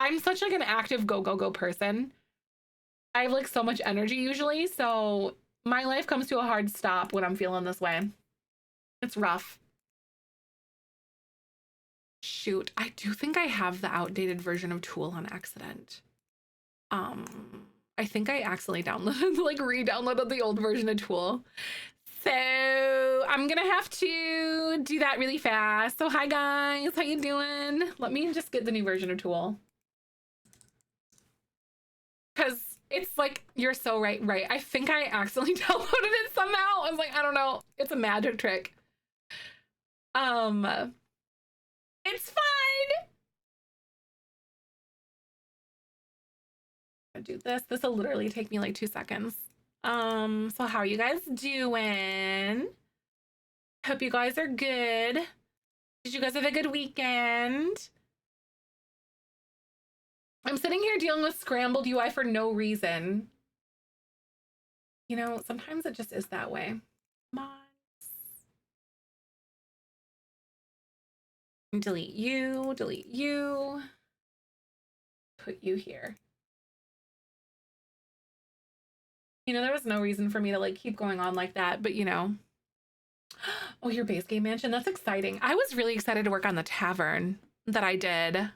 I'm such like an active go person. I have like so much energy usually, so my life comes to a hard stop when I'm feeling this way. It's rough. Shoot, I do think I have the outdated version of Tool on accident. I think I accidentally downloaded, like re-downloaded the old version of Tool. So I'm gonna have to do that really fast. So hi guys, how you doing? Let me just get the new version of Tool. Cause it's like, you're so right. I think I accidentally downloaded it somehow. I was like, I don't know. It's a magic trick. It's fine. I'll do this. This will literally take me like 2 seconds. So how are you guys doing? Hope you guys are good. Did you guys have a good weekend? I'm sitting here dealing with scrambled UI for no reason. You know, sometimes it just is that way. Come on. Delete you, put you here. You know, there was no reason for me to like keep going on like that, but you know. Oh, your base game mansion, that's exciting. I was really excited to work on the tavern that I did.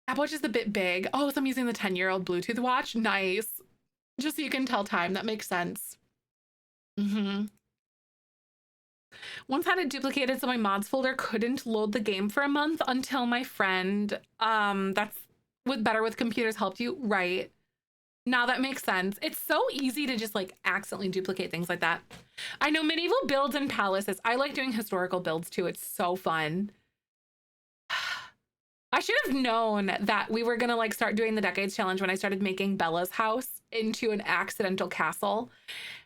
Apple Watch is a bit big. Oh, so I'm using the 10-year-old Bluetooth watch. Nice. Just so you can tell time. That makes sense. Once had it duplicated, so my mods folder couldn't load the game for a month until my friend, that's with Better with Computers helped you. Right. Now that makes sense. It's so easy to just like accidentally duplicate things like that. I know medieval builds and palaces. I like doing historical builds too. It's so fun. I should have known that we were gonna like start doing the decades challenge when I started making Bella's house into an accidental castle,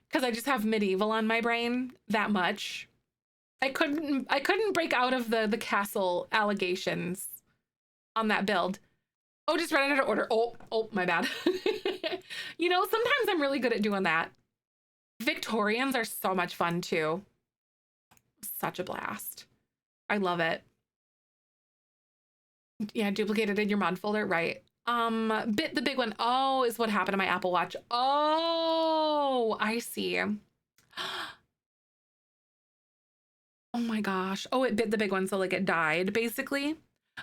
because I just have medieval on my brain that much. I couldn't break out of the castle allegations on that build. Oh, just ran out of order. Oh, my bad. You know, sometimes I'm really good at doing that. Victorians are so much fun too. Such a blast. I love it. Yeah, duplicated in your mod folder, right? The big one. Oh, is what happened to my Apple Watch. Oh, I see. Oh my gosh. Oh, it bit the big one, so like it died, basically.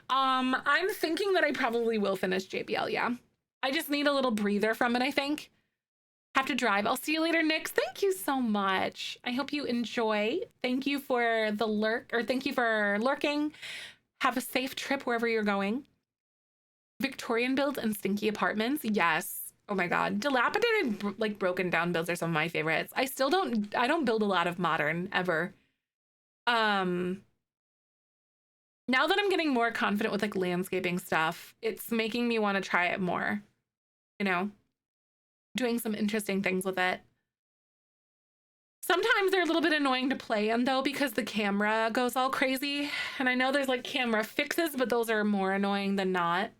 I'm thinking that I probably will finish JBL, yeah. I just need a little breather from it, I think. Have to drive. I'll see you later, Nix. Thank you so much. I hope you enjoy. Thank you for the lurk, or thank you for lurking. Have a safe trip wherever you're going. Victorian builds and stinky apartments. Yes. Oh my God. Dilapidated, like broken down builds are some of my favorites. I don't build a lot of modern ever. Now that I'm getting more confident with like landscaping stuff, it's making me want to try it more, you know, doing some interesting things with it. Sometimes they're a little bit annoying to play in though, because the camera goes all crazy. And I know there's like camera fixes, but those are more annoying than not.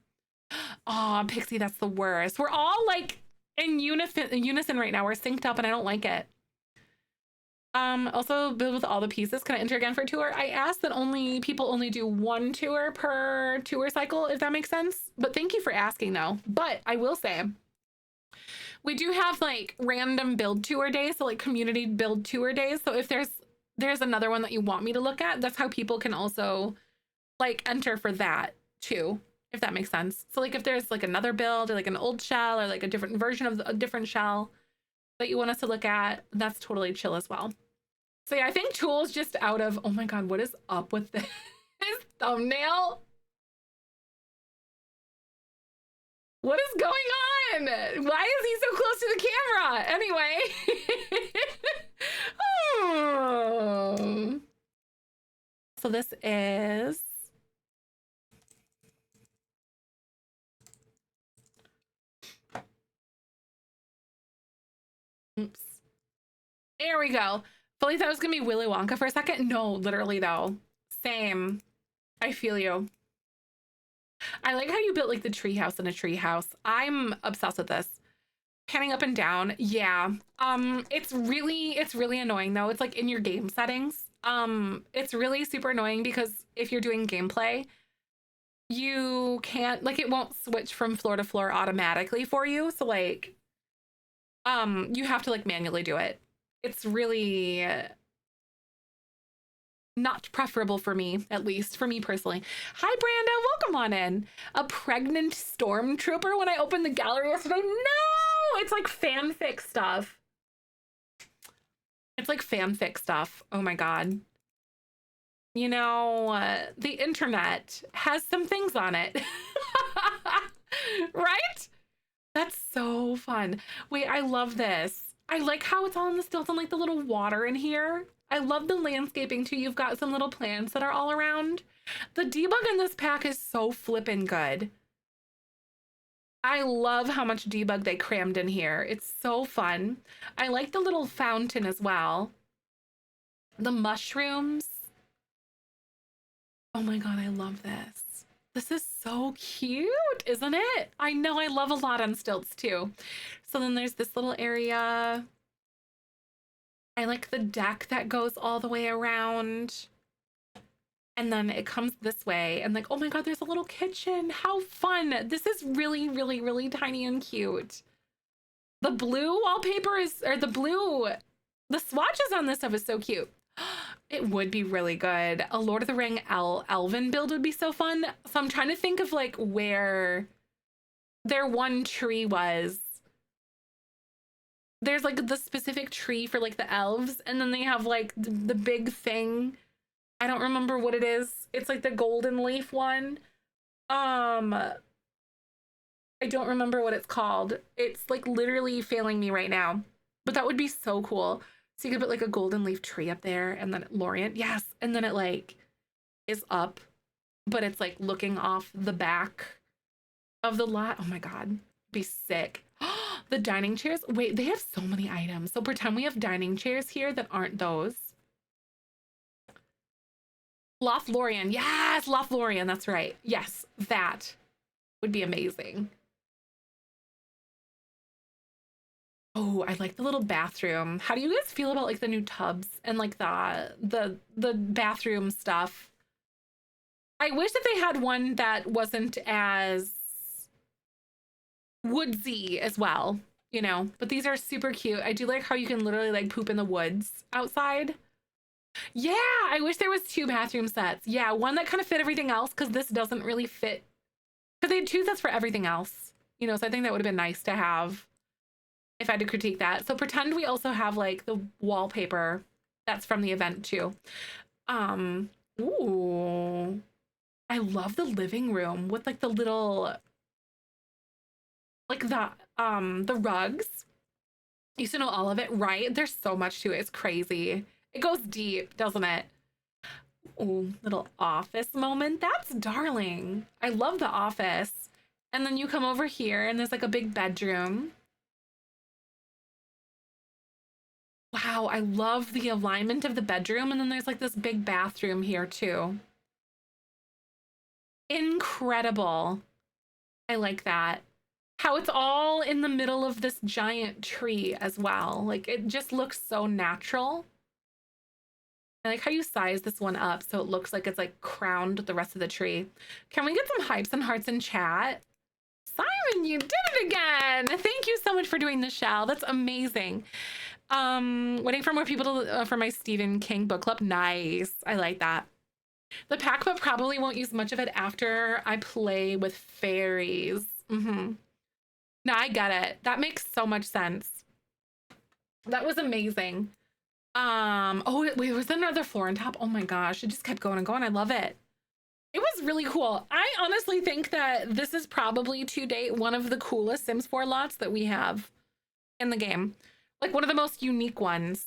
Oh, Pixie, that's the worst. We're all like in unison right now. We're synced up and I don't like it. Also build with all the pieces. Can I enter again for a tour? I asked that people only do 1 tour per tour cycle, if that makes sense. But thank you for asking though. But I will say, we do have like random build tour days, so like community build tour days. So if there's another one that you want me to look at, that's how people can also like enter for that too, if that makes sense. So like if there's like another build or like an old shell or like a different version of a different shell that you want us to look at, that's totally chill as well. So yeah, I think Tool's just out of, oh my God, what is up with this thumbnail? What is going on? Why is he so close to the camera? Anyway. Oh. So this is, oops. There we go. Fully thought it was gonna be Willy Wonka for a second. No, literally though. Same. I feel you. I like how you built like the tree house in a tree house. I'm obsessed with this. Panning up and down. Yeah. It's really annoying though. It's like in your game settings. It's really super annoying because if you're doing gameplay, you can't, like, it won't switch from floor to floor automatically for you. So like, you have to like manually do it. It's really not preferable for me, at least for me personally. Hi, Brando. Welcome on in. A pregnant stormtrooper when I opened the gallery yesterday. No, it's like fanfic stuff. It's like fanfic stuff. Oh my God. You know, the internet has some things on it. Right? That's so fun. Wait, I love this. I like how it's all in the stilts and like the little water in here. I love the landscaping too. You've got some little plants that are all around. The debug in this pack is so flippin' good. I love how much debug they crammed in here. It's so fun. I like the little fountain as well. The mushrooms. Oh my God, I love this. This is so cute, isn't it? I know, I love a lot on stilts too. So then there's this little area. I like the deck that goes all the way around. And then it comes this way and like, oh my God, there's a little kitchen. How fun. This is really, really, really tiny and cute. The blue wallpaper is, or the swatches on this stuff is so cute. It would be really good. A Lord of the Ring Elven build would be so fun. So I'm trying to think of like where their one tree was. There's like the specific tree for like the elves, and then they have like the big thing. I don't remember what it is. It's like the golden leaf one. I don't remember what it's called. It's like literally failing me right now. But that would be so cool. So you could put like a golden leaf tree up there, and then Lorient, yes, and then it like is up, but it's like looking off the back of the lot. Oh my God, be sick. The dining chairs. Wait, they have so many items. So pretend we have dining chairs here that aren't those. Lothlorien. Yes, Lothlorien. That's right. Yes, that would be amazing. Oh, I like the little bathroom. How do you guys feel about like the new tubs and like the bathroom stuff? I wish that they had one that wasn't as woodsy as well, you know, but these are super cute. I do like how you can literally like poop in the woods outside. Yeah, I wish there was 2 bathroom sets. Yeah, one that kind of fit everything else, because this doesn't really fit. Because they had 2 sets for everything else, you know, so I think that would have been nice to have if I had to critique that. So pretend we also have like the wallpaper that's from the event too. Ooh, I love the living room with like the little, like the rugs. You used to know all of it, right? There's so much to it. It's crazy. It goes deep, doesn't it? Ooh, little office moment. That's darling. I love the office. And then you come over here and there's like a big bedroom. Wow, I love the alignment of the bedroom. And then there's like this big bathroom here too. Incredible. I like that. How it's all in the middle of this giant tree as well. Like it just looks so natural. I like how you size this one up so it looks like it's like crowned the rest of the tree. Can we get some hypes and hearts in chat? Simon, you did it again. Thank you so much for doing the shell. That's amazing. Waiting for more people to, for my Stephen King book club. Nice. I like that. The pack, but probably won't use much of it after I play with fairies. No, I get it. That makes so much sense. That was amazing. Oh, wait, was there another floor on top? Oh my gosh, it just kept going and going. I love it. It was really cool. I honestly think that this is probably to date one of the coolest Sims 4 lots that we have in the game. Like one of the most unique ones.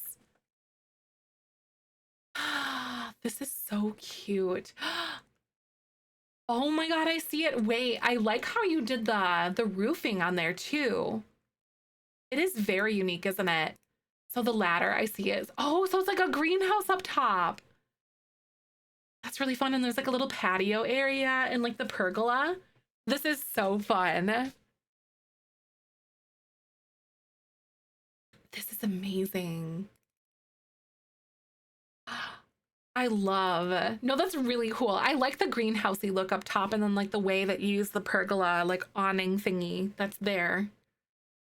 This is so cute. Oh my God, I see it. Wait, I like how you did the roofing on there too. It is very unique, isn't it? So the ladder I see is, oh, so it's like a greenhouse up top. That's really fun. And there's like a little patio area and like the pergola. This is so fun. This is amazing. I love, no, that's really cool. I like the greenhousey look up top and then like the way that you use the pergola, like awning thingy that's there.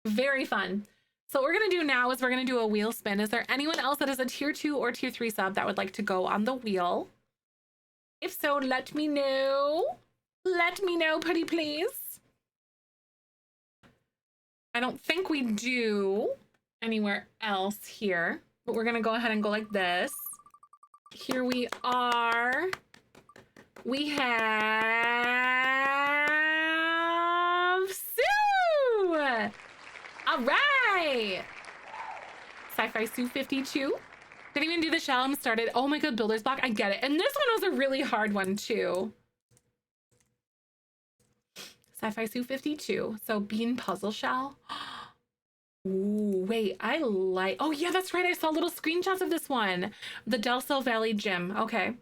Very fun. So what we're gonna do now is we're gonna do a wheel spin. Is there anyone else that is a tier 2 or tier 3 sub that would like to go on the wheel? If so, let me know. Let me know, pretty please. I don't think we do anywhere else here, but we're gonna go ahead and go like this. Here we are. We have Sue. All right. Sci-Fi Sue 52. Didn't even do the shell. I'm started. Oh my god, builder's block. I get it. And this one was a really hard one too. Sci-Fi Sue 52. So bean puzzle shell. Ooh, wait, I like, oh yeah, that's right. I saw little screenshots of this one. The Delso Valley Gym. Okay.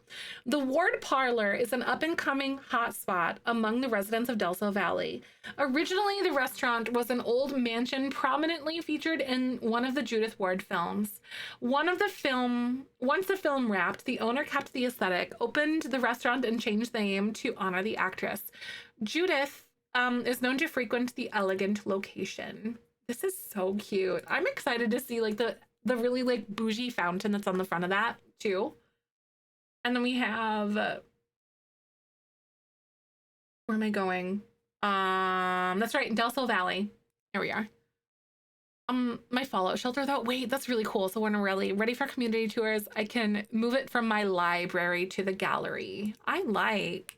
The Ward Parlor is an up-and-coming hotspot among the residents of Delso Valley. Originally, the restaurant was an old mansion prominently featured in one of the Judith Ward films. Once the film wrapped, the owner kept the aesthetic, opened the restaurant, and changed the name to honor the actress. Judith is known to frequent the elegant location. This is so cute. I'm excited to see like the really like bougie fountain that's on the front of that too. And then we have, where am I going? That's right, Delso Valley. Here we are. My Fallout shelter though, wait, that's really cool. So when we're really ready for community tours, I can move it from my library to the gallery. I like.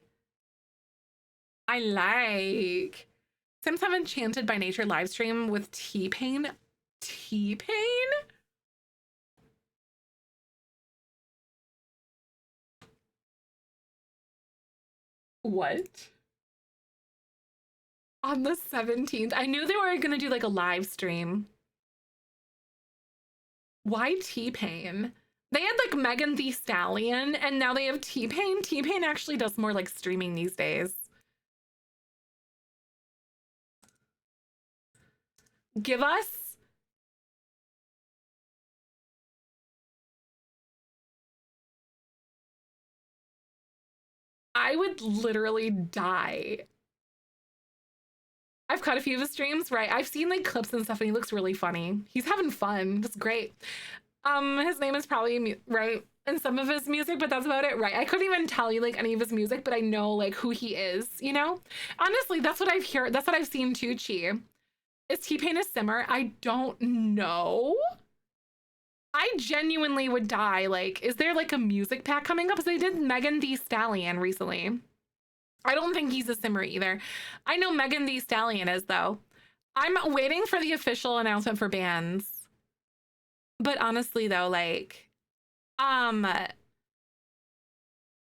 Sims have Enchanted by Nature live stream with T-Pain. T-Pain? What? On the 17th? I knew they were gonna do like a live stream. Why T-Pain? They had like Megan Thee Stallion and now they have T-Pain. T-Pain actually does more like streaming these days. Give us I would literally die. I've caught a few of his streams, right? I've seen like clips and stuff and he looks really funny. He's having fun. That's great. His name is probably right in some of his music, but that's about it, right? I couldn't even tell you like any of his music, but I know like who he is, you know? Honestly, that's what I've heard. That's what I've seen too, Chi. Is T-Pain a simmer? I don't know. I genuinely would die. Like, is there like a music pack coming up? Because they did Megan Thee Stallion recently. I don't think he's a simmer either. I know Megan Thee Stallion is though. I'm waiting for the official announcement for bands. But honestly though, like,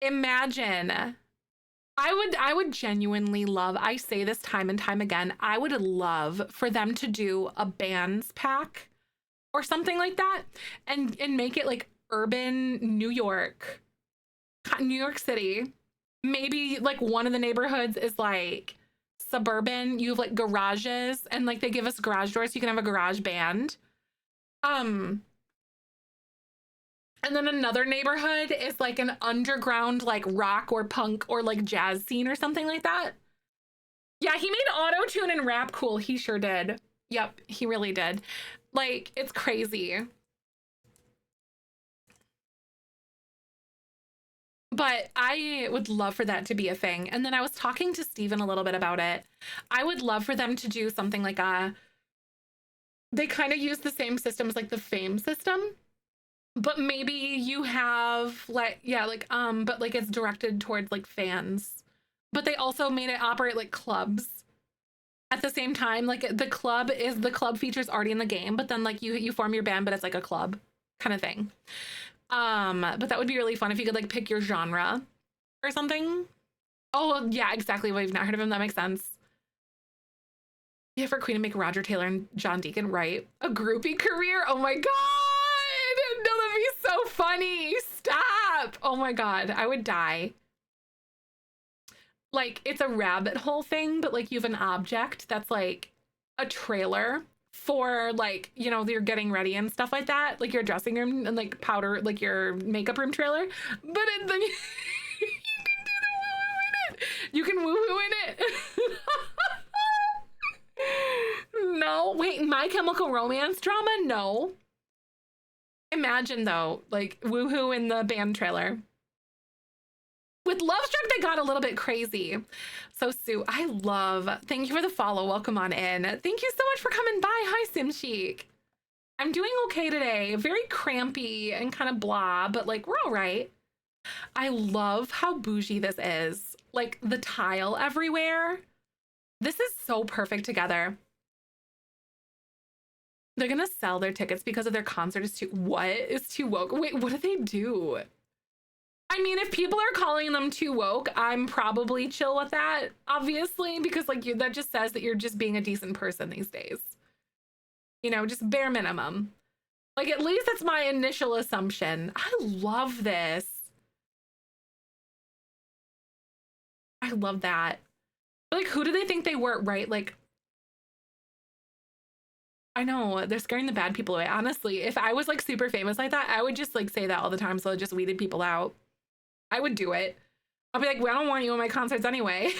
imagine. I would genuinely love, I say this time and time again, I would love for them to do a bands pack or something like that and make it like urban New York City. Maybe like one of the neighborhoods is like suburban. You have like garages and like they give us garage doors so you can have a garage band. And then another neighborhood is like an underground like rock or punk or like jazz scene or something like that. Yeah, he made auto-tune and rap cool. He sure did. Yep, he really did. Like, it's crazy. But I would love for that to be a thing. And then I was talking to Steven a little bit about it. I would love for them to do something like they kind of use the same system as like the Fame system. But maybe you have like, yeah, like, but like it's directed towards like fans, but they also made it operate like clubs at the same time. Like the club features already in the game, but then like you form your band, but it's like a club kind of thing. But that would be really fun if you could like pick your genre or something. Oh yeah, exactly. Well, you've not heard of him. That makes sense. Yeah, for Queen to make Roger Taylor and John Deacon, right? A groupie career. Oh my God. funny. Stop. Oh my God. I would die. Like, it's a rabbit hole thing, but like you have an object that's like a trailer for like, you know, you're getting ready and stuff like that. Like your dressing room and like powder, like your makeup room trailer. But then you can do the woo-hoo in it. You can woo-hoo in it. No, wait, My Chemical Romance drama? No. Imagine though, like woohoo in the band trailer. With Love Struck, they got a little bit crazy. So Sue, thank you for the follow. Welcome on in. Thank you so much for coming by. Hi, Sim Chic. I'm doing okay today. Very crampy and kind of blah, but like we're all right. I love how bougie this is. Like the tile everywhere. This is so perfect together. They're gonna sell their tickets because of their concert is too woke? Wait, what do they do? I mean, if people are calling them too woke, I'm probably chill with that, obviously, because like that just says that you're just being a decent person these days. You know, just bare minimum. Like at least that's my initial assumption. I love this. I love that. Like, who do they think they were, right? Like, I know they're scaring the bad people away. Honestly, if I was like super famous like that, I would just like say that all the time. So it just weeded people out. I would do it. I'll be like, well, I don't want you in my concerts anyway.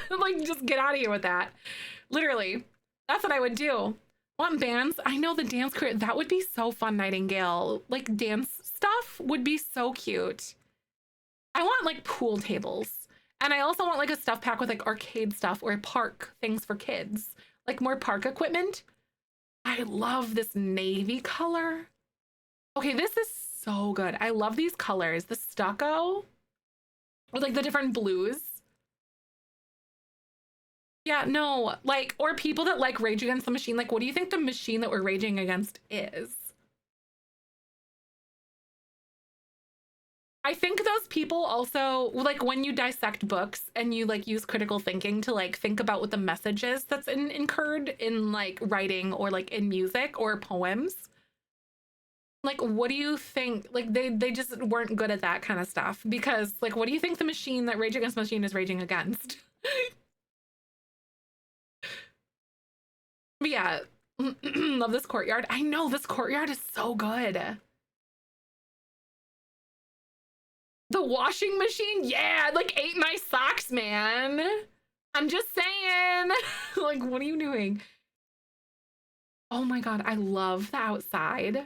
Like, just get out of here with that. Literally, that's what I would do. Want bands? I know the dance career. That would be so fun, Nightingale. Like dance stuff would be so cute. I want like pool tables. And I also want like a stuff pack with like arcade stuff or park things for kids. Like more park equipment. I love this navy color. Okay, this is so good. I love these colors. The stucco or like the different blues. Yeah, no, like, or people that like Rage Against the Machine. Like, what do you think the machine that we're raging against is? I think those people also, like when you dissect books and you like use critical thinking to like think about what the message is that's incurred in like writing or like in music or poems. Like, what do you think? Like they just weren't good at that kind of stuff because like, what do you think the machine that Rage Against the Machine is raging against? But yeah, love this courtyard. I know this courtyard is so good. The washing machine? Yeah, like 8 nice socks, man. I'm just saying. Like, what are you doing? Oh my God, I love the outside.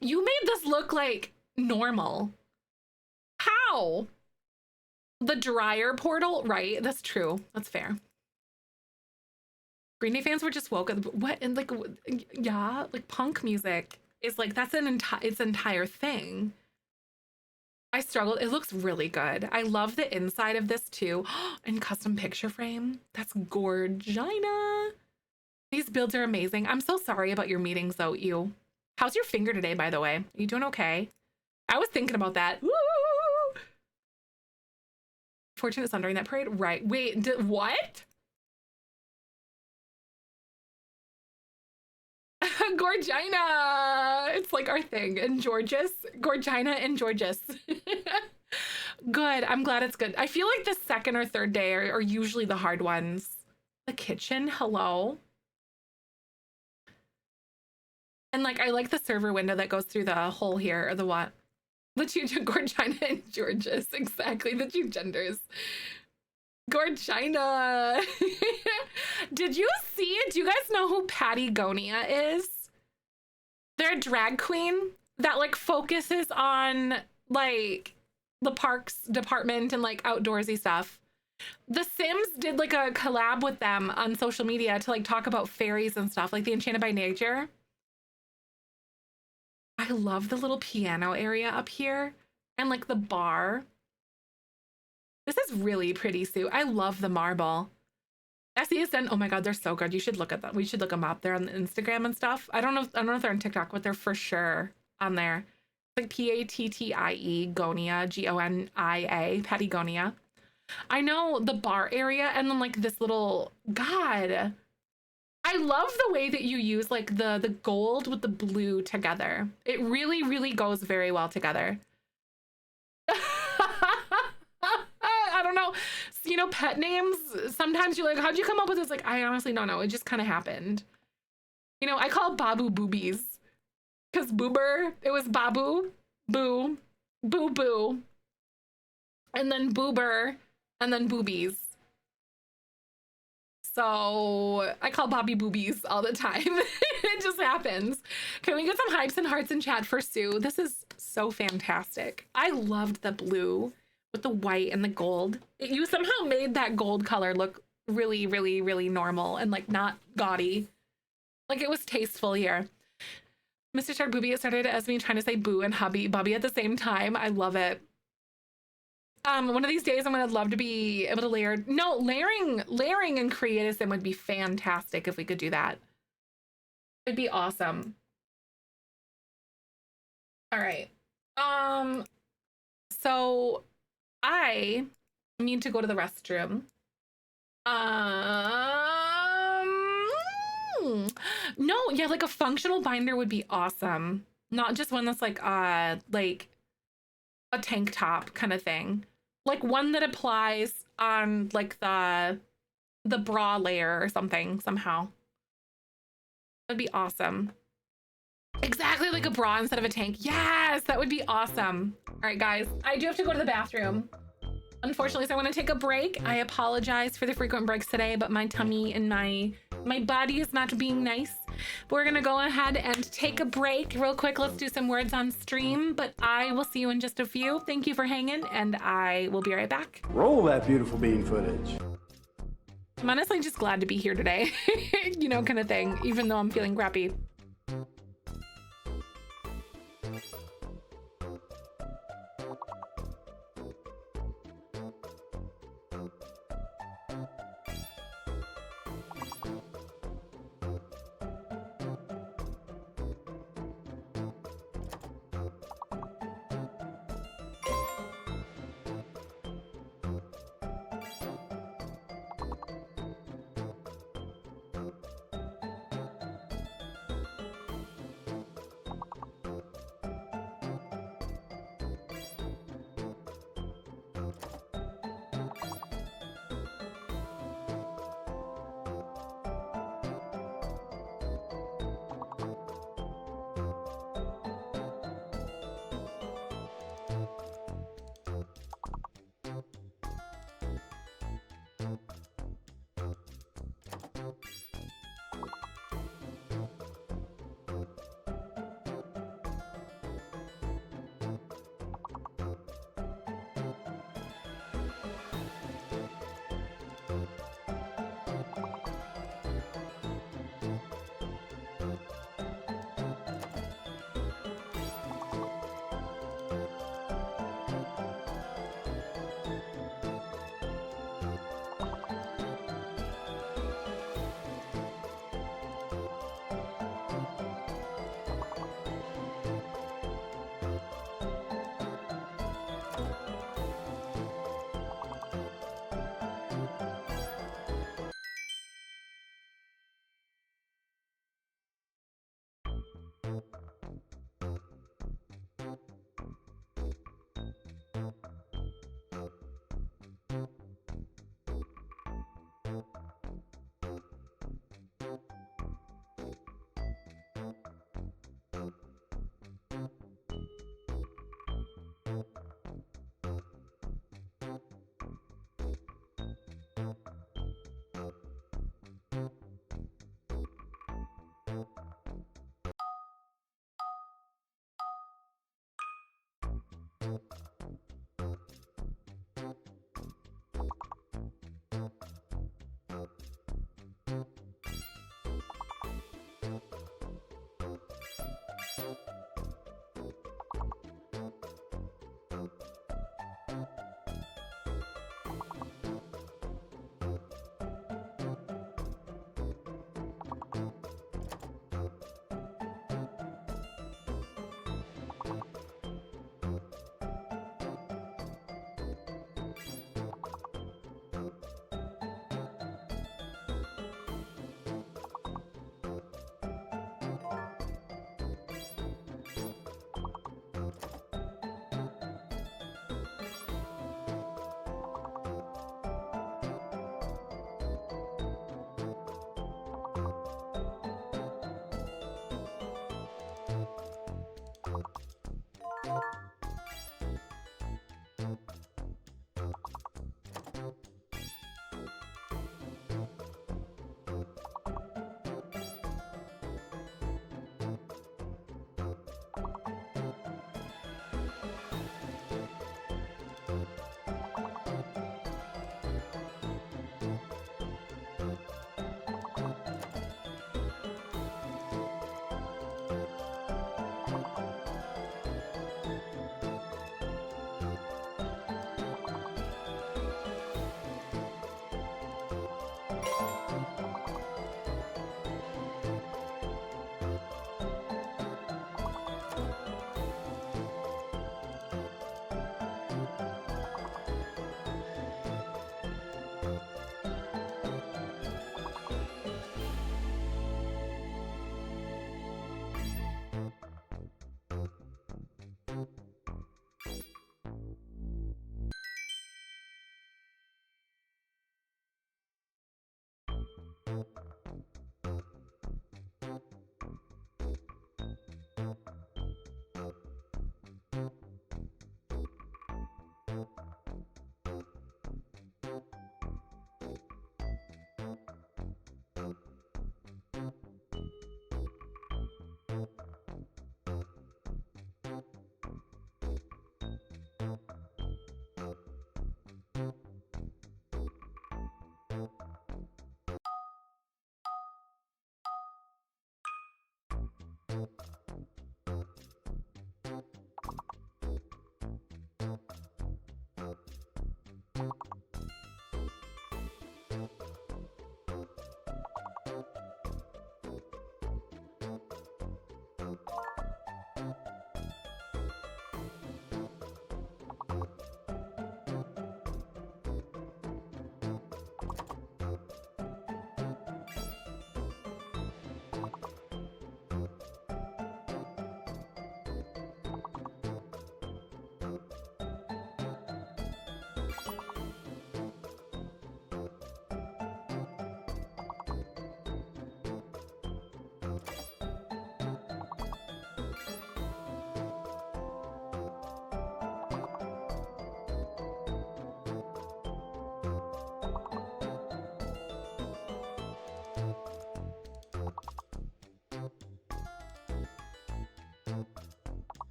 You made this look like normal. How? The dryer portal? Right, that's true. That's fair. Green Day fans were just woke. What? And like, yeah, like punk music is like, that's its entire thing. I struggled. It looks really good. I love the inside of this too. And custom picture frame. That's gorgina. These builds are amazing. I'm so sorry about your meetings though, you. How's your finger today, by the way? Are you doing okay? I was thinking about that. Woo! Fortunate Son during that parade? Right. Wait, what? Gorgina. It's like our thing. And Georges. Gorgina and Georges. Good. I'm glad it's good. I feel like the second or third day are usually the hard ones. The kitchen. Hello. And like, I like the server window that goes through the hole here, or the what? The two, Gorgina and Georges. Exactly. The two genders. Gorgina. Did you see it? Do you guys know who Patty Gonia is? They're a drag queen that like focuses on like the parks department and like outdoorsy stuff. The Sims did like a collab with them on social media to like talk about fairies and stuff, like the Enchanted by Nature. I love the little piano area up here and like the bar. This is really pretty, Sue. I love the marble. SESN, oh my God, they're so good. You should look at them. We should look them up. They're on the Instagram and stuff. I don't know if they're on TikTok, but they're for sure on there. It's like Pattie Gonia, Gonia, Patty Gonia. I know the bar area and then like this little, God, I I love the way that you use like the gold with the blue together. It really, really goes very well together. I don't know. You know, pet names, sometimes you're like, how'd you come up with this? Like, I honestly don't know. It just kind of happened. You know, I call Babu boobies because Boober, it was Babu, Boo, Boo Boo, and then Boober, and then Boobies. So I call Bobby boobies all the time. It just happens. Can we get some hypes and hearts in chat for Sue? This is so fantastic. I loved the blue with the white and the gold. You somehow made that gold color look really, really, really normal and like not gaudy. Like it was tasteful here. Mr. Shark Booby, it started as me trying to say boo and hubby bubby at the same time. I love it. One of these days I'm gonna love to be able to layer. No, layering and creative sim would be fantastic if we could do that. It'd be awesome. All right. So I need to go to the restroom. No, yeah, like a functional binder would be awesome. Not just one that's like a tank top kind of thing. Like one that applies on like the bra layer or something somehow. That'd be awesome. Exactly, like a bra instead of a tank. Yes, that would be awesome. All right, guys, I do have to go to the bathroom. Unfortunately, so I'm gonna take a break. I apologize for the frequent breaks today, but my tummy and my body is not being nice. But we're gonna go ahead and take a break real quick. Let's do some words on stream, but I will see you in just a few. Thank you for hanging, and I will be right back. Roll that beautiful bean footage. I'm honestly just glad to be here today, you know, kind of thing, even though I'm feeling crappy.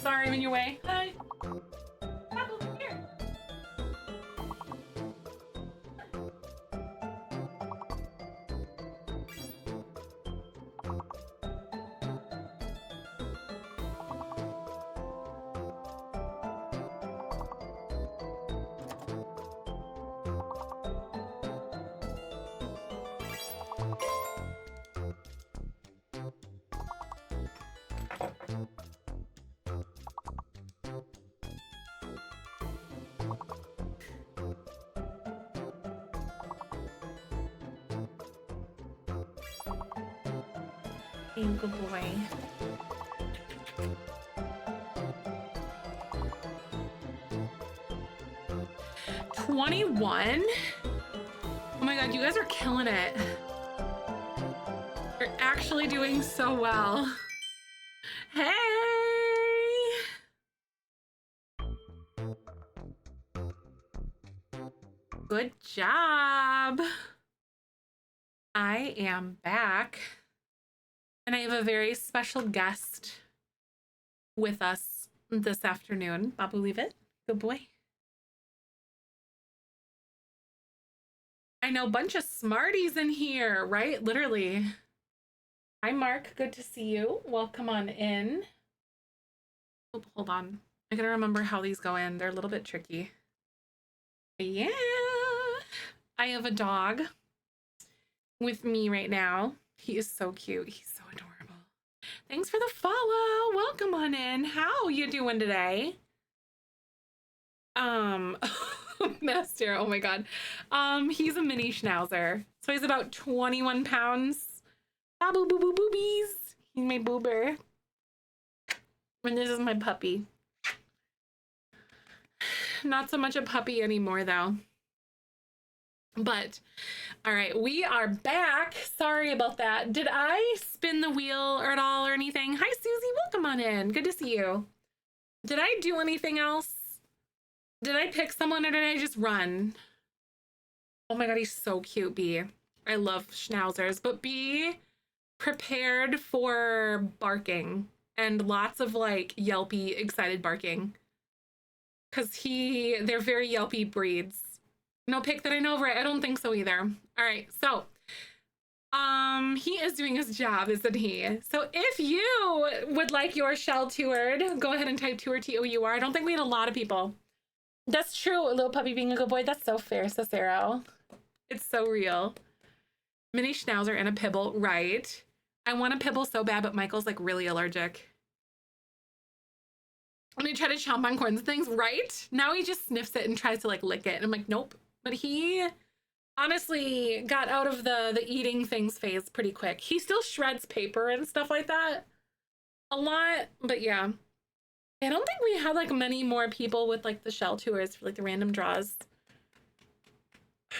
Sorry, I'm in your way. Hi. Apple, here. Hey, good boy. $21? Oh my god, you guys are killing it. You're actually doing so well. Hey! Good job. I am back. And I have a very special guest with us this afternoon. Babu, leave it. Good boy. I know, bunch of smarties in here, right? Literally. Hi, Mark. Good to see you. Welcome on in. Oh, hold on. I gotta remember how these go in. They're a little bit tricky. Yeah. I have a dog with me right now. He is so cute. He's so adorable. Thanks for the follow. Welcome on in. How you doing today? Master, oh my god. He's a mini schnauzer. So he's about 21 pounds. Babu boo boo boobies. He's my boober. And this is my puppy. Not so much a puppy anymore though. But all right, we are back. Sorry about that. Did I spin the wheel or at all or anything? Hi Susie, welcome on in. Good to see you. Did I do anything else? Did I pick someone or did I just run? Oh my god, he's so cute, B. I love schnauzers, but be prepared for barking and lots of like yelpy, excited barking. Cause they're very yelpy breeds. No pick that I know, right? I don't think so either. All right, so he is doing his job, isn't he? So if you would like your shell toured, go ahead and type tour, TOUR. I don't think we had a lot of people. That's true, little puppy being a good boy. That's so fair, Cicero. It's so real. Mini schnauzer and a pibble, right? I want a pibble so bad, but Michael's like really allergic. When he try to chomp on corns and things, right? Now he just sniffs it and tries to like lick it. And I'm like, nope. But he honestly got out of the eating things phase pretty quick. He still shreds paper and stuff like that a lot, but yeah. I don't think we had like many more people with like the shell tours for like the random draws.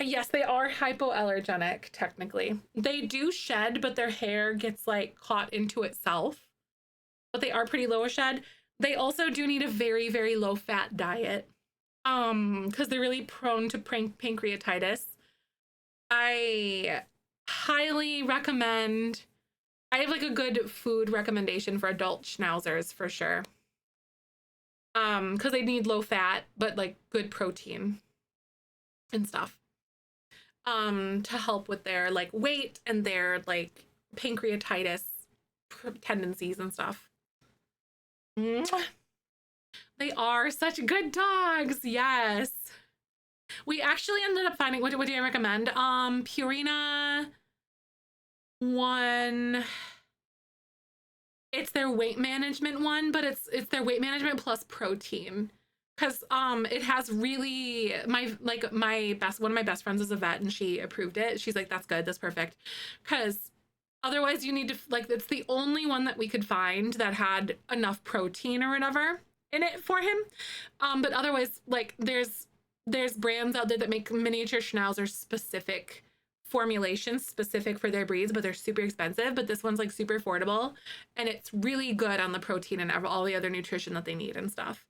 Yes, they are hypoallergenic, technically. They do shed, but their hair gets like caught into itself. But they are pretty low shed. They also do need a very, very low fat diet. Because they're really prone to pancreatitis. I highly recommend, I have like a good food recommendation for adult schnauzers for sure. Because they need low fat, but like good protein and stuff. To help with their like weight and their like pancreatitis tendencies and stuff. Mwah. They are such good dogs. Yes. We actually ended up finding, what do I recommend? Purina one. It's their weight management one, but it's their weight management plus protein. Cause it has really one of my best friends is a vet and she approved it. She's like, that's good, that's perfect. Cause otherwise you need to like, it's the only one that we could find that had enough protein or whatever in it for him. But otherwise, like there's brands out there that make miniature schnauzer specific formulations specific for their breeds, but they're super expensive. But this one's like super affordable and it's really good on the protein and all the other nutrition that they need and stuff.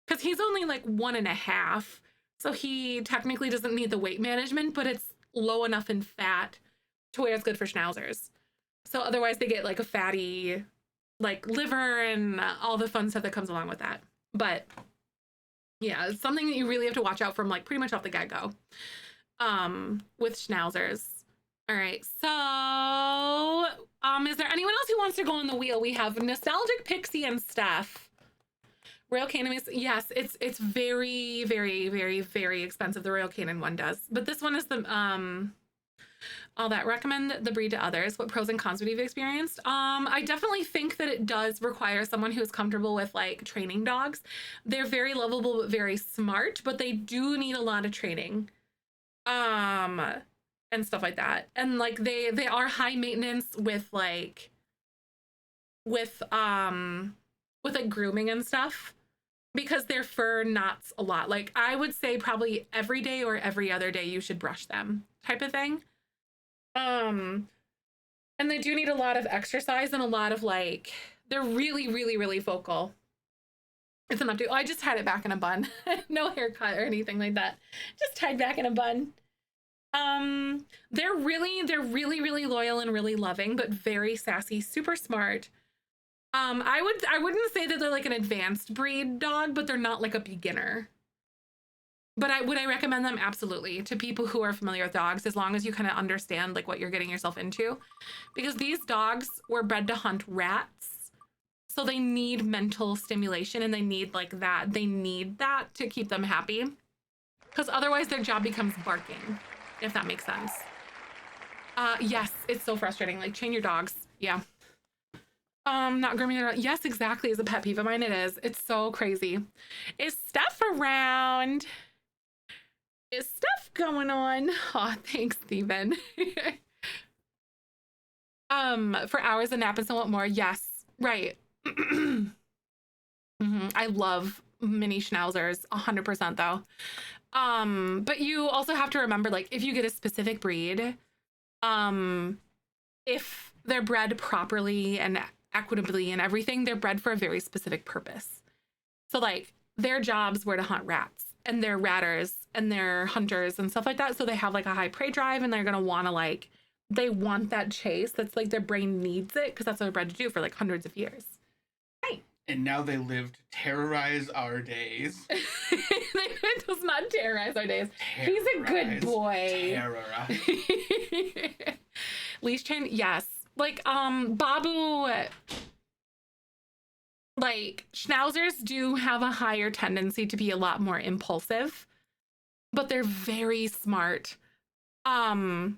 Because he's only like 1.5, so he technically doesn't need the weight management, but it's low enough in fat to where it's good for schnauzers. So otherwise they get like a fatty like liver and all the fun stuff that comes along with that. But yeah, it's something that you really have to watch out from like pretty much off the get-go with schnauzers. All right, so is there anyone else who wants to go on the wheel? We have Nostalgic Pixie and Steph. Royal Canin is, yes, it's very, very, very, very expensive. The Royal Canin one does, but this one is the all that. Recommend the breed to others. What pros and cons would you've experienced? I definitely think that it does require someone who's comfortable with like training dogs. They're very lovable but very smart, but they do need a lot of training, and stuff like that. And like they are high maintenance with like grooming and stuff, because their fur knots a lot. Like I would say probably every day or every other day you should brush them, type of thing. And they do need a lot of exercise and a lot of like, they're really, really, really vocal. It's an updo. Oh, I just tied it back in a bun. No haircut or anything like that. Just tied back in a bun. They're really, really loyal and really loving, but very sassy, super smart. I wouldn't say that they're like an advanced breed dog, but they're not like a beginner. But would I recommend them? Absolutely, to people who are familiar with dogs, as long as you kind of understand like what you're getting yourself into, because these dogs were bred to hunt rats, so they need mental stimulation and they need like that. They need that to keep them happy, because otherwise their job becomes barking, if that makes sense. Yes, it's so frustrating. Like train your dogs. Yeah. Not grooming their dog. Yes, exactly. Is a pet peeve of mine. It is. It's so crazy. Is Steph around? Is stuff going on? Oh, thanks, Steven. For hours a nap and somewhat more. Yes, right. I love mini schnauzers 100% though. But you also have to remember, like, if you get a specific breed, if they're bred properly and equitably and everything, they're bred for a very specific purpose. So like their jobs were to hunt rats, and they're ratters and they're hunters and stuff like that. So they have like a high prey drive, and they're gonna want to like, they want that chase. That's like their brain needs it, because that's what they're bred to do for like hundreds of years. Right. And now they live to terrorize our days. It does not terrorize our days. He's a good boy. Terrorize. Leash chain, yes. Like Babu, like schnauzers do have a higher tendency to be a lot more impulsive, but they're very smart. So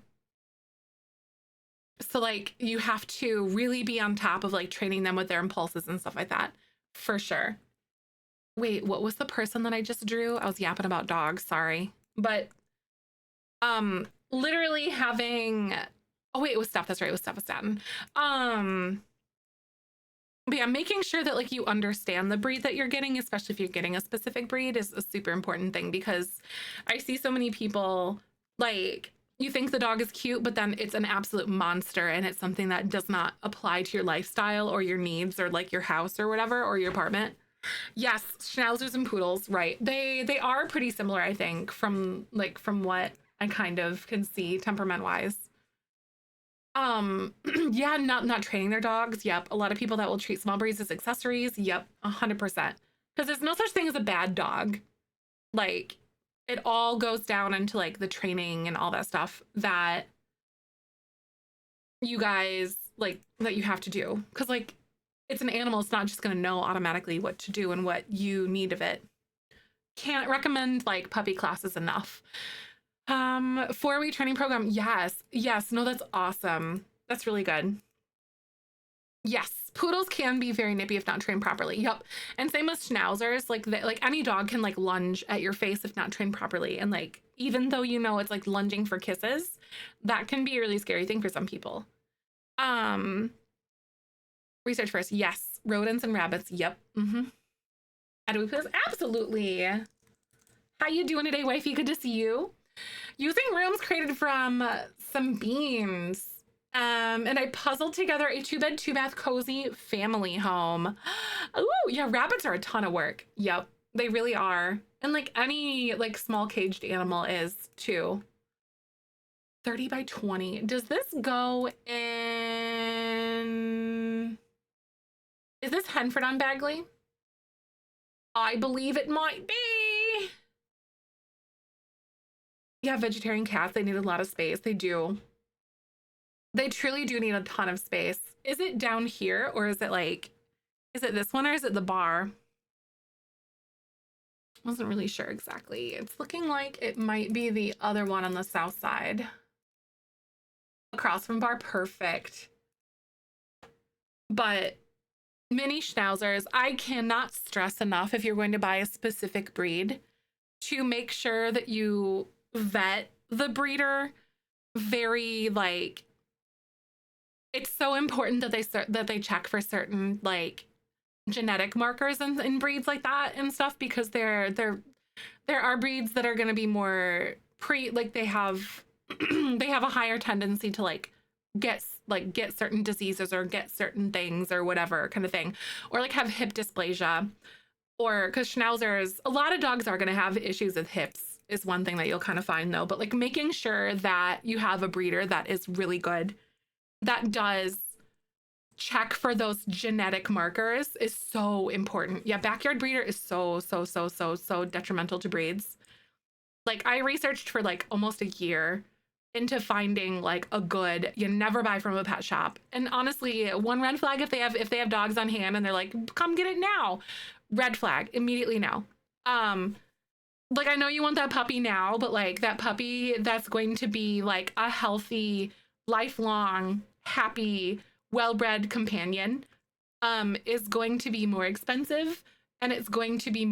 like you have to really be on top of like training them with their impulses and stuff like that, for sure. Wait, what was the person that I just drew? I was yapping about dogs, sorry. But literally having, oh wait, it was Steph, that's right, it was Steph Staten. But yeah, making sure that like you understand the breed that you're getting, especially if you're getting a specific breed, is a super important thing, because I see so many people like, you think the dog is cute, but then it's an absolute monster, and it's something that does not apply to your lifestyle or your needs or like your house or whatever, or your apartment. Yes, schnauzers and poodles, right? They are pretty similar, I think, from what I kind of can see temperament wise. Yeah, not training their dogs. Yep. A lot of people that will treat small breeds as accessories. Yep. 100%. Because there's no such thing as a bad dog. Like, it all goes down into like the training and all that stuff that you guys like, that you have to do. Because like, it's an animal. It's not just going to know automatically what to do and what you need of it. Can't recommend like puppy classes enough. 4-week training program. Yes. No, that's awesome. That's really good. Yes. Poodles can be very nippy if not trained properly. Yep. And same with schnauzers. Like any dog can like lunge at your face if not trained properly. And like, even though, you know, it's like lunging for kisses, that can be a really scary thing for some people. Research first. Yes. Rodents and rabbits. Yep. Absolutely. How you doing today, wifey? Good to see you. Using rooms created from some beans. And I puzzled together a 2-bed, 2-bath cozy family home. Ooh, yeah, rabbits are a ton of work. Yep, they really are. And like any like small caged animal is too. 30 by 20. Does this go in? Is this Henford on Bagley? I believe it might be. Yeah, vegetarian cats, they need a lot of space. They do. They truly do need a ton of space. Is it down here or is it like, is it this one or is it the bar? Wasn't really sure exactly. It's looking like it might be the other one on the south side. Across from bar, perfect. But mini schnauzers, I cannot stress enough if you're going to buy a specific breed to make sure that you vet the breeder very, like, it's so important that they check for certain like genetic markers in breeds like that and stuff, because there are breeds that are going to be more they have they have a higher tendency to like get certain diseases or get certain things or whatever kind of thing, or like have hip dysplasia, or because schnauzers, a lot of dogs are going to have issues with hips is one thing that you'll kind of find though, but like making sure that you have a breeder that is really good, that does check for those genetic markers is so important. Yeah, backyard breeder is so detrimental to breeds. Like I researched for like almost a year into finding like a good, you never buy from a pet shop. And honestly, one red flag if they have dogs on hand and they're like, come get it now. Red flag, immediately no. Like I know you want that puppy now, but like that puppy that's going to be like a healthy, lifelong, happy, well-bred companion is going to be more expensive, and it's going to be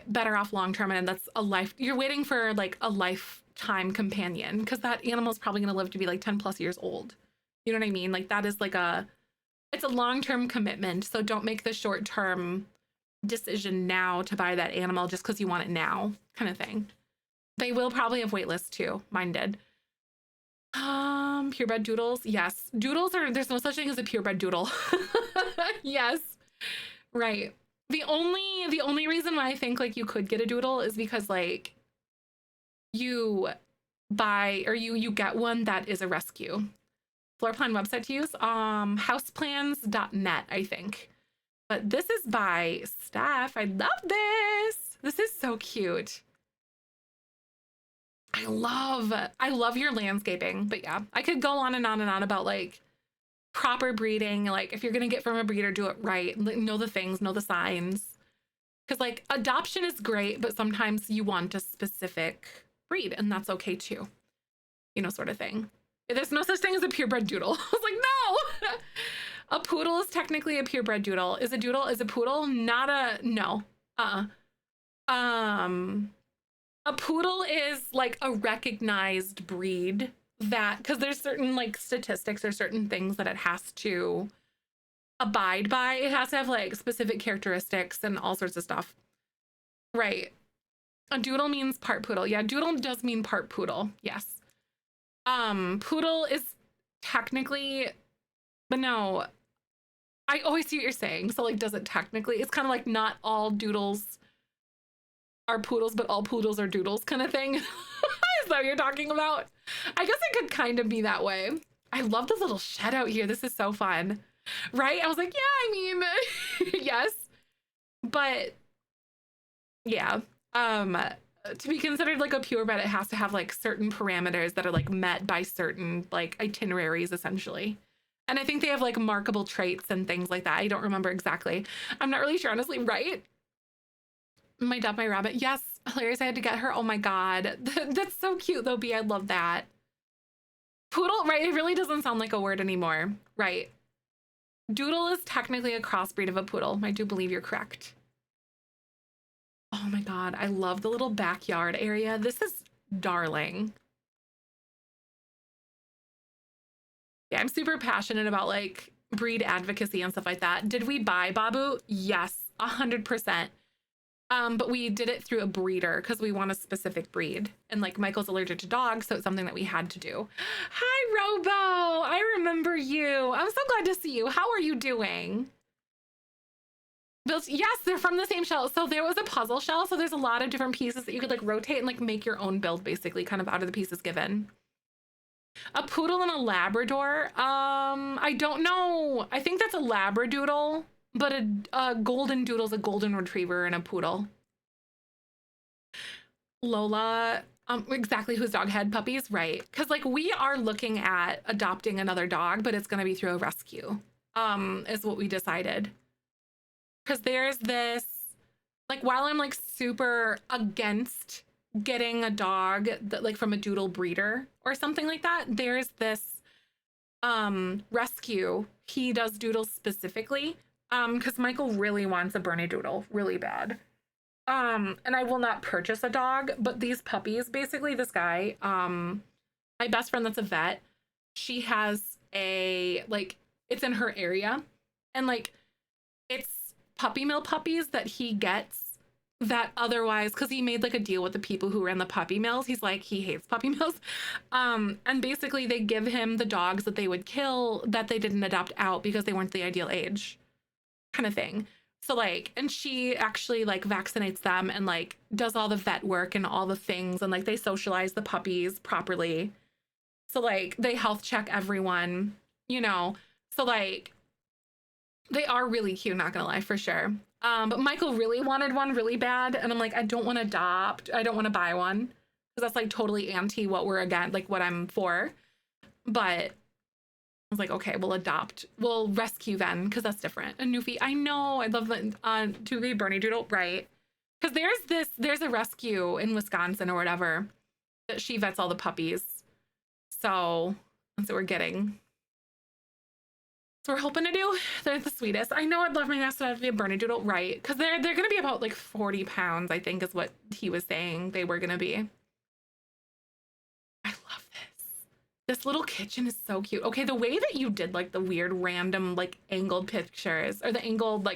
better off long-term, and that's you're waiting for like a lifetime companion, because that animal's probably going to live to be like 10 plus years old. You know what I mean? Like that is like it's a long-term commitment. So don't make the short-term decision now to buy that animal just because you want it now kind of thing. They will probably have wait lists too. Mine did. Purebred doodles. Yes. Doodles there's no such thing as a purebred doodle. Yes. Right. The only reason why I think like you could get a doodle is because like you buy or you get one that is a rescue. Floor plan website to use, houseplans.net, I think. But this is by Steph. I love this. This is so cute. I love your landscaping. But yeah, I could go on and on and on about like proper breeding. Like if you're going to get from a breeder, do it right. Know the things, know the signs. Because like adoption is great, but sometimes you want a specific breed and that's okay too. You know, sort of thing. There's no such thing as a purebred doodle. I was like, no. A poodle is technically a purebred doodle. Is a poodle not a, no. A poodle is like a recognized breed that, because there's certain like statistics or certain things that it has to abide by. It has to have like specific characteristics and all sorts of stuff. Right. A doodle means part poodle. Yeah, doodle does mean part poodle. Yes. Poodle is technically, but no, I always see what you're saying. So like, does it technically, it's kind of like not all doodles are poodles, but all poodles are doodles kind of thing. Is that what you're talking about? I guess it could kind of be that way. I love this little shed out here. This is so fun. Right? I was like, yeah, I mean, yes. But yeah, to be considered like a purebred, it has to have like certain parameters that are like met by certain like itineraries essentially. And I think they have like markable traits and things like that. I don't remember exactly. I'm not really sure, honestly. Right? My dog, my rabbit. Yes, hilarious. I had to get her. Oh my God. That's so cute though, B. I love that. Poodle, right? It really doesn't sound like a word anymore. Right. Doodle is technically a crossbreed of a poodle. I do believe you're correct. Oh my God. I love the little backyard area. This is darling. Yeah, I'm super passionate about like breed advocacy and stuff like that. Did we buy Babu? Yes, 100%. But we did it through a breeder because we want a specific breed. And like Michael's allergic to dogs, so it's something that we had to do. Hi, Robo. I remember you. I'm so glad to see you. How are you doing? Built, yes, they're from the same shell. So there was a puzzle shell. So there's a lot of different pieces that you could like rotate and like make your own build basically kind of out of the pieces given. A poodle and a Labrador. I don't know. I think that's a Labradoodle, but a golden doodle's a golden retriever and a poodle. Lola, exactly whose dog had puppies, right? Because like we are looking at adopting another dog, but it's gonna be through a rescue. Is what we decided. Because there's this, like, while I'm like super against getting a dog that like from a doodle breeder or something like that, there's this rescue. He does doodles specifically. Because Michael really wants a Bernedoodle really bad. And I will not purchase a dog, but these puppies, basically this guy, my best friend that's a vet, she has a, like, it's in her area, and like it's puppy mill puppies that he gets that otherwise, because he made like a deal with the people who ran the puppy mills. He's like, he hates puppy mills. And basically they give him the dogs that they would kill that they didn't adopt out because they weren't the ideal age, kind of thing. So like, and she actually like vaccinates them and like does all the vet work and all the things, and like they socialize the puppies properly. So like they health check everyone, you know. So like they are really cute, not gonna lie, for sure. But Michael really wanted one really bad, and I'm like, I don't want to adopt. I don't want to buy one because that's like totally anti what we're against, like what I'm for. But I was like, okay, we'll adopt. We'll rescue then, because that's different. And Newfie, I know, I love the to be Bernedoodle, right? Because there's a rescue in Wisconsin or whatever that she vets all the puppies. So that's what we're getting. So we're hoping to do. They're the sweetest. I know I'd love my Mastiff to be a Bernedoodle, right? Because they're gonna be about like 40 pounds, I think, is what he was saying they were gonna be. I love this. This little kitchen is so cute. Okay, the way that you did like the weird random like angled pictures, or the angled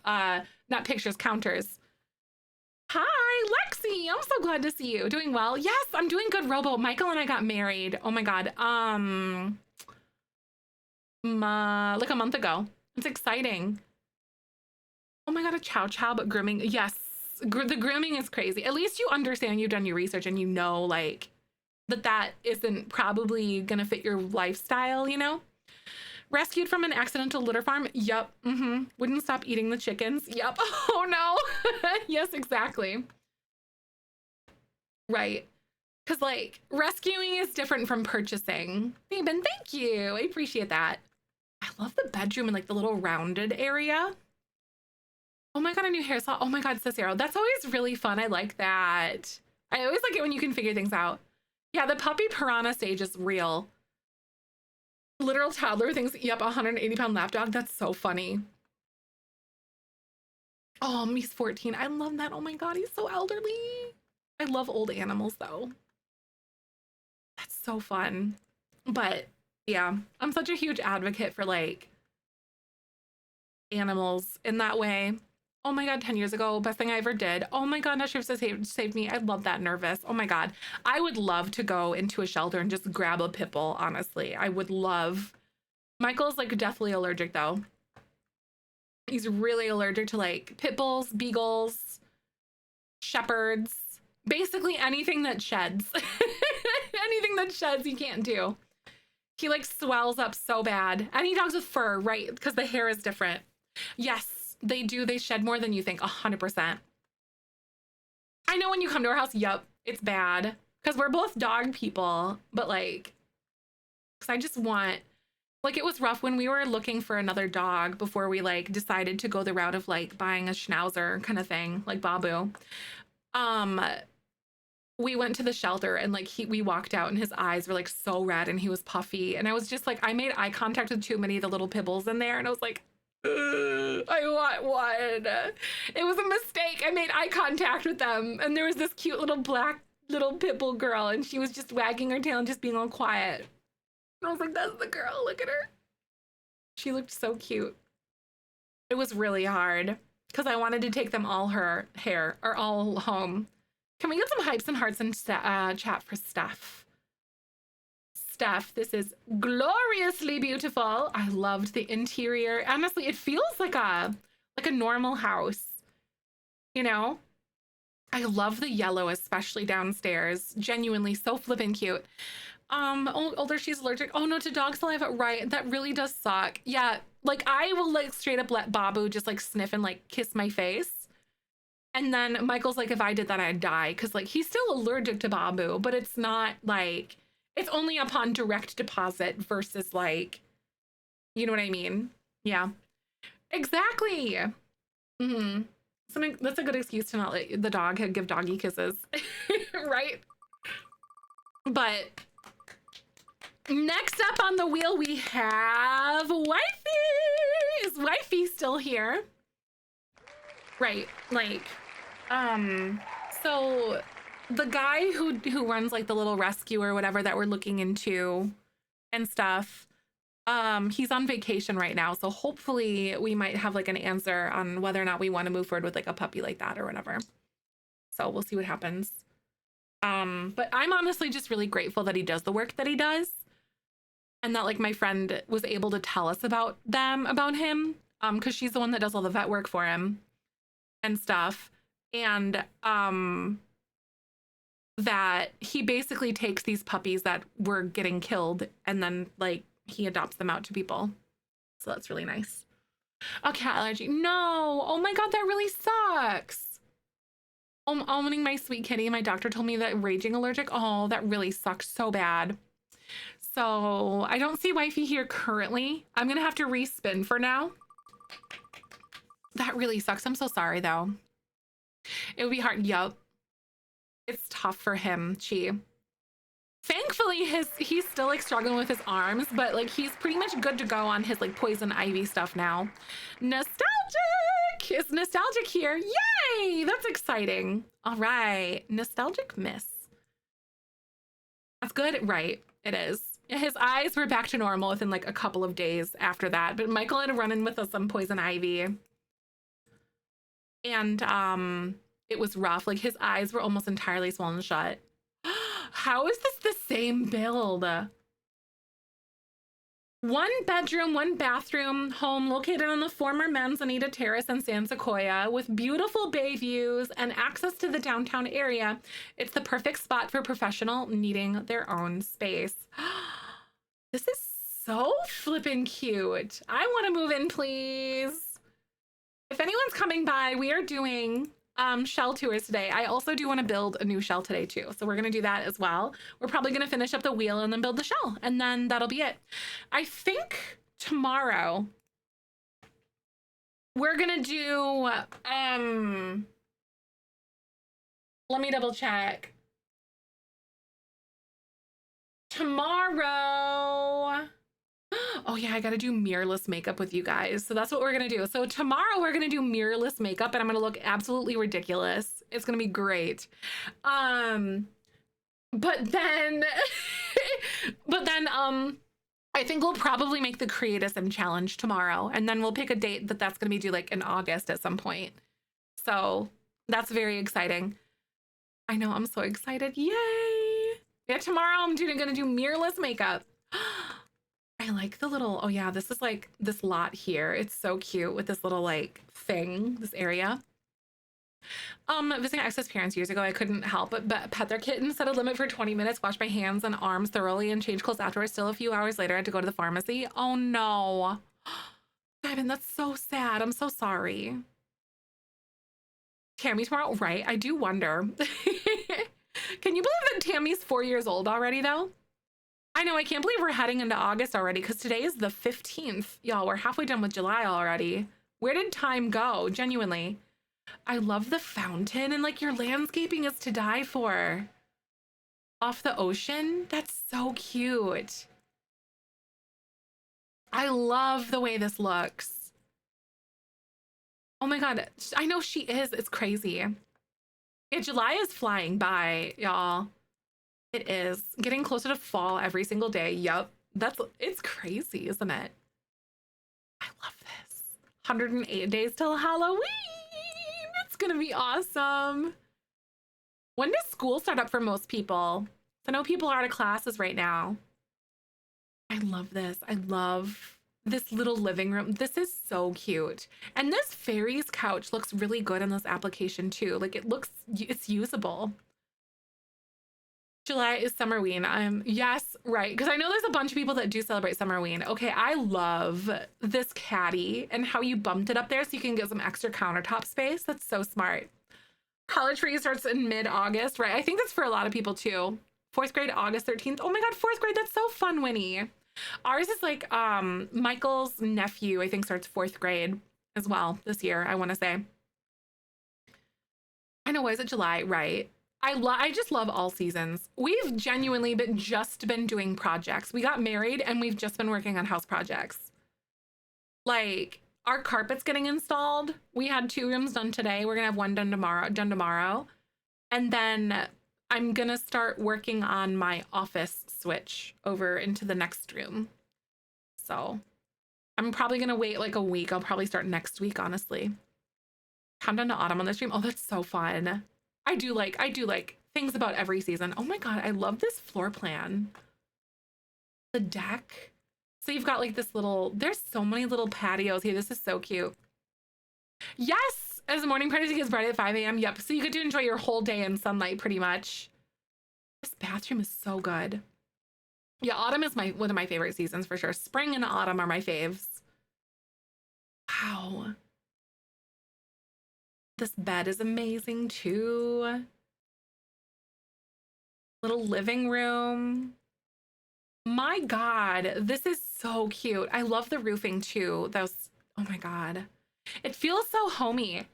not pictures, counters. Hi, Lexi. I'm so glad to see you. Doing well? Yes, I'm doing good, Robo. Michael and I got married. Oh my God. Like a month ago. It's exciting. Oh my God, a chow chow, but grooming. Yes, the grooming is crazy. At least you understand, you've done your research, and you know like that isn't probably gonna fit your lifestyle, you know? Rescued from an accidental litter farm. Yup. Wouldn't stop eating the chickens. Yup. Oh no. Yes, exactly. Right. Because like rescuing is different from purchasing. Fabian, thank you. I appreciate that. I love the bedroom and like the little rounded area. Oh my God, a new hair saw. Oh my God, Cicero. That's always really fun. I like that. I always like it when you can figure things out. Yeah, the puppy piranha stage is real. Literal toddler thinks, yep, 180-pound lapdog. That's so funny. Oh, he's 14. I love that. Oh my God, he's so elderly. I love old animals though. That's so fun. But yeah, I'm such a huge advocate for like animals in that way. Oh my God, 10 years ago, best thing I ever did. Oh my God, Nashif saved me. I love that. Nervous. Oh my God. I would love to go into a shelter and just grab a pit bull, honestly. I would love. Michael's like deathly allergic though. He's really allergic to like pit bulls, beagles, shepherds, basically anything that sheds. Anything that sheds, he can't do. He like swells up so bad. Any dogs with fur, right? Because the hair is different. Yes, they do. They shed more than you think. 100%. I know when you come to our house, yup, it's bad. Because we're both dog people. But like, because I just want, like, it was rough when we were looking for another dog before we like decided to go the route of like buying a schnauzer kind of thing, like Babu. We went to the shelter and like we walked out and his eyes were like so red and he was puffy. And I was just like, I made eye contact with too many of the little pibbles in there. And I was like, I want one. It was a mistake. I made eye contact with them. And there was this cute little black little pitbull girl. And she was just wagging her tail and just being all quiet. And I was like, that's the girl. Look at her. She looked so cute. It was really hard because I wanted to take them all her hair or all home. Can we get some hypes and hearts in chat for Steph? Steph, this is gloriously beautiful. I loved the interior. Honestly, it feels like a normal house, you know? I love the yellow, especially downstairs. Genuinely so flippin' cute. Older, she's allergic. Oh no, to dog saliva. Right. That really does suck. Yeah. Like I will like straight up let Babu just like sniff and like kiss my face. And then Michael's like, if I did that, I'd die. Cause like he's still allergic to Babu, but it's not like, it's only upon direct deposit versus like, you know what I mean? Yeah. Exactly. Mm-hmm. Something that's a good excuse to not let the dog give doggy kisses. Right? But next up on the wheel, we have Wifey. Is Wifey still here? Right, like, so the guy who runs like the little rescue or whatever that we're looking into and stuff, he's on vacation right now. So hopefully we might have like an answer on whether or not we want to move forward with like a puppy like that or whatever. So we'll see what happens. But I'm honestly just really grateful that he does the work that he does. And that like my friend was able to tell us about him. Because she's the one that does all the vet work for him and stuff. And that he basically takes these puppies that were getting killed and then like he adopts them out to people. So that's really nice. A cat allergy. No. Oh my God, that really sucks. Almonding my sweet kitty. My doctor told me that raging allergic. Oh, that really sucks so bad. So I don't see Wifey here currently. I'm going to have to respin for now. That really sucks. I'm so sorry though. It would be hard. Yup. It's tough for him. Thankfully he's still like struggling with his arms, but like he's pretty much good to go on his like poison ivy stuff now. Nostalgic! It's nostalgic here. Yay! That's exciting. All right. Nostalgic miss. That's good. Right. It is. His eyes were back to normal within like a couple of days after that, but Michael had to run in with some poison ivy. And it was rough. Like his eyes were almost entirely swollen shut. How is this the same build? 1 bedroom, 1 bathroom home located on the former Manzanita Terrace in San Sequoia with beautiful bay views and access to the downtown area. It's the perfect spot for professional needing their own space. This is so flippin' cute. I want to move in, please. If anyone's coming by, we are doing shell tours today. I also do want to build a new shell today too. So we're going to do that as well. We're probably going to finish up the wheel and then build the shell. And then that'll be it. I think tomorrow we're going to do, let me double check. Tomorrow. Oh yeah, I gotta do mirrorless makeup with you guys. So that's what we're gonna do. So tomorrow we're gonna do mirrorless makeup and I'm gonna look absolutely ridiculous. It's gonna be great. But then I think we'll probably make the Create a Sim challenge tomorrow and then we'll pick a date that's gonna be due like in August at some point. So that's very exciting. I know, I'm so excited. Yay! Yeah, tomorrow I'm gonna do mirrorless makeup. I like the little, oh yeah, this is like this lot here. It's so cute with this little like thing, this area. Visiting ex's parents years ago, I couldn't help but pet their kitten, set a limit for 20 minutes, wash my hands and arms thoroughly, and change clothes afterwards. Still a few hours later, I had to go to the pharmacy. Oh no. Evan, that's so sad. I'm so sorry. Tammy tomorrow, right? I do wonder. Can you believe that Tammy's 4 years old already though? I know, I can't believe we're heading into August already because today is the 15th. Y'all, we're halfway done with July already. Where did time go? Genuinely. I love the fountain and like your landscaping is to die for. Off the ocean? That's so cute. I love the way this looks. Oh my God. I know she is. It's crazy. Yeah, July is flying by, y'all. It is getting closer to fall every single day. Yup. It's crazy, isn't it? I love this. 108 days till Halloween. It's gonna be awesome. When does school start up for most people? I know people are out of classes right now. I love this. I love this little living room. This is so cute. And this fairies couch looks really good in this application too. Like it's usable. July is Summerween. Yes, right. Because I know there's a bunch of people that do celebrate Summerween. Okay, I love this caddy and how you bumped it up there so you can get some extra countertop space. That's so smart. College for you starts in mid-August, right? I think that's for a lot of people too. 4th grade, August 13th. Oh my God, 4th grade. That's so fun, Winnie. Ours is like Michael's nephew, I think, starts 4th grade as well this year, I want to say. I know, why is it July? Right. I just love all seasons. We've genuinely just been doing projects. We got married and we've just been working on house projects. Like, our carpet's getting installed. We had 2 rooms done today. We're gonna have one done tomorrow. And then I'm gonna start working on my office switch over into the next room. So I'm probably gonna wait like a week. I'll probably start next week, honestly. Countdown to autumn on the stream. Oh, that's so fun. I do like things about every season. Oh my God, I love this floor plan. The deck. So you've got like this little, there's so many little patios here. This is so cute. Yes, as a morning party gets bright at 5 a.m. Yep, so you get to enjoy your whole day in sunlight pretty much. This bathroom is so good. Yeah, autumn is one of my favorite seasons for sure. Spring and autumn are my faves. Wow. This bed is amazing too. Little living room. My God, this is so cute. I love the roofing too. Oh my God. It feels so homey,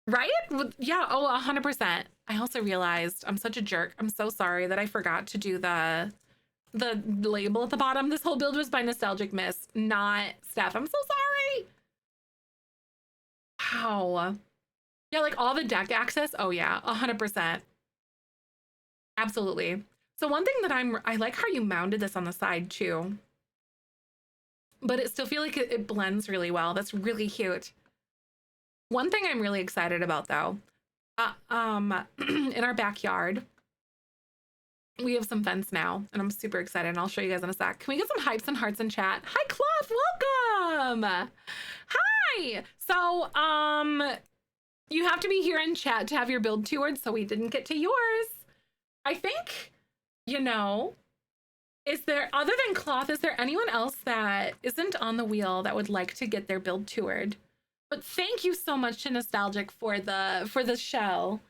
right? Yeah, oh, 100%. I also realized I'm such a jerk. I'm so sorry that I forgot to do the label at the bottom. This whole build was by Nostalgic Miss, not Steph. I'm so sorry. Wow. Yeah, like all the deck access. Oh yeah, 100%. Absolutely. So one thing that I like how you mounted this on the side too, but it still feel like it blends really well. That's really cute. One thing I'm really excited about though, in our backyard, we have some fence now and I'm super excited and I'll show you guys in a sec. Can we get some hypes and hearts in chat? Hi, Cloth, welcome. Hi. So, you have to be here in chat to have your build toured, so we didn't get to yours. I think, is there, other than Cloth, is there anyone else that isn't on the wheel that would like to get their build toured? But thank you so much to Nostalgic for the shell.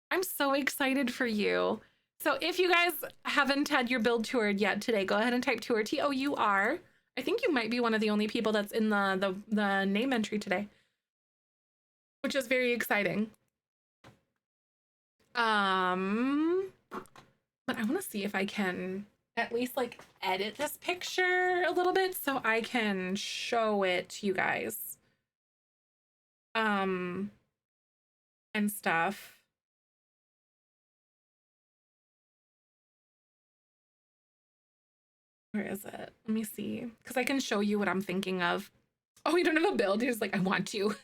I'm so excited for you. So if you guys haven't had your build toured yet today, go ahead and type tour, TOUR. I think you might be one of the only people that's in the name entry today, which is very exciting. But I want to see if I can at least like edit this picture a little bit so I can show it to you guys. And stuff. Where is it? Let me see. Because I can show you what I'm thinking of. Oh, you don't have a build? You're just like, I want to.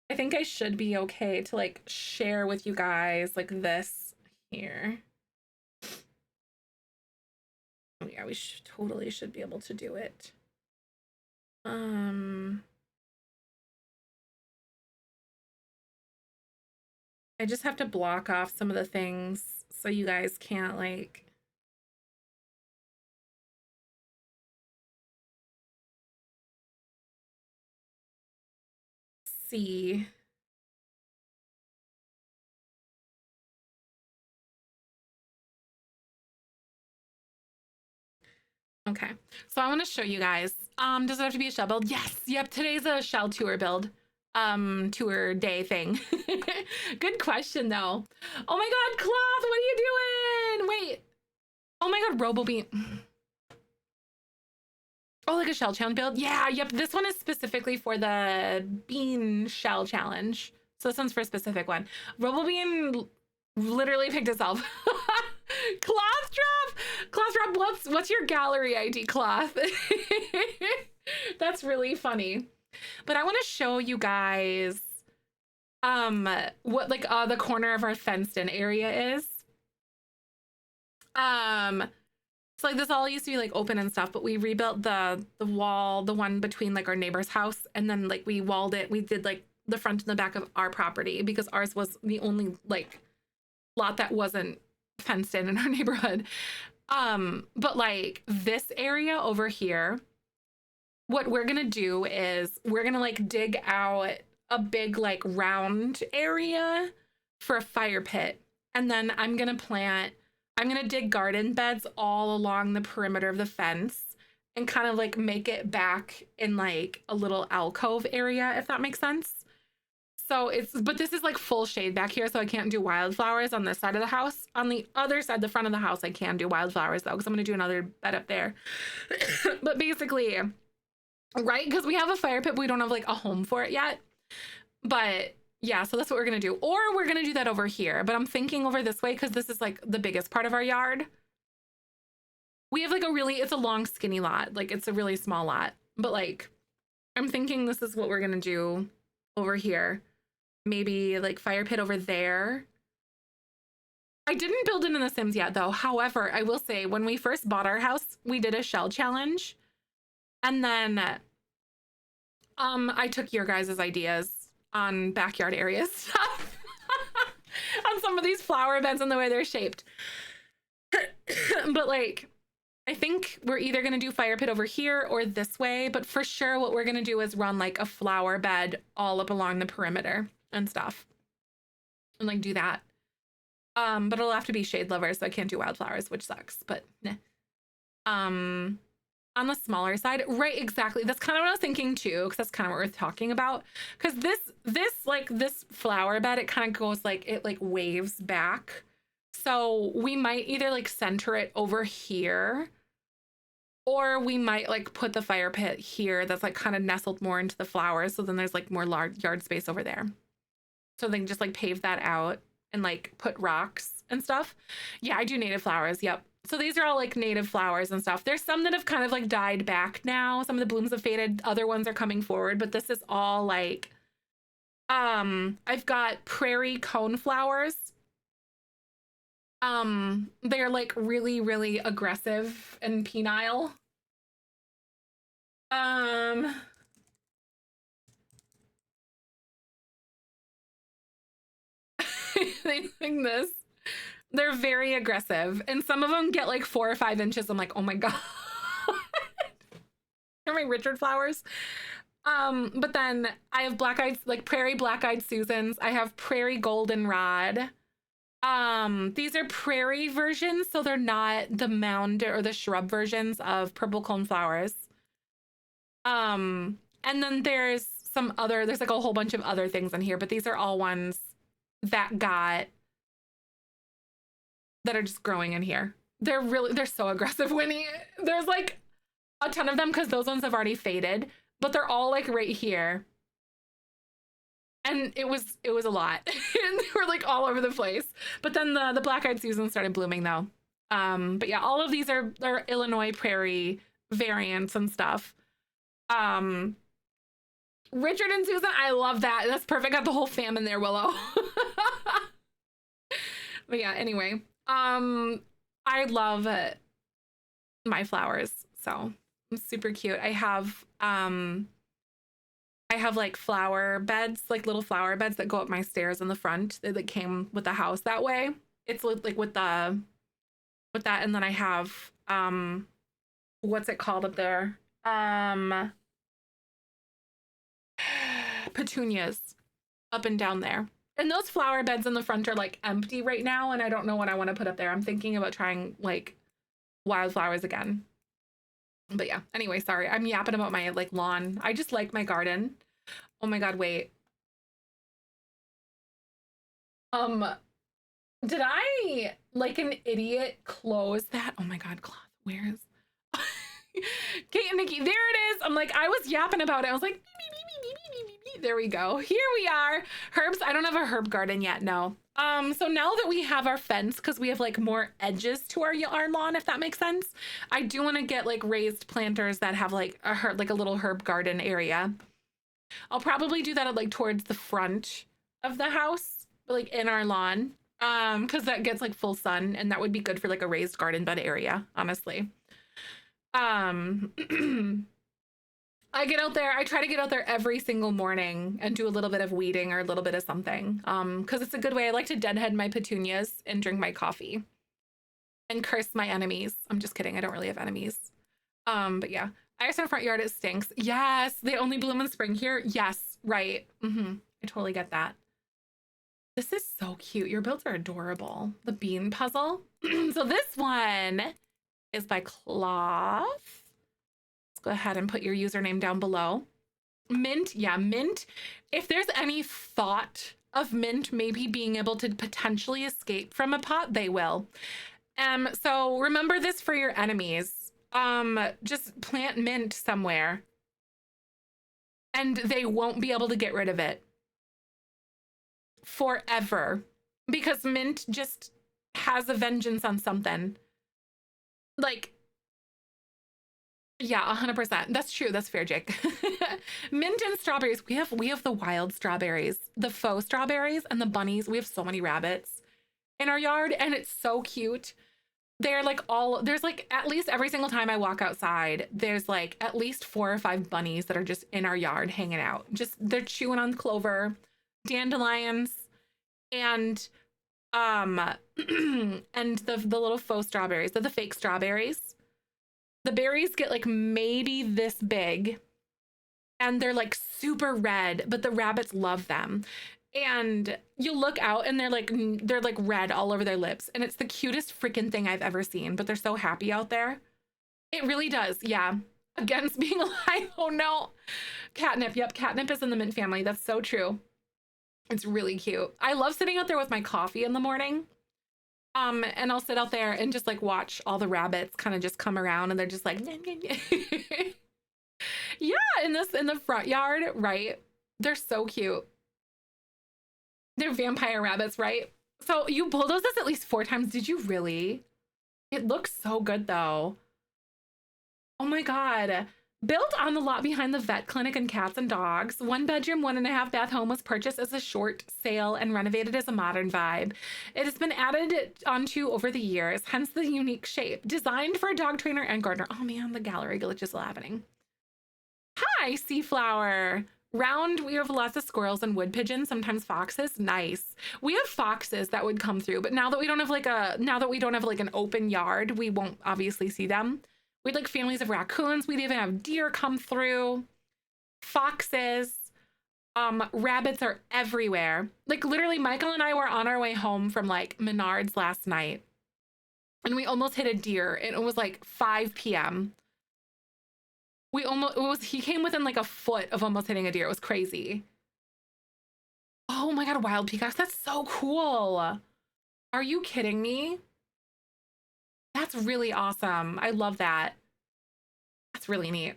I think I should be okay to like share with you guys like this here. Oh yeah, we totally should be able to do it. I just have to block off some of the things so you guys can't like see. Okay, so I want to show you guys. Does it have to be a shell build? Yes. Yep. Today's a shell tour build. Tour day thing. Good question though. Oh my God, Cloth, what are you doing? Wait. Oh my God, RoboBeam. Oh, like a shell challenge build? Yeah, yep. This one is specifically for the bean shell challenge. So this one's for a specific one. RoboBeam literally picked itself. Cloth drop, what's your gallery ID, Cloth? That's really funny. But I want to show you guys what like the corner of our fenced in area is. So like this all used to be like open and stuff, but we rebuilt the wall, the one between like our neighbor's house, and then like we walled it. We did like the front and the back of our property because ours was the only like lot that wasn't fenced in our neighborhood. But like this area over here, what we're gonna do is we're gonna like dig out a big like round area for a fire pit. And then I'm gonna dig garden beds all along the perimeter of the fence and kind of like make it back in like a little alcove area, if that makes sense. So but this is like full shade back here, so I can't do wildflowers on this side of the house. On the other side, the front of the house, I can do wildflowers though, because I'm gonna do another bed up there. But basically, right, because we have a fire pit, but we don't have like a home for it yet. But yeah, so that's what we're gonna do. Or we're gonna do that over here, but I'm thinking over this way because this is like the biggest part of our yard. We have like it's a long skinny lot. Like it's a really small lot, but like I'm thinking this is what we're gonna do over here. Maybe like fire pit over there. I didn't build it in The Sims yet though. However, I will say when we first bought our house, we did a shell challenge. And then I took your guys' ideas on backyard area stuff. On some of these flower beds and the way they're shaped. But like, I think we're either going to do fire pit over here or this way, but for sure what we're going to do is run like a flower bed all up along the perimeter and stuff. And like do that. But it'll have to be shade lovers, so I can't do wildflowers, which sucks, but nah. On the smaller side, right, exactly. That's kind of what I was thinking too, because that's kind of what we're talking about. Because this flower bed, it kind of goes like, it like waves back. So we might either like center it over here, or we might like put the fire pit here that's like kind of nestled more into the flowers. So then there's like more large yard space over there. So they can just like pave that out and like put rocks and stuff. Yeah, I do native flowers. Yep. So these are all like native flowers and stuff. There's some that have kind of like died back now. Some of the blooms have faded. Other ones are coming forward, but this is all like, I've got prairie cone flowers. They're like really, really aggressive and penile. They think this. They're very aggressive, and some of them get like 4 or 5 inches. I'm like, oh my god. They're my Richard flowers. But then I have prairie black-eyed Susans. I have prairie goldenrod. These are prairie versions, so they're not the mound or the shrub versions of purple coneflowers. And then there's like a whole bunch of other things in here, but these are all ones that are just growing in here. They're so aggressive, Winnie. There's like a ton of them because those ones have already faded, but they're all like right here. And it was a lot. And they were like all over the place. But then the black-eyed Susan started blooming though. But yeah, all of these are Illinois prairie variants and stuff. Richard and Susan, I love that. That's perfect. Got the whole fam in there, Willow. But yeah, anyway. I love my flowers. So I'm super cute. I have like flower beds, like little flower beds that go up my stairs in the front. They like came with the house that way. It's like with that, and then I have what's it called up there? Petunias up and down there. And those flower beds in the front are like empty right now, and I don't know what I want to put up there. I'm thinking about trying like wildflowers again. But yeah, anyway, sorry. I'm yapping about my like lawn. I just like my garden. Oh my god, wait. Did I like an idiot close that? Oh my god, cloth. Where is Kate and Nikki? There it is. I'm like, I was yapping about it. I was like, there we go. Here we are. Herbs. I don't have a herb garden yet. No. So now that we have our fence, because we have like more edges to our lawn, if that makes sense, I do want to get like raised planters that have like a little herb garden area. I'll probably do that at like towards the front of the house, like in our lawn, because that gets like full sun, and that would be good for like a raised garden bed area, honestly. I get out there. I try to get out there every single morning and do a little bit of weeding or a little bit of something. Because it's a good way. I like to deadhead my petunias and drink my coffee and curse my enemies. I'm just kidding. I don't really have enemies. But yeah, iris in the front yard, it stinks. Yes, they only bloom in spring here. Yes, right. I totally get that. This is so cute. Your builds are adorable. The bean puzzle. So this one is by Cloth. Go ahead and put your username down below. Mint, yeah, Mint. If there's any thought of Mint maybe being able to potentially escape from a pot, they will. So remember this for your enemies. Just plant Mint somewhere and they won't be able to get rid of it forever because Mint just has a vengeance on something. Like, yeah, 100%. That's true. That's fair, Jake. Mint and strawberries. We have the wild strawberries, the faux strawberries, and the bunnies. We have so many rabbits in our yard, and it's so cute. They're like there's like at least every single time I walk outside, there's like at least 4 or 5 bunnies that are just in our yard hanging out. Just they're chewing on clover, dandelions, and and the little faux strawberries. They're the fake strawberries. The berries get like maybe this big and they're like super red, but the rabbits love them. And you look out and they're like red all over their lips. And it's the cutest freaking thing I've ever seen, but they're so happy out there. It really does. Yeah. Against being alive. Oh no. Catnip. Yep. Catnip is in the Mint family. That's so true. It's really cute. I love sitting out there with my coffee in the morning. And I'll sit out there and just like watch all the rabbits kind of just come around and they're just like, yeah, in the front yard, right? They're so cute. They're vampire rabbits, right? So you bulldozed this at least 4 times. Did you really? It looks so good though. Oh my God. Built on the lot behind the vet clinic and cats and dogs, 1 bedroom, 1.5 bath home was purchased as a short sale and renovated as a modern vibe. It has been added onto over the years, hence the unique shape. Designed for a dog trainer and gardener. Oh man, the gallery glitch is happening. Hi, Seaflower. Round, we have lots of squirrels and wood pigeons, sometimes foxes. Nice. We have foxes that would come through, but now that we don't have like an open yard, we won't obviously see them. We'd like families of raccoons. We'd even have deer come through, foxes, rabbits are everywhere. Like literally Michael and I were on our way home from like Menards last night and we almost hit a deer and it was like 5 p.m. He came within like a foot of almost hitting a deer. It was crazy. Oh my God, wild peacocks. That's so cool. Are you kidding me? That's really awesome. I love that. That's really neat.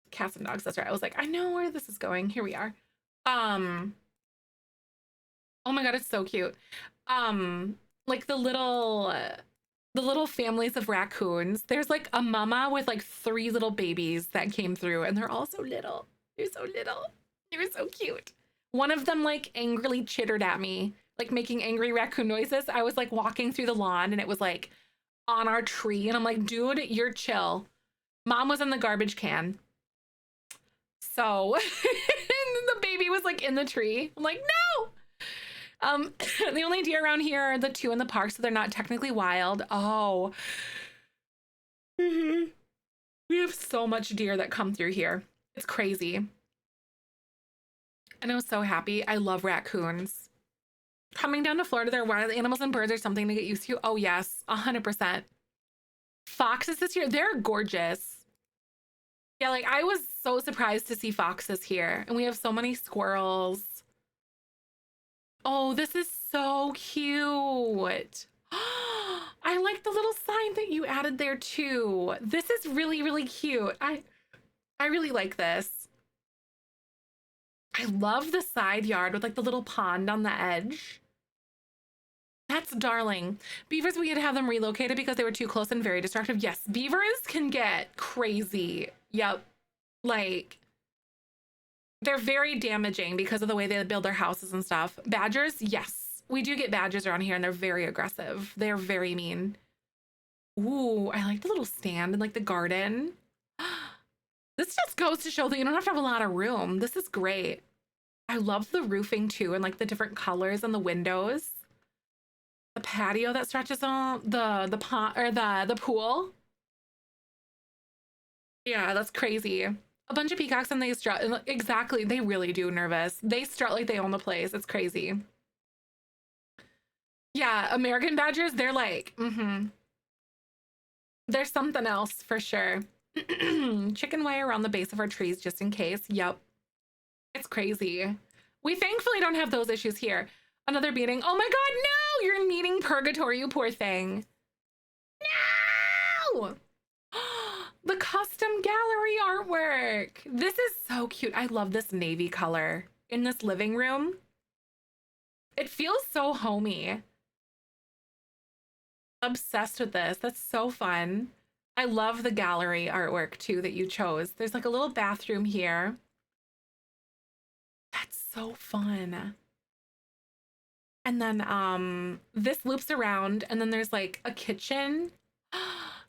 Cats and dogs, that's right. I was like, I know where this is going. Here we are. Oh my God, it's so cute. Like the little families of raccoons. There's like a mama with like 3 little babies that came through and they're all so little. They're so little. They're so cute. One of them like angrily chittered at me, like making angry raccoon noises. I was like walking through the lawn and it was like on our tree. And I'm like, dude, you're chill. Mom was in the garbage can. So the baby was like in the tree. I'm like, no. The only deer around here are the 2 in the park, so they're not technically wild. Oh. We have so much deer that come through here. It's crazy. And I was so happy. I love raccoons. Coming down to Florida, there are wild animals and birds are something to get used to. Oh yes, 100%. Foxes this year, they're gorgeous. Yeah, like I was so surprised to see foxes here. And we have so many squirrels. Oh, this is so cute. I like the little sign that you added there too. This is really, really cute. I really like this. I love the side yard with like the little pond on the edge. That's darling. Beavers, we had to have them relocated because they were too close and very destructive. Yes, beavers can get crazy. Yep. Like, they're very damaging because of the way they build their houses and stuff. Badgers, yes. We do get badgers around here and they're very aggressive. They're very mean. Ooh, I like the little stand in like the garden. This just goes to show that you don't have to have a lot of room. This is great. I love the roofing too, and like the different colors on the windows. The patio that stretches on the pond or the pool. Yeah, that's crazy. A bunch of peacocks and they strut. Exactly, they really do nervous. They strut like they own the place. It's crazy. Yeah, American badgers, they're like, There's something else for sure. Chicken wire around the base of our trees just in case. Yep. It's crazy. We thankfully don't have those issues here. Another beating. Oh my God, no! You're needing purgatory, you poor thing. No! The custom gallery artwork. This is so cute. I love this navy color in this living room. It feels so homey. Obsessed with this. That's so fun. I love the gallery artwork too that you chose. There's like a little bathroom here. That's so fun. And then this loops around and then there's like a kitchen.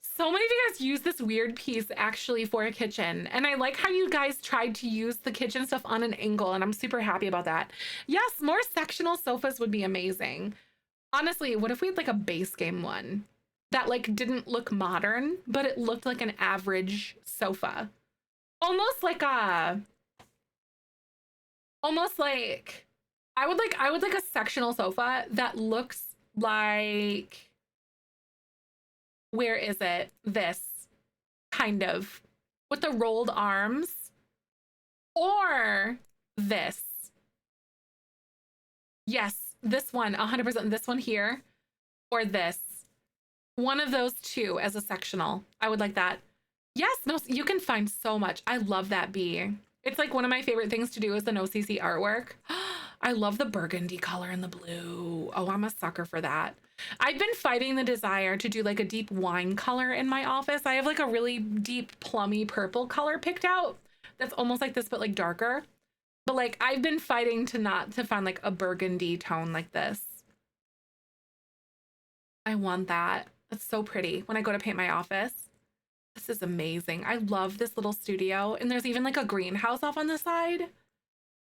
So many of you guys use this weird piece actually for a kitchen. And I like how you guys tried to use the kitchen stuff on an angle, and I'm super happy about that. Yes, more sectional sofas would be amazing. Honestly, what if we had like a base game one that like didn't look modern, but it looked like an average sofa? Almost like I would like a sectional sofa that looks like, where is it? This kind of with the rolled arms, or this. Yes, this one, 100%. This one here, or this. One of those two as a sectional. I would like that. Yes, no, you can find so much. I love that bee. It's like one of my favorite things to do is the no CC artwork. I love the burgundy color and the blue. Oh, I'm a sucker for that. I've been fighting the desire to do like a deep wine color in my office. I have like a really deep plummy purple color picked out that's almost like this, but like darker. But like I've been fighting to find like a burgundy tone like this. I want that. It's so pretty when I go to paint my office. This is amazing. I love this little studio. And there's even like a greenhouse off on the side.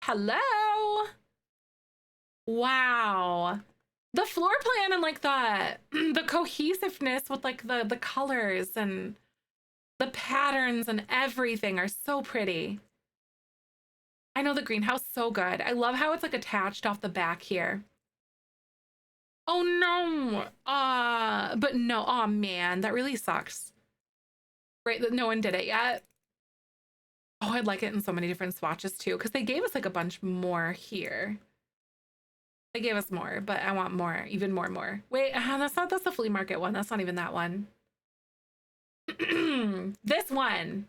Hello. Wow. The floor plan and like the cohesiveness with like the colors and the patterns and everything are so pretty. I know the greenhouse so good. I love how it's like attached off the back here. Oh no. But no, oh man, that really sucks. Right, that no one did it yet. Oh, I'd like it in so many different swatches too, because they gave us like a bunch more here. They gave us more, but I want more, even more. Wait, that's the flea market one. That's not even that one. This one.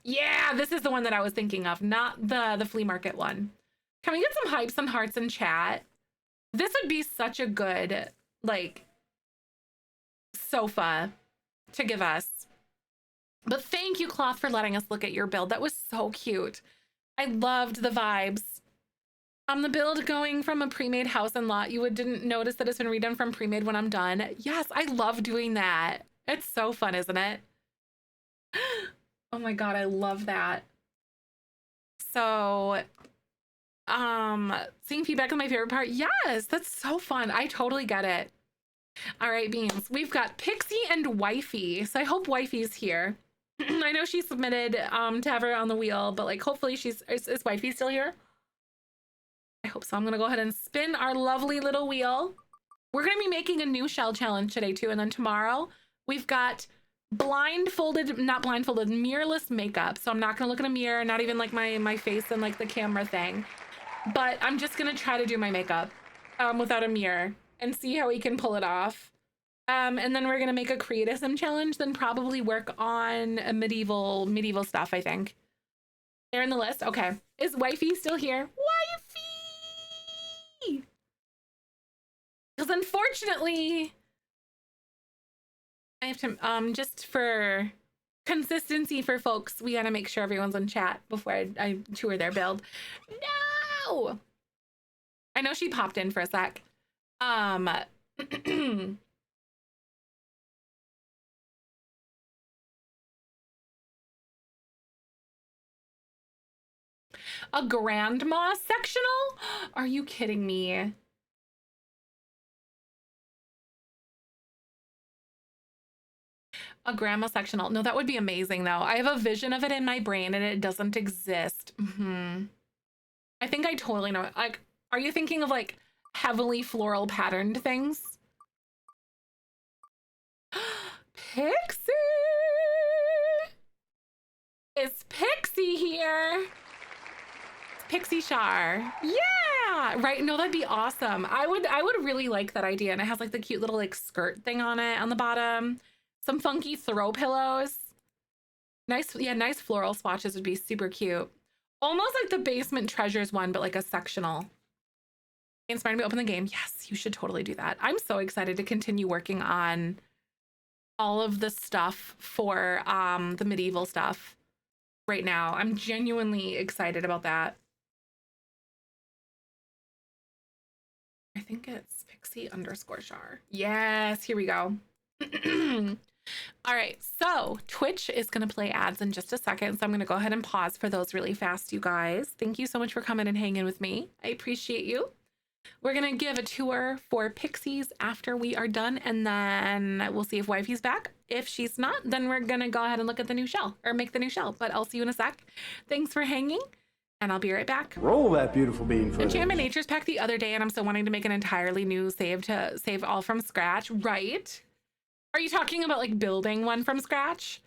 Yeah, this is the one that I was thinking of, not the flea market one. Can we get some hypes and hearts in chat? This would be such a good, like, sofa to give us. But thank you, Cloth, for letting us look at your build. That was so cute. I loved the vibes. The build going from a pre-made house and lot, you didn't notice that it's been redone from pre-made when I'm done. Yes, I love doing that. It's so fun, isn't it? Oh my God, I love that. So, seeing feedback is my favorite part. Yes, that's so fun. I totally get it. All right, Beans, we've got Pixie and Wifey. So I hope Wifey's here. I know she submitted to have her on the wheel, but like hopefully is Wifey still here? I hope so. I'm gonna go ahead and spin our lovely little wheel. We're gonna be making a new shell challenge today too, and then tomorrow we've got mirrorless makeup. So I'm not gonna look in a mirror, not even like my face and like the camera thing, but I'm just gonna try to do my makeup without a mirror and see how we can pull it off. And then we're gonna make a creatism challenge, then probably work on a medieval stuff, I think. They're in the list. Okay. Is Wifey still here? Wifey! Because unfortunately, I have to, just for consistency for folks, we gotta make sure everyone's in chat before I tour their build. No! I know she popped in for a sec. A grandma sectional? Are you kidding me? A grandma sectional. No, that would be amazing though. I have a vision of it in my brain and it doesn't exist. I think I totally know. Like, are you thinking of like heavily floral patterned things? Pixie! Is Pixie here? It's Pixie Char. Yeah, right. No, that'd be awesome. I would really like that idea. And it has like the cute little like skirt thing on it on the bottom. Some funky throw pillows. Nice, yeah, nice floral swatches would be super cute. Almost like the Basement Treasures one, but like a sectional. Inspired me to open the game. Yes, you should totally do that. I'm so excited to continue working on all of the stuff for the medieval stuff right now. I'm genuinely excited about that. I think it's Pixie_Char. Yes, here we go. All right, so Twitch is going to play ads in just a second, so I'm going to go ahead and pause for those really fast, you guys. Thank you so much for coming and hanging with me. I appreciate you. We're going to give a tour for Pixies after we are done, and then we'll see if Wifey's back. If she's not, then we're going to go ahead and look at the new shell, or make the new shell, but I'll see you in a sec. Thanks for hanging, and I'll be right back. Roll that beautiful bean footage. Enchantment Nature's pack the other day, and I'm still wanting to make an entirely new save to save all from scratch, right? Are you talking about like building one from scratch?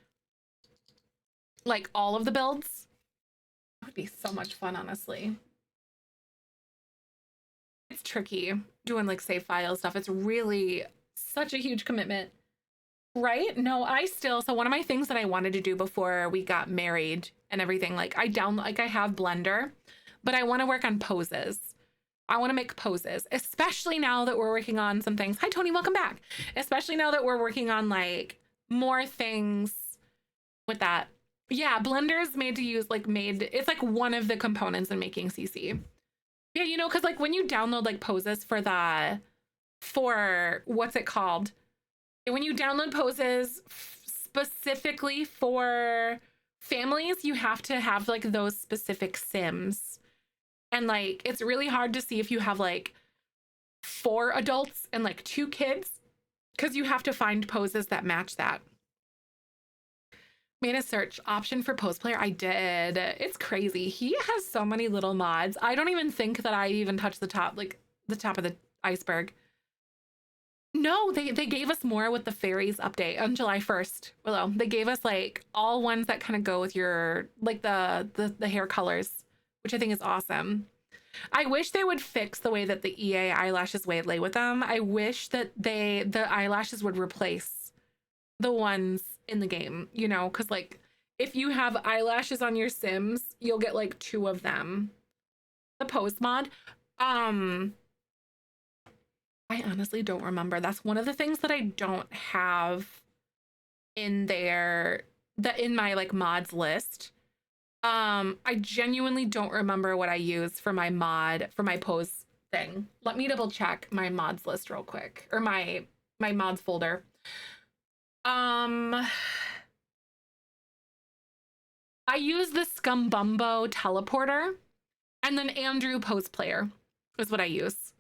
Like all of the builds? That would be so much fun, honestly. It's tricky doing like save file stuff. It's really such a huge commitment, right? No, so one of my things that I wanted to do before we got married and everything, like I have Blender, but I want to work on poses. I want to make poses, especially now that we're working on some things. Hi, Tony, welcome back. Especially now that we're working on like more things with that. Yeah, Blender's made to use it's like one of the components in making CC. Yeah, you know, because like when you download like poses for what's it called? When you download poses specifically for families, you have to have like those specific sims. And like, it's really hard to see if you have like 4 adults and like 2 kids, because you have to find poses that match that. Made a search option for pose player. I did. It's crazy. He has so many little mods. I don't even think that I even touched the top, like the top of the iceberg. No, they gave us more with the fairies update on July 1st. Willow, they gave us like all ones that kind of go with your, like the hair colors, which I think is awesome. I wish they would fix the way that the EA eyelashes lay with them. I wish that the eyelashes would replace the ones in the game, you know, because like if you have eyelashes on your Sims, you'll get like 2 of them. The pose mod, I honestly don't remember. That's one of the things that I don't have in there, in my like mods list. I genuinely don't remember what I use for my pose thing. Let me double check my mods list real quick, or my mods folder. I use the Scumbumbo teleporter, and then Andrew pose player is what I use.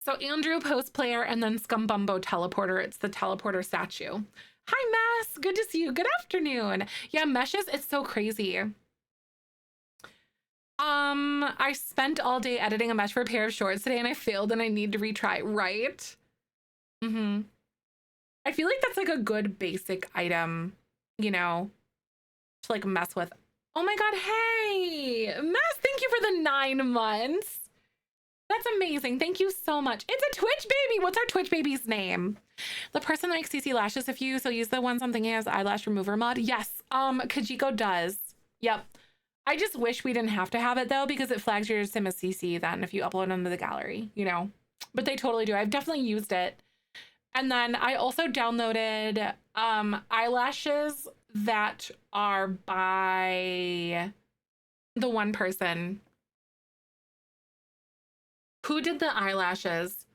So Andrew pose player and then Scumbumbo teleporter. It's the teleporter statue. Hi, Mass. Good to see you. Good afternoon. Yeah, meshes. It's so crazy. I spent all day editing a mesh for a pair of shorts today and I failed and I need to retry, right? I feel like that's like a good basic item, you know, to like mess with. Oh my God. Hey, Mass, thank you for the 9 months. That's amazing. Thank you so much. It's a Twitch baby. What's our Twitch baby's name? The person that makes CC lashes if you so use the ones I'm thinking as eyelash remover mod. Yes, Kajiko does. Yep. I just wish we didn't have to have it though, because it flags your sim as CC then if you upload them to the gallery, you know, but they totally do. I've definitely used it. And then I also downloaded eyelashes that are by the one person. Who did the eyelashes?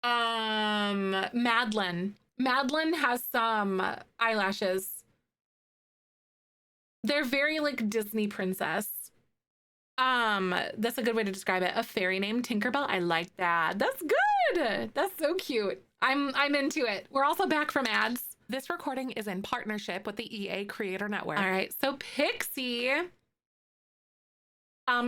Madeline. Madeline has some eyelashes. They're very like Disney princess. That's a good way to describe it. A fairy named Tinkerbell. I like that. That's good. That's so cute. I'm into it. We're also back from ads. This recording is in partnership with the EA Creator Network. All right, so Pixie.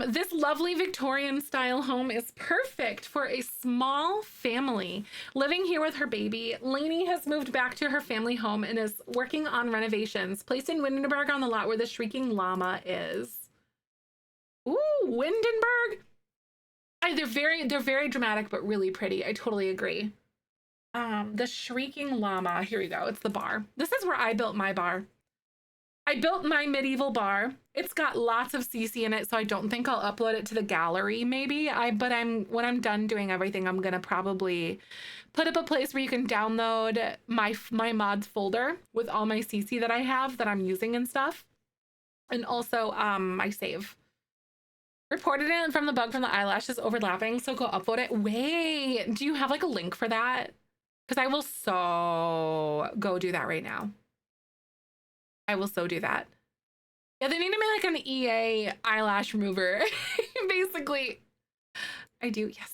This lovely Victorian style home is perfect for a small family living here with her baby. Lainey has moved back to her family home and is working on renovations, placed in Windenburg on the lot where the Shrieking Llama is. Ooh, Windenburg. They're very dramatic, but really pretty. I totally agree. The Shrieking Llama. Here we go. It's the bar. This is where I built my bar. I built my medieval bar. It's got lots of CC in it, so I don't think I'll upload it to the gallery maybe. When I'm done doing everything, I'm gonna probably put up a place where you can download my mods folder with all my CC that I have that I'm using and stuff. And also my save. Reported it from the bug from the eyelashes overlapping, so go upload it. Wait, do you have like a link for that? Because I will so go do that right now. I will so do that. Yeah, they need to make like an EA eyelash remover. Basically. I do, yes.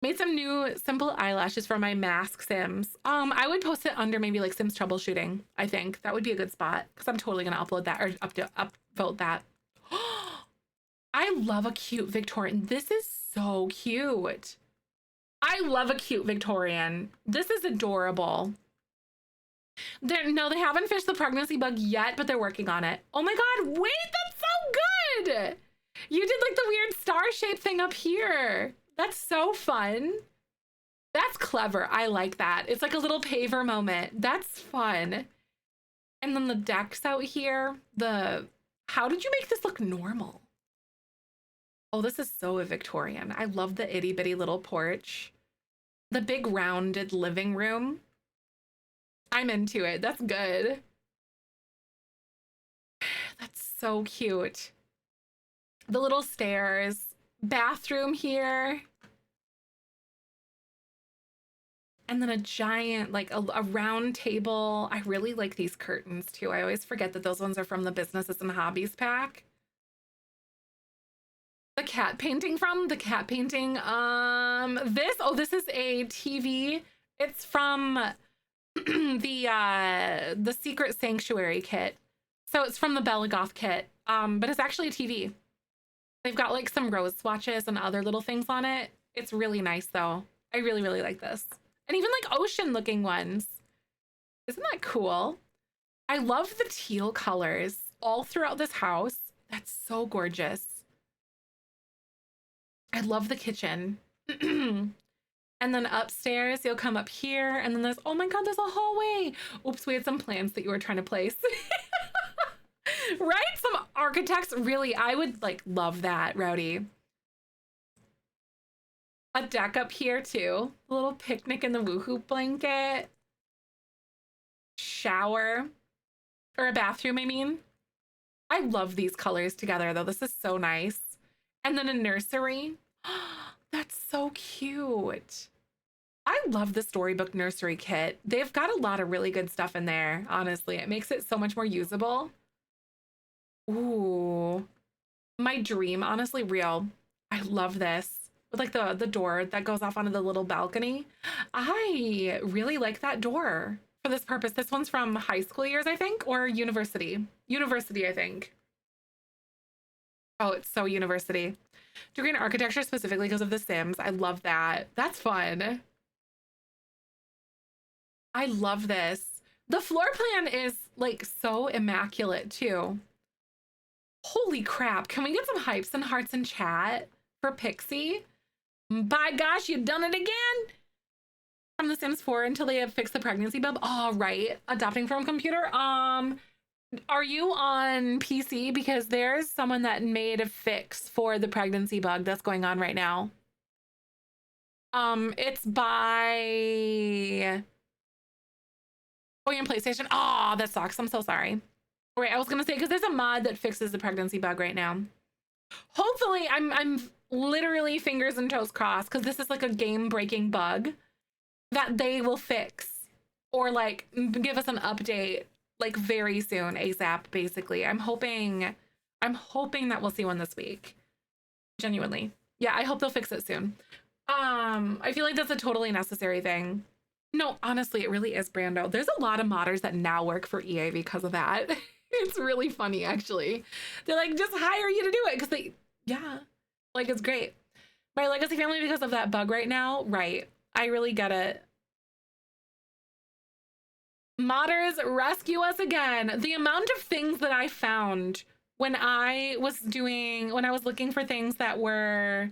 Made some new simple eyelashes for my mask Sims. I would post it under maybe like Sims troubleshooting, I think. That would be a good spot because I'm totally gonna upload that or upvote that. I love a cute Victorian. This is so cute. I love a cute Victorian. This is adorable. They haven't fished the pregnancy bug yet, but they're working on it. Oh my God, wait, that's so good. You did like the weird star-shaped thing up here. That's so fun. That's clever. I like that. It's like a little paver moment. That's fun. And then the decks out here. How did you make this look normal? Oh, this is so Victorian. I love the itty bitty little porch. The big rounded living room. I'm into it. That's good. That's so cute. The little stairs, bathroom here. And then a giant, like a round table. I really like these curtains too. I always forget that those ones are from the Businesses and Hobbies pack. The cat painting this is a TV. It's from the Secret Sanctuary kit. So it's from the Belagoth kit. But it's actually a TV. They've got like some rose swatches and other little things on it. It's really nice though. I really, really like this. And even like ocean looking ones. Isn't that cool? I love the teal colors all throughout this house. That's so gorgeous. I love the kitchen. And then upstairs, you'll come up here and then there's, oh my God, there's a hallway. Oops, we had some plans that you were trying to place. Right? Some architects, really, I would like love that, Rowdy. A deck up here too. A little picnic in the woohoo blanket. Shower. Or a bathroom, I mean. I love these colors together though. This is so nice. And then a nursery. That's so cute. I love the Storybook nursery kit. They've got a lot of really good stuff in there, honestly. It makes it so much more usable. Ooh. My dream, honestly, real. I love this. With like the door that goes off onto the little balcony. I really like that door for this purpose. This one's from high school years, I think, or university. University, I think. Oh, it's so university. Degree in architecture specifically because of The Sims. I love that. That's fun. I love this. The floor plan is like so immaculate too. Holy crap. Can we get some hypes and hearts in chat for Pixie? By gosh, you've done it again. From The Sims 4 until they have fixed the pregnancy bug. Oh, right. Adopting from computer. Are you on PC? Because there's someone that made a fix for the pregnancy bug that's going on right now. It's by... Oh, you're on PlayStation? Oh, that sucks. I'm so sorry. Wait, I was gonna say, because there's a mod that fixes the pregnancy bug right now. Hopefully, I'm literally fingers and toes crossed, because this is like a game-breaking bug that they will fix. Or like, give us an update like very soon, ASAP, basically. I'm hoping I'm hoping that we'll see one this week. Genuinely. Yeah, I hope they'll fix it soon. I feel like that's a totally necessary thing. No, honestly, it really is, Brando. There's a lot of modders that now work for EA because of that. It's really funny, actually. They're like, just hire you to do it because yeah, like it's great. My legacy family, because of that bug right now, right? I really get it. Modders, rescue us again. The amount of things that I found when I was looking for things that were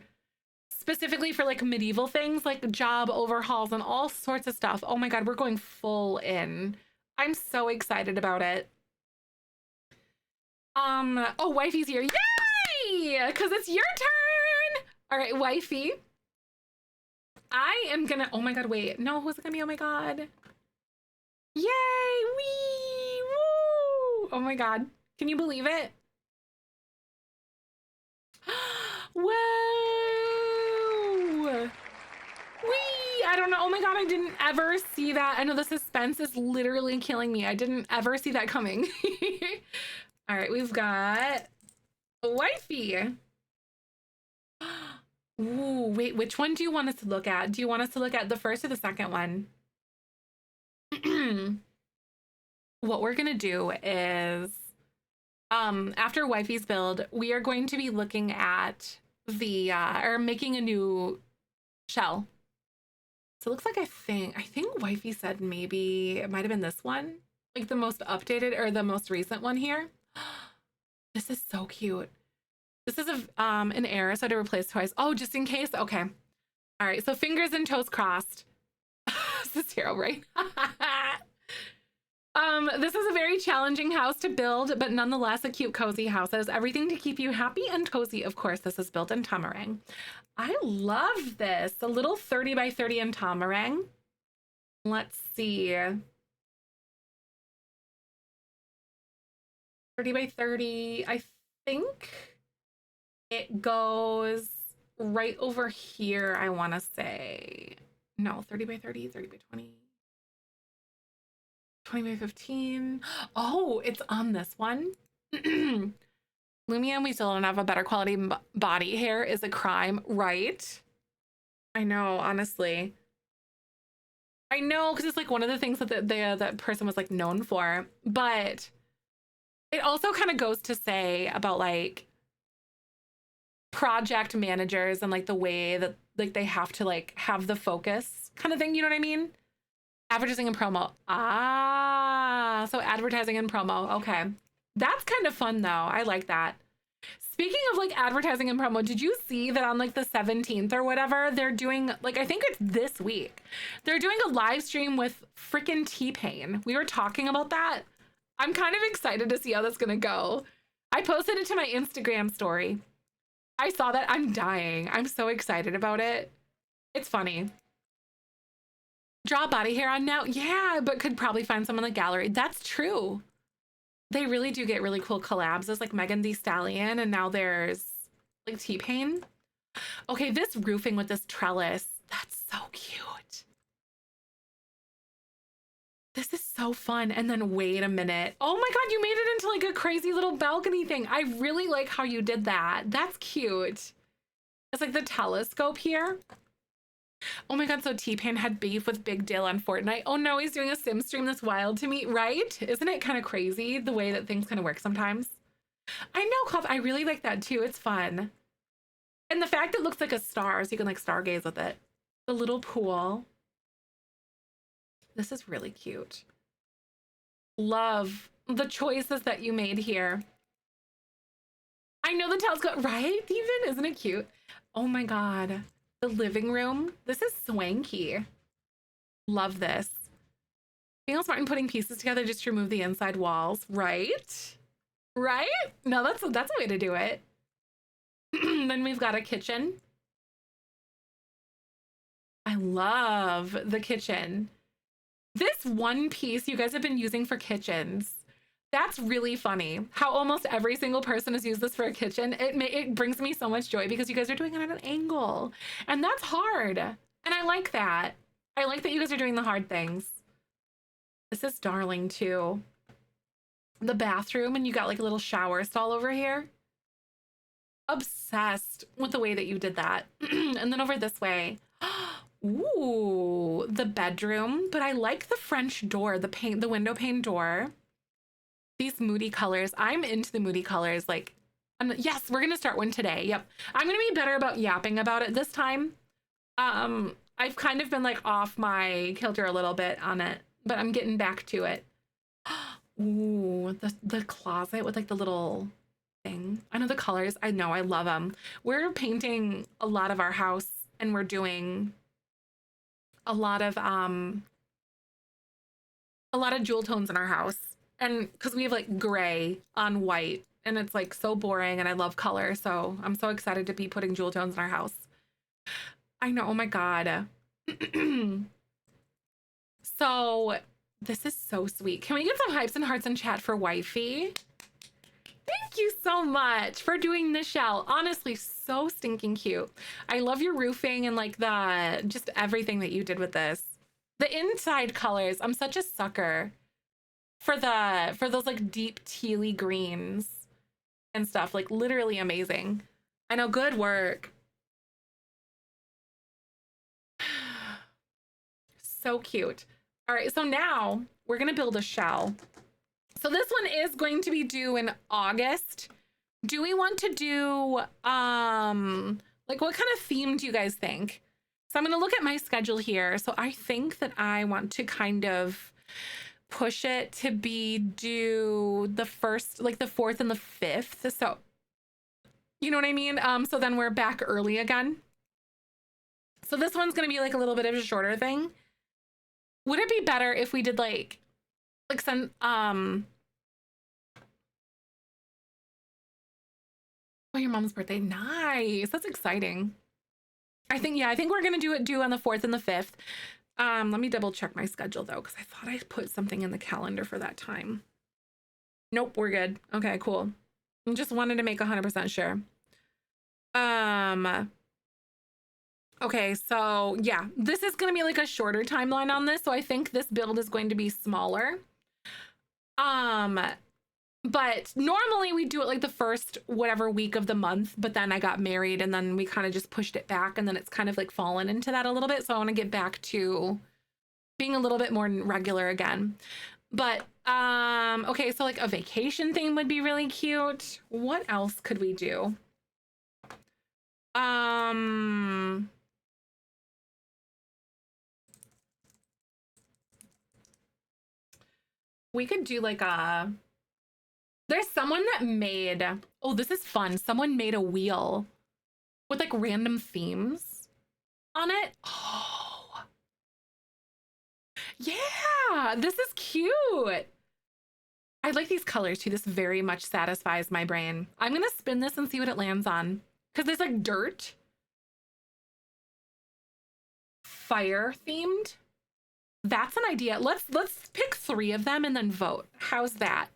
specifically for like medieval things, like job overhauls and all sorts of stuff. Oh my God, we're going full in. I'm so excited about it. Oh, wifey's here. Yay! Because it's your turn. All right, wifey. I am gonna, oh my God, wait. No, who's it gonna be? Oh my God. Yay! Wee! Woo! Oh my God. Can you believe it? Whoa! Wee! I don't know. Oh my God, I didn't ever see that. I know the suspense is literally killing me. I didn't ever see that coming. All right, we've got wifey. Ooh, wait, which one do you want us to look at? Do you want us to look at the first or the second one? What we're gonna do is, after wifey's build, we are going to be looking at the, or making a new shell. So it looks like I think wifey said maybe it might have been this one, like the most updated or the most recent one here. This is so cute. This is an error, so I had to replace twice. Oh, just in case? Okay. All right, so fingers and toes crossed. This is hero, right? This is a very challenging house to build, but nonetheless a cute, cozy house that has everything to keep you happy and cozy. Of course, this is built in Tamarang. I love this. A little 30 by 30 in Tamarang. Let's see. 30 by 30, I think it goes right over here, I want to say. No, 30 by 30, 30 by 20. 20 by 15. Oh, it's on this one. Lumia, we still don't have a better quality body hair is a crime, right? I know, honestly. I know, because it's like one of the things that that person was like known for, but it also kind of goes to say about like project managers and like the way that like they have to like have the focus kind of thing, you know what I mean? Advertising and promo. Ah, so advertising and promo. Okay. That's kind of fun though. I like that. Speaking of like advertising and promo, did you see that on like the 17th or whatever, they're doing like, I think it's this week, they're doing a live stream with freaking T-Pain. We were talking about that. I'm kind of excited to see how that's gonna go. I posted it to my Instagram story. I saw that. I'm dying. I'm so excited about it. It's funny. Draw body hair on now? Yeah, but could probably find some in the gallery. That's true. They really do get really cool collabs. There's like Megan Thee Stallion, and now there's like T-Pain. Okay, this roofing with this trellis, that's so cute. This is so fun. And then wait a minute. Oh my God, you made it into like a crazy little balcony thing. I really like how you did that. That's cute. It's like the telescope here. Oh my God, so T-Pain had beef with Big Dill on Fortnite. Oh no, he's doing a sim stream. That's wild to me, right? Isn't it kind of crazy the way that things kind of work sometimes? I know, Cuff. I really like that too. It's fun. And the fact it looks like a star, so you can like stargaze with it. The little pool. This is really cute. Love the choices that you made here. I know the telescope, right, Steven? Isn't it cute? Oh my God. The living room. This is swanky. Love this. Daniel Martin putting pieces together just to remove the inside walls, right? Right? No, that's a way to do it. Then we've got a kitchen. I love the kitchen. This one piece you guys have been using for kitchens. That's really funny how almost every single person has used this for a kitchen. It brings me so much joy because you guys are doing it at an angle, and that's hard. And I like that. I like that you guys are doing the hard things. This is darling too. The bathroom, and you got like a little shower stall over here. obsessed with the way that you did that. And then over this way, ooh, the bedroom. But I like the French door, the window pane door. These moody colors. I'm into the moody colors. Like, yes, we're gonna start one today. Yep, I'm gonna be better about yapping about it this time. I've kind of been like off my kilter a little bit on it, but I'm getting back to it. Ooh, the closet with like the little thing. I know the colors. I know, I love them. We're painting a lot of our house, and we're doing a lot of jewel tones in our house. And because we have like gray on white, and it's like so boring, and I love color, so I'm so excited to be putting jewel tones in our house. I know, oh my God. So this is so sweet. Can we get some hypes and hearts in chat for wifey? Thank you so much for doing the shell. Honestly, so stinking cute. I love your roofing and like just everything that you did with this. The inside colors, I'm such a sucker for those like deep tealy greens and stuff. Like literally amazing. I know, good work. So cute. All right, so now we're gonna build a shell. So this one is going to be due in August. Do we want to do, like what kind of theme do you guys think? So I'm gonna look at my schedule here. So I think that I want to kind of push it to be due the 1st, like the 4th and the 5th. So, you know what I mean? So then we're back early again. So this one's gonna be like a little bit of a shorter thing. Would it be better if we did like some, oh, your mom's birthday. Nice. That's exciting. I think we're going to do it due on the 4th and the 5th. Let me double check my schedule though, because I thought I put something in the calendar for that time. Nope, we're good. Okay, cool. I just wanted to make 100% sure. Okay, so yeah, this is going to be like a shorter timeline on this. So I think this build is going to be smaller. But normally we do it like the first whatever week of the month, but then I got married and then we kind of just pushed it back, and then it's kind of like fallen into that a little bit. So I want to get back to being a little bit more regular again. But okay, so like a vacation theme would be really cute. What else could we do? We could do like there's someone that made, oh, this is fun. Someone made a wheel with like random themes on it. Oh, yeah, this is cute. I like these colors too. This very much satisfies my brain. I'm gonna spin this and see what it lands on, because there's like dirt, fire themed. That's an idea. Let's pick 3 of them and then vote. How's that?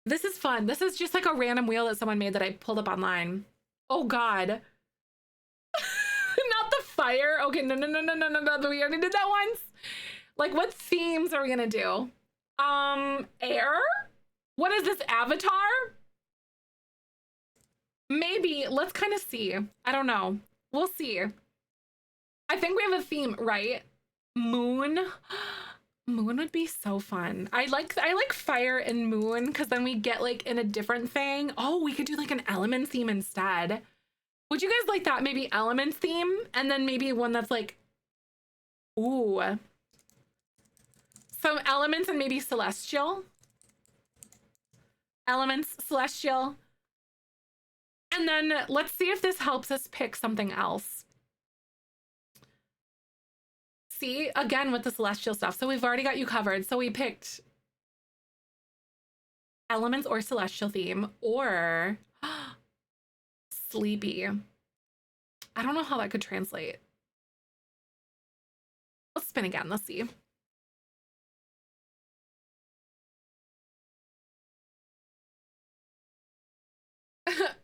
This is fun. This is just like a random wheel that someone made that I pulled up online. Oh God. Not the fire. Okay, no. We already did that once. Like, what themes are we gonna do? Air? What is this, Avatar? Maybe. Let's kind of see. I don't know. We'll see. I think we have a theme, right? Moon. Moon would be so fun. I like fire and moon, because then we get like in a different thing. Oh, we could do like an element theme instead. Would you guys like that? Maybe element theme, and then maybe one that's like, ooh, some elements and maybe celestial. Elements, celestial. And then let's see if this helps us pick something else. See, again with the celestial stuff. So we've already got you covered. So we picked elements or celestial theme, or sleepy. I don't know how that could translate. Let's spin again. Let's see.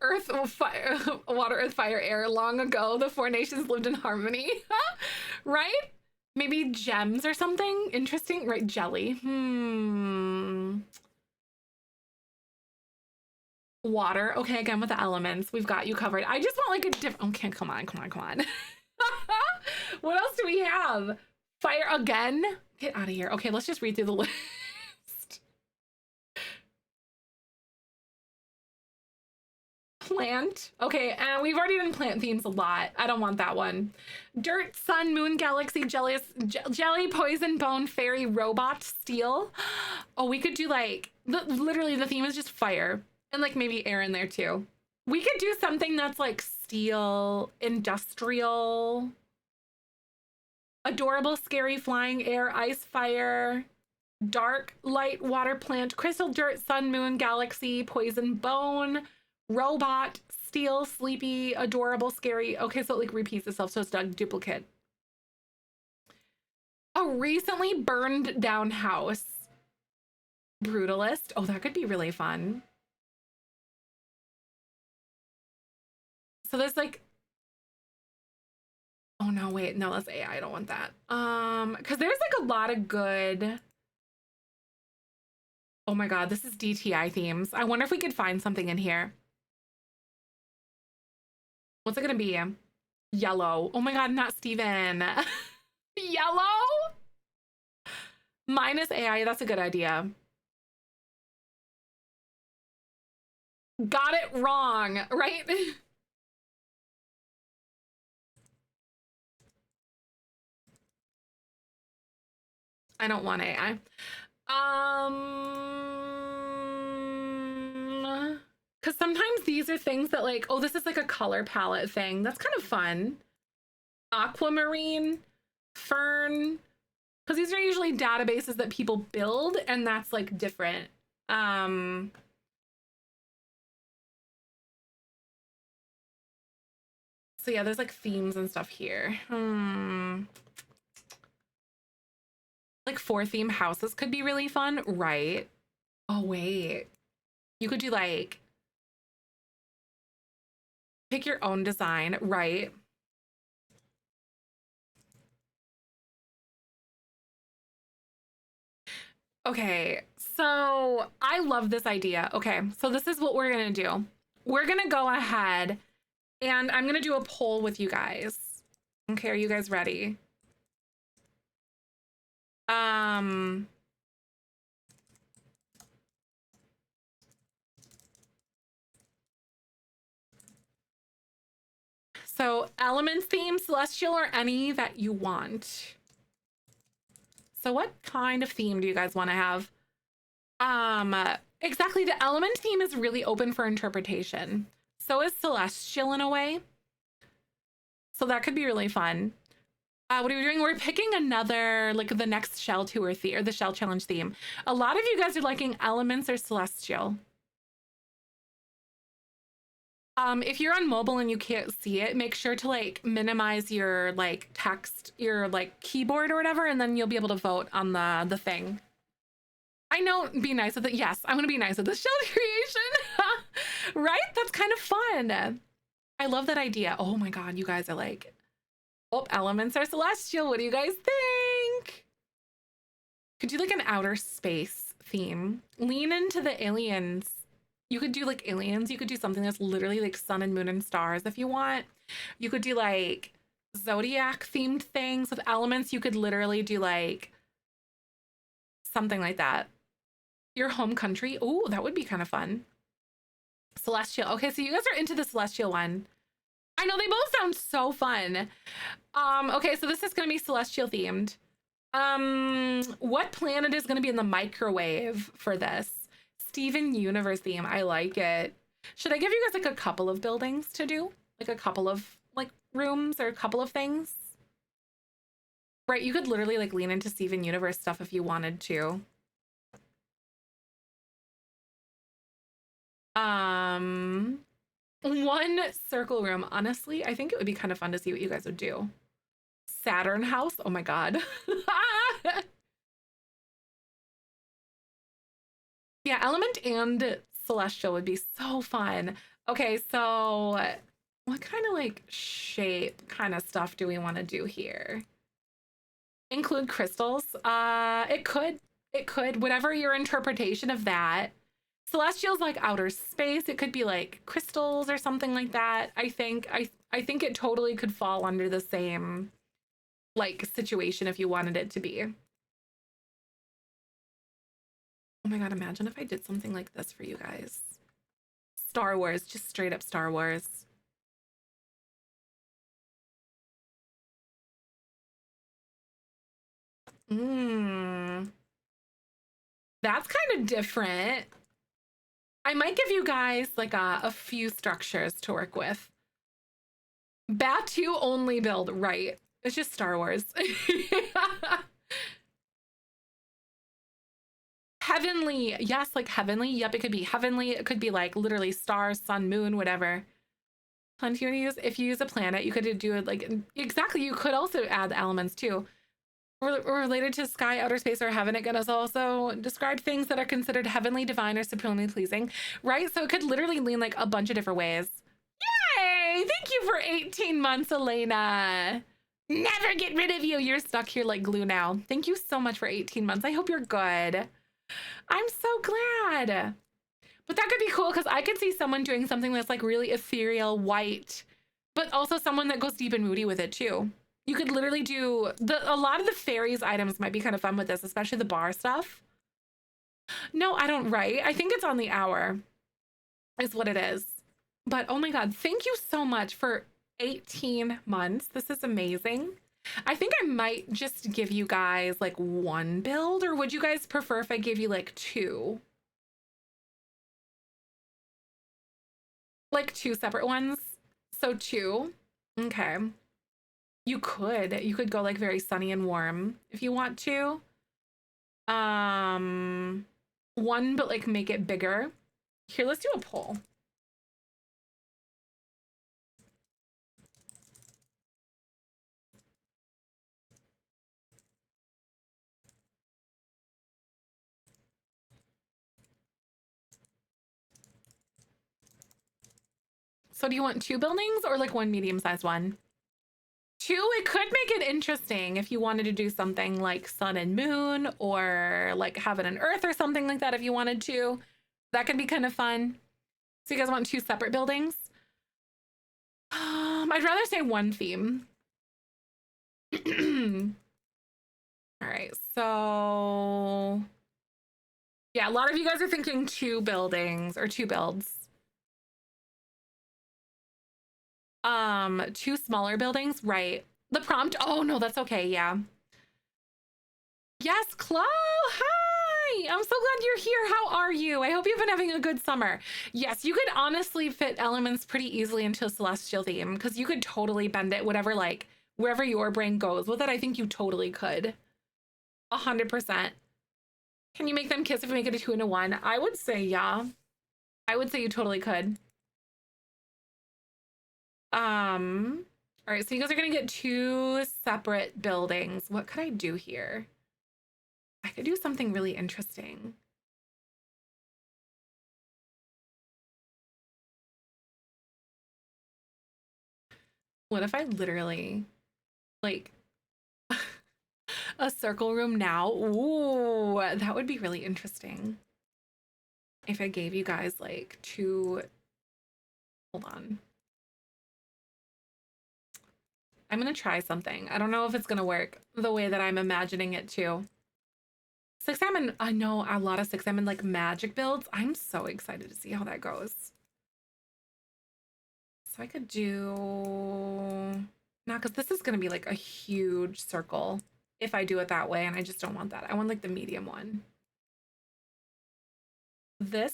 Earth, fire, water, earth, fire, air. Long ago, the 4 nations lived in harmony. Right? Maybe gems or something interesting, right? Jelly. Water. Okay, again with the elements. We've got you covered. I just want like a different... Okay, come on. What else do we have? Fire again? Get out of here. Okay, let's just read through the list. Plant. Okay, and we've already done plant themes a lot. I don't want that one. Dirt, sun, moon, galaxy, jelly, poison, bone, fairy, robot, steel. Oh, we could do like... literally, the theme is just fire. And like maybe air in there too. We could do something that's like steel, industrial, adorable, scary, flying, air, ice, fire, dark, light, water, plant, crystal, dirt, sun, moon, galaxy, poison, bone, robot, steel, sleepy, adorable, scary. Okay, so it like repeats itself, so it's a duplicate. A recently burned down house. Brutalist. Oh, that could be really fun. So there's like, oh no, wait, no, that's AI. I don't want that. Because there's like a lot of good. Oh my God, this is DTI themes. I wonder if we could find something in here. What's it gonna be? Yellow. Oh my God, not Steven. Yellow? Minus AI, that's a good idea. Got it wrong, right? I don't want AI. Because sometimes these are things that like, oh, this is like a color palette thing. That's kind of fun. Aquamarine, fern, because these are usually databases that people build, and that's like different. So yeah, there's like themes and stuff here. Like 4 theme houses could be really fun, right? Oh wait, you could do like pick your own design, right? Okay, so I love this idea. Okay, so this is what we're gonna do. We're gonna go ahead and I'm gonna do a poll with you guys. Okay, are you guys ready? So elements theme, celestial, or any that you want. So what kind of theme do you guys want to have? Exactly, the element theme is really open for interpretation. So is celestial in a way. So that could be really fun. What are we doing? We're picking another, like the next shell tour theme, or the shell challenge theme. A lot of you guys are liking elements or celestial. If you're on mobile and you can't see it, make sure to like minimize your like text, your like keyboard or whatever, and then you'll be able to vote on the thing. I know, be nice with it. Yes, I'm gonna be nice with the shell creation. Right? That's kind of fun. I love that idea. Oh my God, you guys are like, oh, elements are celestial. What do you guys think? Could do like an outer space theme. Lean into the aliens. You could do like aliens. You could do something that's literally like sun and moon and stars if you want. You could do like zodiac themed things with elements. You could literally do like something like that. Your home country. Oh, that would be kind of fun. Celestial. Okay, so you guys are into the celestial one. I know, they both sound so fun. Okay, so this is gonna be celestial themed. What planet is gonna be in the microwave for this? Steven Universe theme. I like it. Should I give you guys like a couple of buildings to do? Like a couple of like rooms or a couple of things? Right, you could literally like lean into Steven Universe stuff if you wanted to. One circle room. Honestly, I think it would be kind of fun to see what you guys would do. Saturn house. Oh my God. Yeah, element and celestial would be so fun. Okay, so what kind of like shape kind of stuff do we want to do here? Include crystals. It could, whatever your interpretation of that. Celestial's like outer space. It could be like crystals or something like that. I think it totally could fall under the same like situation if you wanted it to be. Oh my god, imagine if I did something like this for you guys. Star Wars, just straight up Star Wars. That's kind of different. I might give you guys like a few structures to work with. Batu only build, right? It's just Star Wars. Heavenly, yes, like heavenly. Yep, it could be heavenly. It could be like literally stars, sun, moon, whatever. Plenty to use. If you use a planet, you could do it like exactly. You could also add the elements too. Related to sky, outer space, or heaven. It could also describe things that are considered heavenly, divine, or supremely pleasing, right? So it could literally lean like a bunch of different ways. Yay! Thank you for 18 months, Elena. Never get rid of you. You're stuck here like glue now. Thank you so much for 18 months. I hope you're good. I'm so glad. But that could be cool because I could see someone doing something that's like really ethereal, white, but also someone that goes deep and moody with it too. You could literally do a lot of the fairies items might be kind of fun with this, especially the bar stuff. No, I don't write. I think it's on the hour is what it is. But oh my God, thank you so much for 18 months. This is amazing. I think I might just give you guys like one build, or would you guys prefer if I gave you like two? Like two separate ones? So two? Okay. You could go like very sunny and warm if you want to. One, but like make it bigger. Here, let's do a poll. So do you want two buildings or like one medium-sized one? Two, it could make it interesting if you wanted to do something like sun and moon or like heaven and earth or something like that if you wanted to. That could be kind of fun. So you guys want two separate buildings? I'd rather say one theme. All right, so yeah, a lot of you guys are thinking two buildings or two builds. Two smaller buildings, right? The prompt, oh no, that's okay, yeah. Yes, Chloe, hi! I'm so glad you're here. How are you? I hope you've been having a good summer. Yes, you could honestly fit elements pretty easily into a celestial theme because you could totally bend it, whatever, like, wherever your brain goes with it, I think you totally could. 100%. Can you make them kiss if you make it a 2 and a 1? I would say, yeah. I would say you totally could. All right, so you guys are gonna get two separate buildings. What could I do here? I could do something really interesting. What if I literally, like, a circle room now? Ooh, that would be really interesting. If I gave you guys, like, two... Hold on. I'm gonna try something. I don't know if it's gonna work the way that I'm imagining it to. 6M, I know a lot of 6M like magic builds. I'm so excited to see how that goes. So I could do... No, because this is gonna be like a huge circle if I do it that way, and I just don't want that. I want like the medium one. This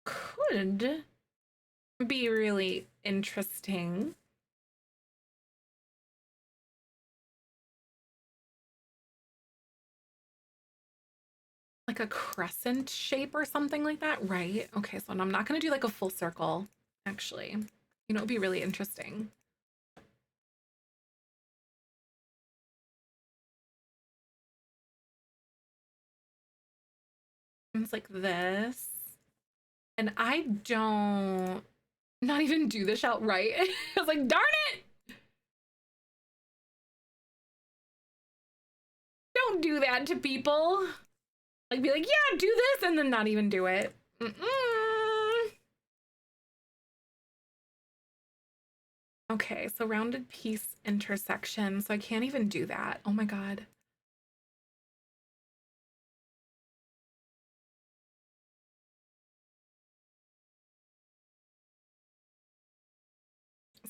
could be really interesting. Like a crescent shape or something like that, right? Okay, so I'm not gonna do like a full circle, actually. You know, it'd be really interesting. It's like this. And I don't not even do this outright. I was like, darn it! Don't do that to people. Like, be like, yeah, do this, and then not even do it. Mm-mm. Okay, so rounded piece intersection. So I can't even do that. Oh my God.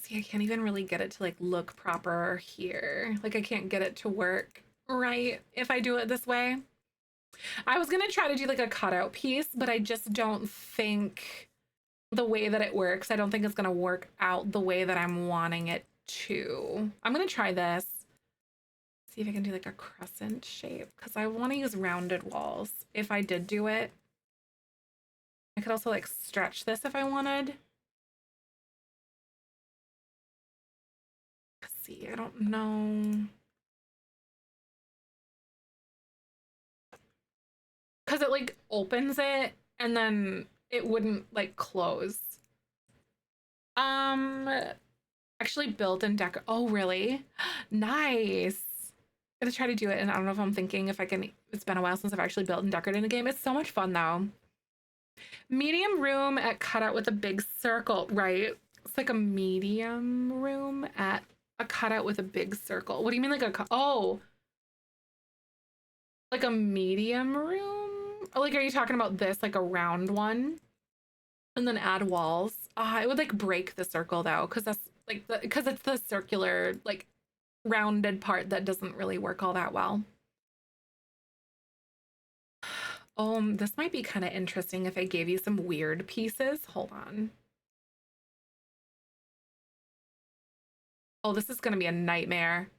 See, I can't even really get it to like look proper here. Like I can't get it to work right if I do it this way. I was gonna try to do like a cutout piece, but I just don't think the way that it works, I don't think it's gonna work out the way that I'm wanting it to. I'm gonna try this. See if I can do like a crescent shape because I want to use rounded walls. If I did do it, I could also like stretch this if I wanted. See, I don't know. Because it like opens it and then it wouldn't like close. Um, actually build and decor. Oh, really? Nice. I'm gonna try to do it, and I don't know if I'm thinking if I can. It's been a while since I've actually built and decorated in a game. It's so much fun though. Medium room at cutout with a big circle, right? It's like a medium room at a cutout with a big circle. What do you mean like a oh, like a medium room? Or like, are you talking about this, like a round one? And then add walls. It would like break the circle though, because that's like because it's the circular, like rounded part that doesn't really work all that well. This might be kind of interesting if I gave you some weird pieces. Hold on. Oh, this is gonna be a nightmare.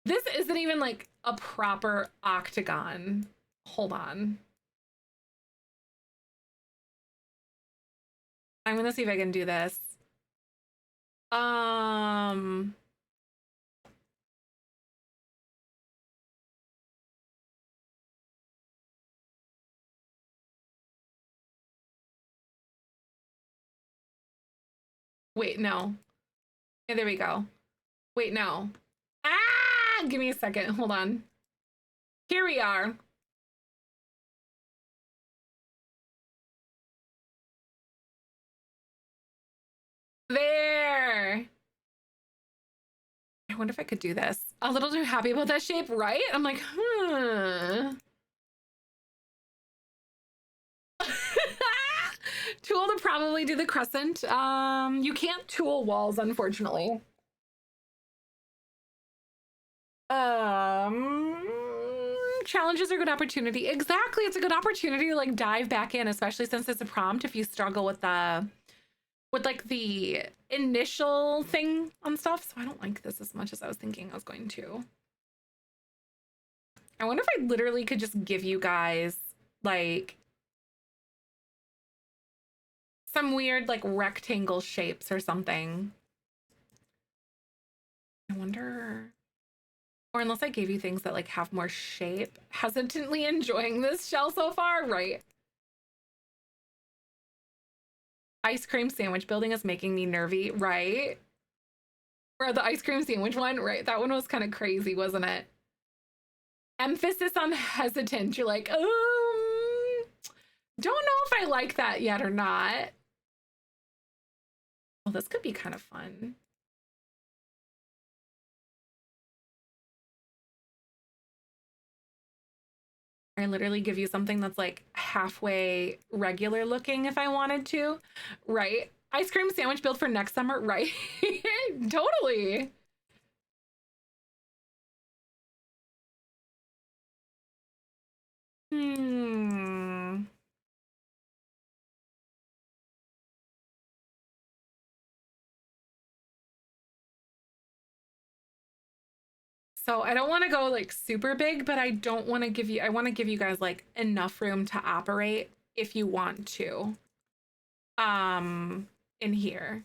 This isn't even like a proper octagon. Hold on. I'm gonna see if I can do this. Um, Wait, no. Yeah, there we go. Wait, no. Give me a second. Hold on. Here we are. There. I wonder if I could do this. A little too happy about that shape, right? I'm like, Tool to probably do the crescent. You can't tool walls, unfortunately. Challenges are a good opportunity. Exactly, it's a good opportunity to like dive back in, especially since it's a prompt. If you struggle with like the initial thing on stuff, so I don't like this as much as I was thinking I was going to. I wonder if I literally could just give you guys like some weird like rectangle shapes or something. I wonder, or unless I gave you things that like have more shape. Hesitantly enjoying this shell so far, right? Ice cream sandwich building is making me nervy, right? Or the ice cream sandwich one, right? That one was kind of crazy, wasn't it? Emphasis on hesitant. You're like, don't know if I like that yet or not. Well, this could be kind of fun. I literally give you something that's like halfway regular looking if I wanted to, right? Ice cream sandwich build for next summer, right? Totally. Hmm. So I don't want to go like super big, but I don't want to give you, I want to give you guys like enough room to operate if you want to. In here.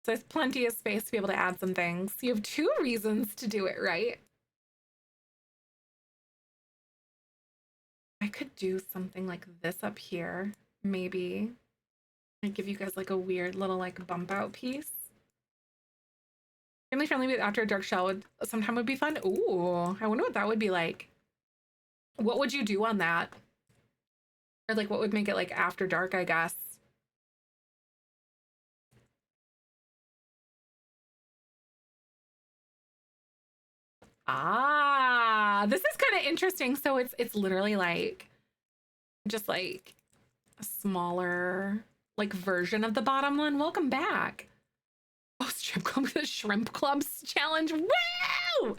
So there's plenty of space to be able to add some things. You have 2 reasons to do it, right? I could do something like this up here, maybe. And give you guys like a weird little like bump out piece. Family friendly with after a dark shell would sometime would be fun. Ooh, I wonder what that would be like. What would you do on that? Or like what would make it like after dark, I guess. Ah, this is kind of interesting. So it's literally like just like a smaller like version of the bottom one. Welcome back. Oh, strip club, the shrimp clubs challenge. Woo!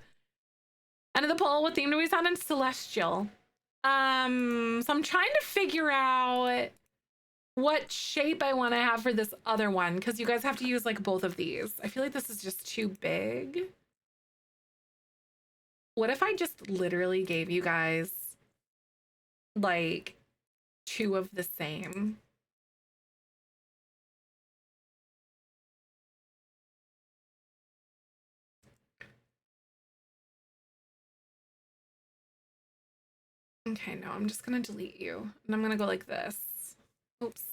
End of the poll. What theme do we sound in? Celestial. So I'm trying to figure out what shape I want to have for this other one because you guys have to use like both of these. I feel like this is just too big. What if I just literally gave you guys like two of the same? Okay, no, I'm just gonna delete you and I'm gonna go like this. Oops.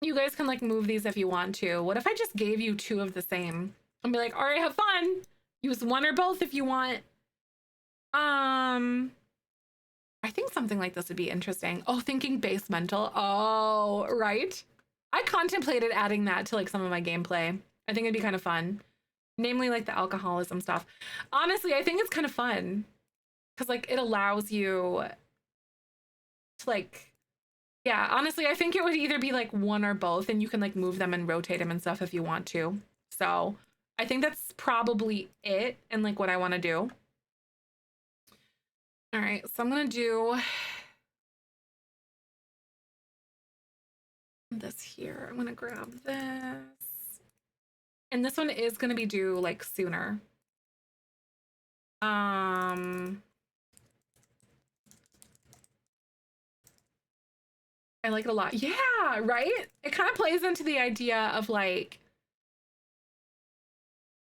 You guys can like move these if you want to. What if I just gave you two of the same and be like, all right, have fun. Use one or both if you want. I think something like this would be interesting. Oh, thinking basemental. Oh, right. I contemplated adding that to like some of my gameplay. I think it'd be kind of fun. Namely like the alcoholism stuff. Honestly, I think it's kind of fun because like it allows you to like, yeah, honestly, I think it would either be like one or both and you can like move them and rotate them and stuff if you want to. So I think that's probably it and like what I want to do. All right, so I'm gonna do this here. I'm gonna grab this. And this one is gonna be due like sooner. I like it a lot. Yeah, right? It kind of plays into the idea of like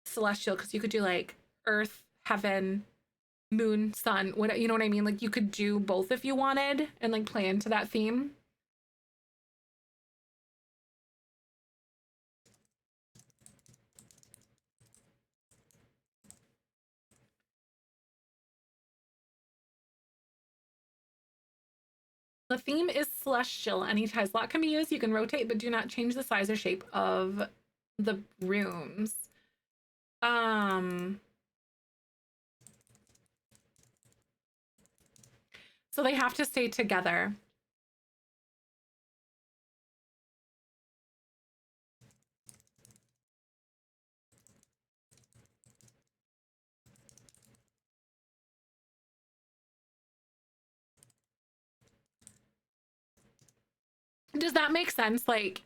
celestial because you could do like earth, heaven, moon, sun, what, you know what I mean? Like you could do both if you wanted and like play into that theme. The theme is celestial. Any tie slot can be used. You can rotate, but do not change the size or shape of the rooms. So they have to stay together. Does that make sense? Like,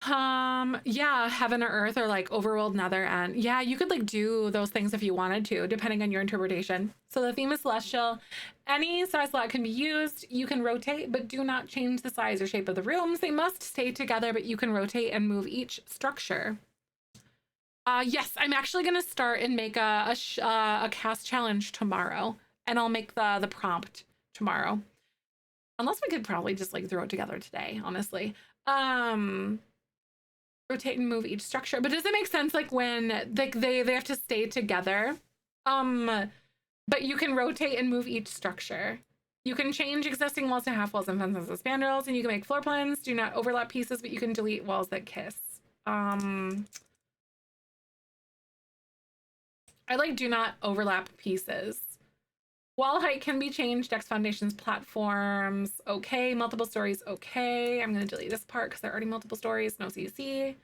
yeah, heaven or earth or like overworld, nether, and yeah, you could like do those things if you wanted to, depending on your interpretation. So the theme is celestial. Any size slot can be used. You can rotate, but do not change the size or shape of the rooms. They must stay together, but you can rotate and move each structure. Yes, I'm actually gonna start and make a cast challenge tomorrow, and I'll make the prompt tomorrow. Unless we could probably just like throw it together today, honestly. Rotate and move each structure. But does it make sense like when like they have to stay together? But you can rotate and move each structure. You can change existing walls to half walls and fences as spandrels, and you can make floor plans. Do not overlap pieces, but you can delete walls that kiss. I like do not overlap pieces. Wall height can be changed. Dex foundations, platforms, okay. Multiple stories, okay. I'm gonna delete this part because there are already multiple stories. No CC.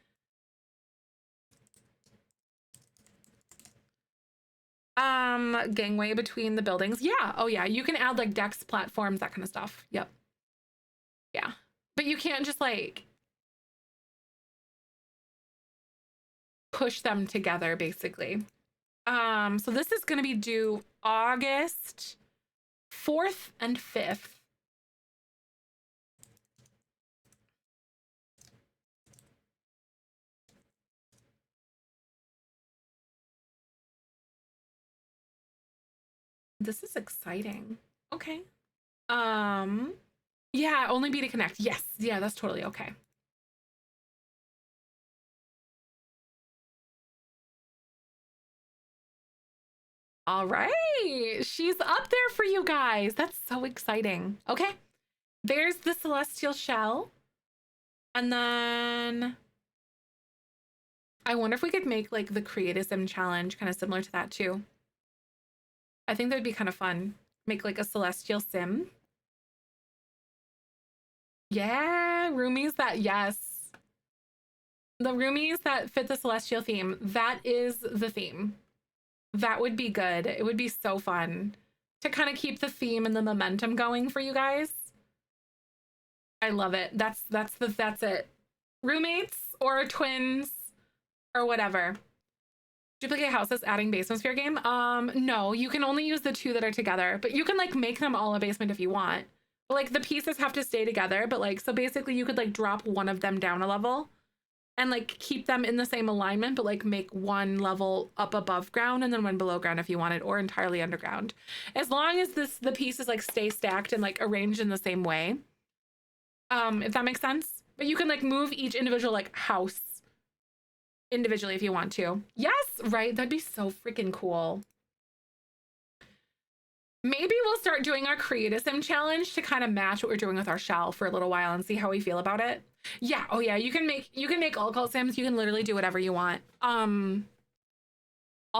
Gangway between the buildings. Yeah. Oh yeah. You can add like decks, platforms, that kind of stuff. Yep. Yeah. But you can't just like push them together, basically. So this is gonna be due August 4th and 5th. This is exciting. Okay. Yeah, only be to connect. Yes. Yeah, that's totally okay. All right. She's up there for you guys. That's so exciting. Okay. There's the Celestial Shell. And then I wonder if we could make like the Create a Sim challenge kind of similar to that too. I think that would be kind of fun. Make like a Celestial Sim. Yeah, roomies that, yes. The roomies that fit the Celestial theme. That is the theme. That would be good. It would be so fun to kind of keep the theme and the momentum going for you guys. I love it. That's it. Roommates or twins or whatever. Duplicate houses adding basement sphere game. No, you can only use the two that are together, but you can like make them all a basement if you want. But like the pieces have to stay together, but like so basically you could like drop one of them down a level and like keep them in the same alignment, but like make one level up above ground and then one below ground if you wanted, or entirely underground. As long as the pieces like stay stacked and like arranged in the same way. If that makes sense. But you can like move each individual like house individually if you want to. Yes, right? That'd be so freaking cool. Maybe we'll start doing our Create a Sim challenge to kind of match what we're doing with our shell for a little while and see how we feel about it. Yeah, oh yeah, you can make all cult sims. You can literally do whatever you want. All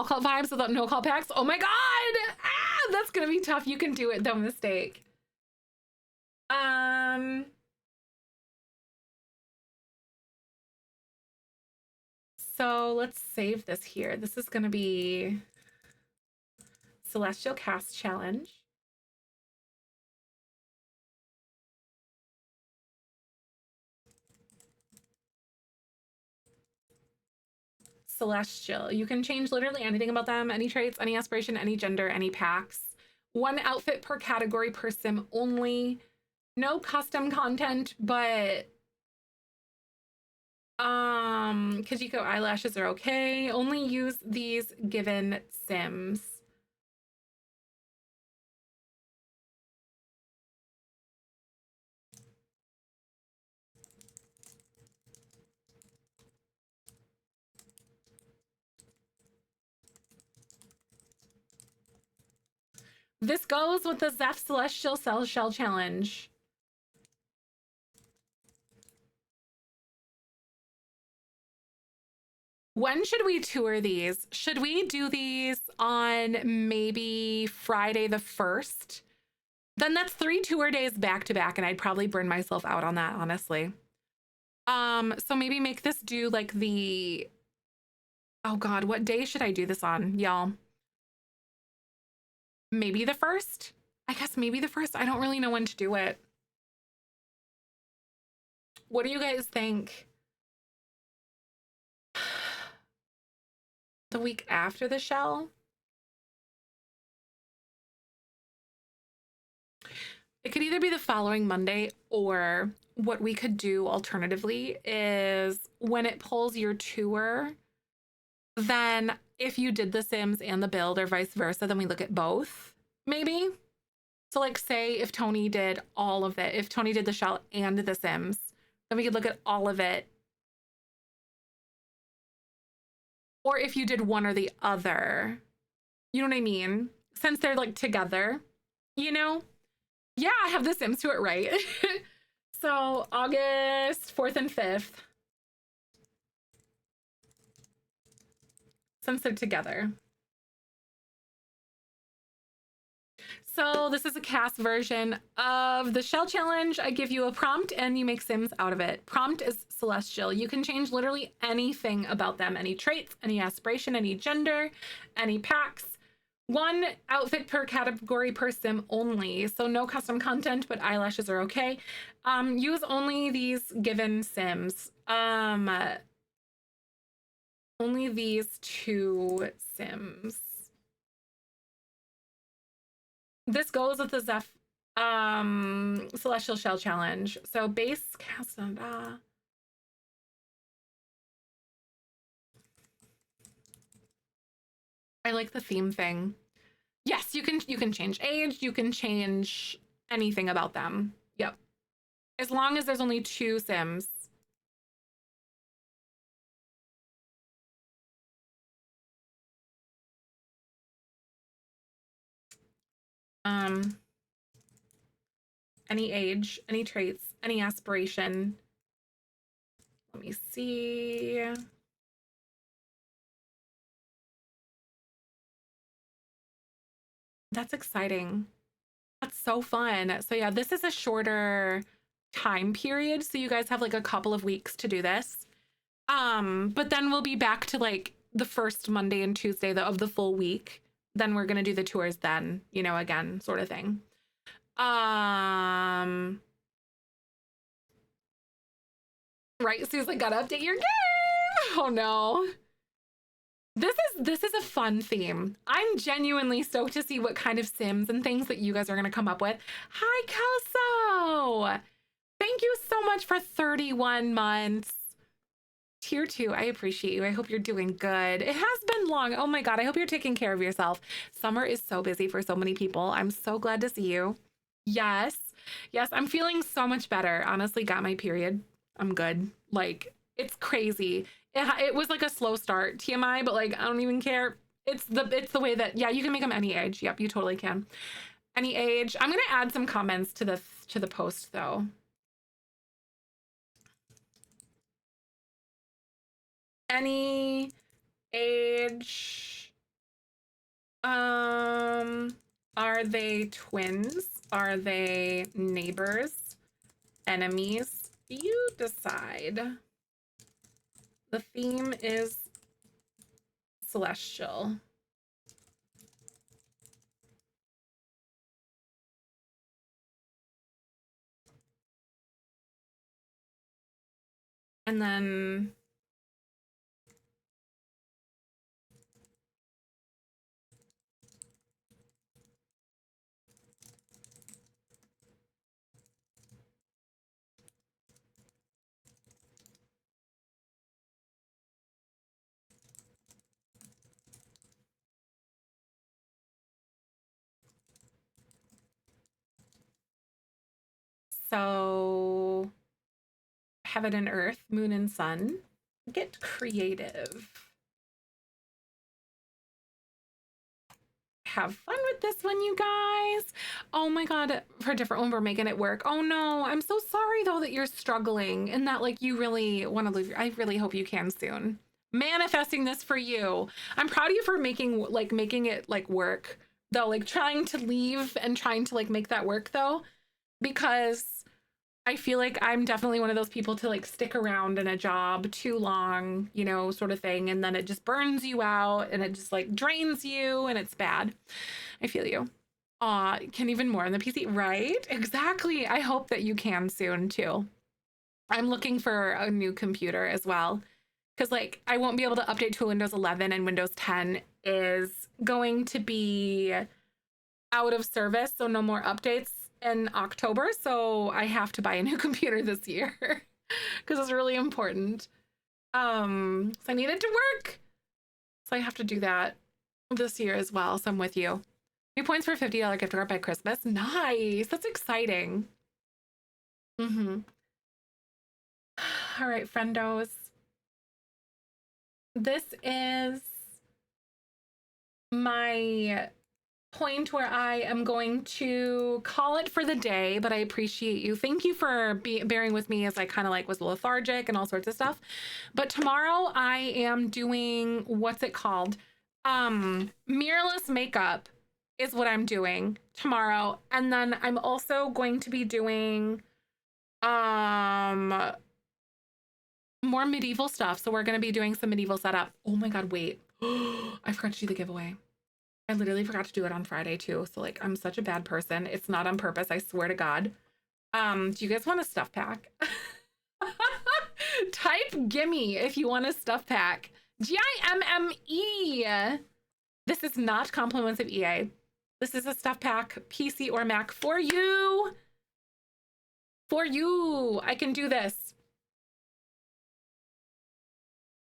cult vibes without no call packs. Oh my god! Ah, that's gonna be tough. You can do it, no mistake. So let's save this here. This is gonna be Celestial Cast Challenge. Celestial. You can change literally anything about them, any traits, any aspiration, any gender, any packs. One outfit per category per sim only. No custom content, but Kijiko eyelashes are okay. Only use these given sims. This goes with the Zeph Celestial Cell Shell Challenge. When should we tour these? Should we do these on maybe Friday the 1st? Then that's 3 tour days back to back, and I'd probably burn myself out on that, honestly. So maybe make this do like the... Oh god, what day should I do this on, y'all? Maybe the 1st? I guess maybe the 1st. I don't really know when to do it. What do you guys think? The week after the shell? It could either be the following Monday, or what we could do alternatively is when it pulls your tour, then if you did the Sims and the build or vice versa, then we look at both, maybe. So like say if Tony did all of it, if Tony did the shell and the Sims, then we could look at all of it. Or if you did one or the other, you know what I mean? Since they're like together, you know? Yeah, I have the Sims to it right. So August 4th and 5th. Since they're together. So this is a cast version of the shell challenge. I give you a prompt and you make Sims out of it. Prompt is Celestial. You can change literally anything about them, any traits, any aspiration, any gender, any packs. One outfit per category per sim only. So no custom content, but eyelashes are okay. Use only these given sims. Only these 2 sims. This goes with the Zeph Celestial Shell Challenge. So base cast and I like the theme thing. Yes, you can change age, you can change anything about them. Yep. As long as there's only 2 Sims. Any age, any traits, any aspiration. Let me see. That's exciting. That's so fun. So yeah, this is a shorter time period. So you guys have like a couple of weeks to do this. But then we'll be back to like the first Monday and Tuesday of the full week. Then we're gonna do the tours then, you know, again, sort of thing. Right, Sue's like, gotta update your game. Oh no. This is a fun theme. I'm genuinely stoked to see what kind of Sims and things that you guys are gonna come up with. Hi, Kelso. Thank you so much for 31 months. Tier 2, I appreciate you. I hope you're doing good. It has been long. Oh my God, I hope you're taking care of yourself. Summer is so busy for so many people. I'm so glad to see you. Yes. Yes, I'm feeling so much better. Honestly, got my period. I'm good. Like, it's crazy. It was like a slow start, TMI, but like, I don't even care. It's the way that, yeah, you can make them any age. Yep, you totally can. Any age. I'm gonna add some comments to the post though. Any age. Are they twins? Are they neighbors? Enemies? You decide. The theme is celestial. And then so heaven and earth, moon and sun. Get creative. Have fun with this one, you guys. Oh my God, for a different one, we're making it work. Oh no, I'm so sorry though that you're struggling and that like you really want to leave. I really hope you can soon. Manifesting this for you. I'm proud of you for making it like work though, like trying to leave and trying to like make that work though, because I feel like I'm definitely one of those people to like stick around in a job too long, you know, sort of thing. And then it just burns you out and it just like drains you and it's bad. I feel you. Can even more on the PC, right? Exactly. I hope that you can soon too. I'm looking for a new computer as well. Because like I won't be able to update to Windows 11 and Windows 10 is going to be out of service. So no more updates in October, so I have to buy a new computer this year because it's really important. So I need it to work, so I have to do that this year as well. So I'm with you. 3 points for $50 gift card by Christmas. Nice, that's exciting. All right, friendos. This is my point where I am going to call it for the day, but I appreciate you. Thank you for bearing with me as I kind of like was lethargic and all sorts of stuff. But tomorrow I am doing, what's it called? Mirrorless makeup is what I'm doing tomorrow. And then I'm also going to be doing more medieval stuff. So we're going to be doing some medieval setup. Oh my God, wait. I forgot to do the giveaway. I literally forgot to do it on Friday too. So like, I'm such a bad person. It's not on purpose. I swear to God. Do you guys want a stuff pack? Type gimme if you want a stuff pack. GIMME. This is not compliments of EA. This is a stuff pack, PC or Mac for you. For you. I can do this.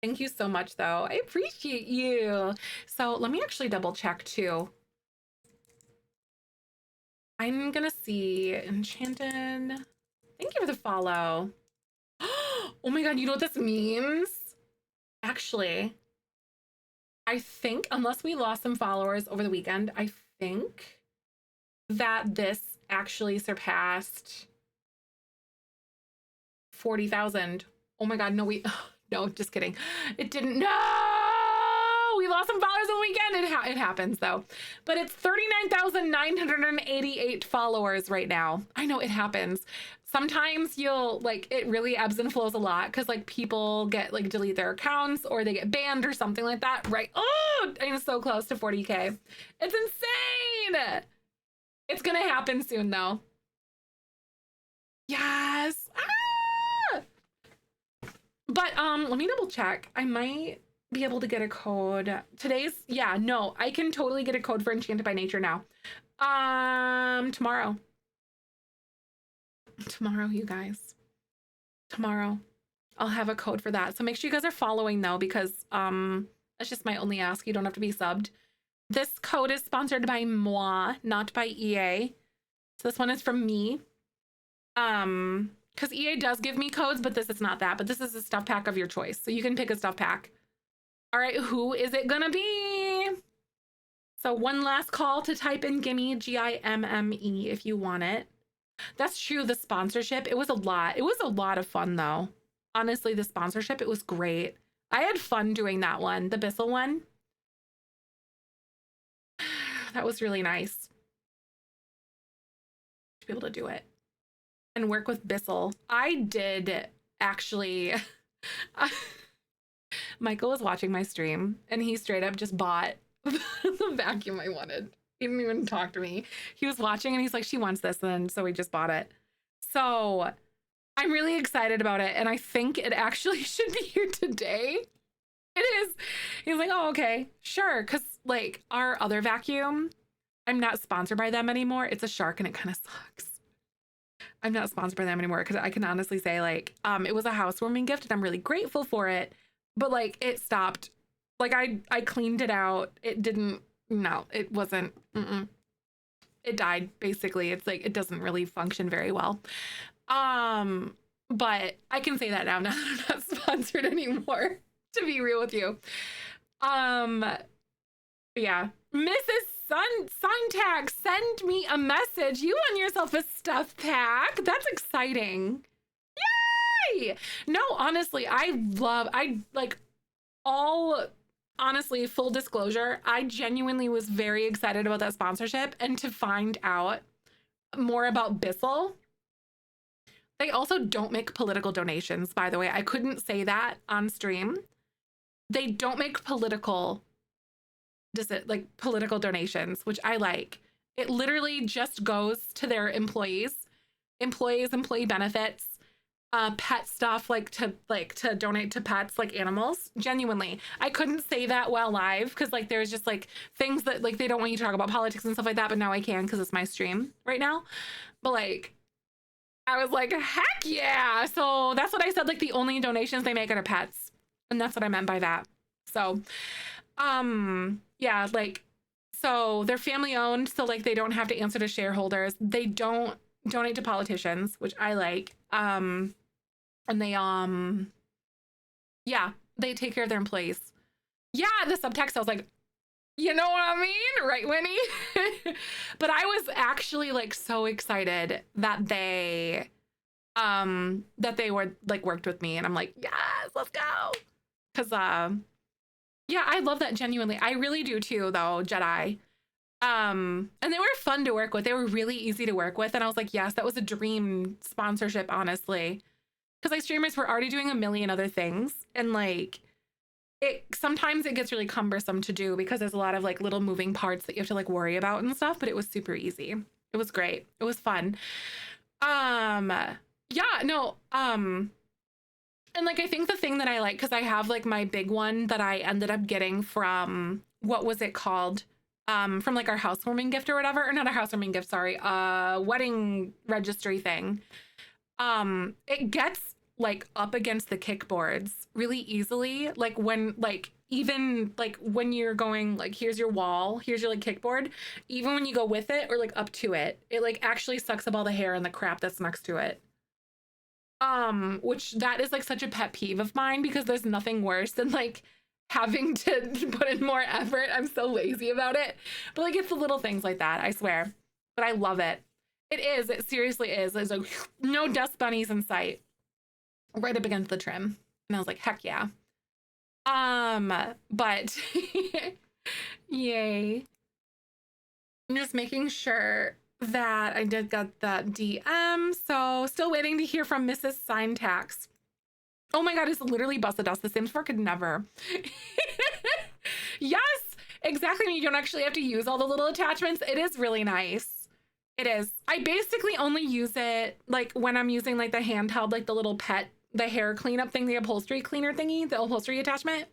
Thank you so much, though. I appreciate you. So let me actually double check, too. I'm going to see Enchanted Thank you for the follow. Oh my God, you know what this means? Actually, I think, unless we lost some followers over the weekend, I think that this actually surpassed 40,000. Oh my God, no, no, just kidding. It didn't. No, we lost some followers on the weekend. It happens though. But it's 39,988 followers right now. I know it happens. Sometimes you'll like, it really ebbs and flows a lot because like people get like delete their accounts or they get banned or something like that. Right. Oh, I'm so close to 40K. It's insane. It's going to happen soon though. Yes. Ah! But let me double check. I might be able to get a code. Yeah, no, I can totally get a code for Enchanted by Nature now. Tomorrow, you guys. Tomorrow. I'll have a code for that. So make sure you guys are following though, because that's just my only ask. You don't have to be subbed. This code is sponsored by moi, not by EA. So this one is from me. Because EA does give me codes, but this is not that. But this is a stuff pack of your choice. So you can pick a stuff pack. All right, who is it gonna be? So one last call to type in Gimme, Gimme, if you want it. That's true, the sponsorship, it was a lot. It was a lot of fun though. Honestly, the sponsorship, it was great. I had fun doing that one, the Bissell one. That was really nice to be able to do it and work with Bissell. I did actually, Michael was watching my stream and he straight up just bought the vacuum I wanted. He didn't even talk to me. He was watching and he's like, she wants this. And so we just bought it. So I'm really excited about it. And I think it actually should be here today. It is. He's like, oh, okay, sure. Cause like our other vacuum, I'm not sponsored by them anymore. It's a Shark and it kind of sucks. I'm not sponsored by them anymore because I can honestly say like, it was a housewarming gift and I'm really grateful for it. But like it stopped. Like I cleaned it out. It didn't, no, it wasn't. It died basically. It's like, it doesn't really function very well. But I can say that now that I'm not sponsored anymore, to be real with you. Yeah. Mrs. Sontag, send me a message. You won yourself a stuff pack. That's exciting. Yay! No, honestly, honestly, full disclosure, I genuinely was very excited about that sponsorship and to find out more about Bissell. They also don't make political donations, by the way. I couldn't say that on stream. They don't make political donations, which I like. It literally just goes to their employee benefits, pet stuff, to donate to pets, like animals. Genuinely, I couldn't say that while live because like there's just like things that like they don't want you to talk about politics and stuff like that, but now I can because it's my stream right now. But like I was like, heck yeah. So that's what I said, like the only donations they make are to pets, and that's what I meant by that. So yeah, like, so they're family owned, so like they don't have to answer to shareholders. They don't donate to politicians, which I like. And they yeah, they take care of their employees. Yeah, the subtext, I was like, you know what I mean? Right, Winnie? But I was actually like so excited that they were like worked with me, and I'm like, yes, let's go. Cause yeah, I love that genuinely. I really do too, though, Jedi. And they were fun to work with. They were really easy to work with. And I was like, yes, that was a dream sponsorship, honestly. Because like streamers were already doing a million other things. And like, sometimes it gets really cumbersome to do because there's a lot of like little moving parts that you have to like worry about and stuff. But it was super easy. It was great. It was fun. Yeah, no, and like, I think the thing that I like, because I have like my big one that I ended up getting from, what was it called? From like our housewarming gift or whatever, or not a housewarming gift, sorry, wedding registry thing. It gets like up against the kickboards really easily. Like when, like, even like when you're going, like, here's your wall, here's your like kickboard, even when you go with it or like up to it, it like actually sucks up all the hair and the crap that's next to it. Which that is like such a pet peeve of mine because there's nothing worse than like having to put in more effort. I'm so lazy about it. But like it's the little things like that, I swear. But I love it. It seriously is. There's like no dust bunnies in sight. Right up against the trim. And I was like, heck yeah. But yay. I'm just making sure that I did get that DM. So still waiting to hear from Mrs. Syntax. Oh my God, it's literally busted us. The Sims 4 could never. Yes, exactly. You don't actually have to use all the little attachments. It is really nice. It is. I basically only use it like when I'm using like the handheld, like the little pet, the hair cleanup thing, the upholstery cleaner thingy, the upholstery attachment.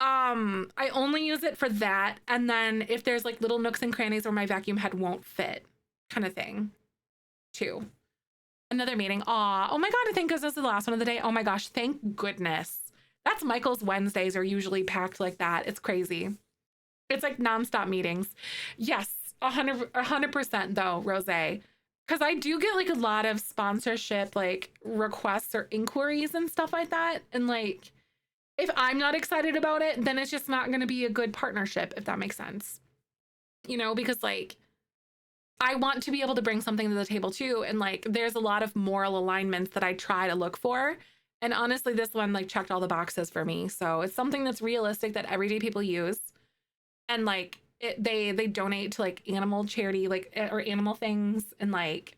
I only use it for that. And then if there's like little nooks and crannies where my vacuum head won't fit kind of thing too. Another meeting. Aw. Oh my God. I think this is the last one of the day. Oh my gosh. Thank goodness. That's Michael's Wednesdays are usually packed like that. It's crazy. It's like nonstop meetings. Yes. 100% though, Rose. Because I do get like a lot of sponsorship, like requests or inquiries and stuff like that. And like, if I'm not excited about it, then it's just not going to be a good partnership, if that makes sense. You know, because like, I want to be able to bring something to the table too. And like, there's a lot of moral alignments that I try to look for. And honestly, this one like checked all the boxes for me. So it's something that's realistic that everyday people use. And like, they donate to like animal charity, like, or animal things. And like,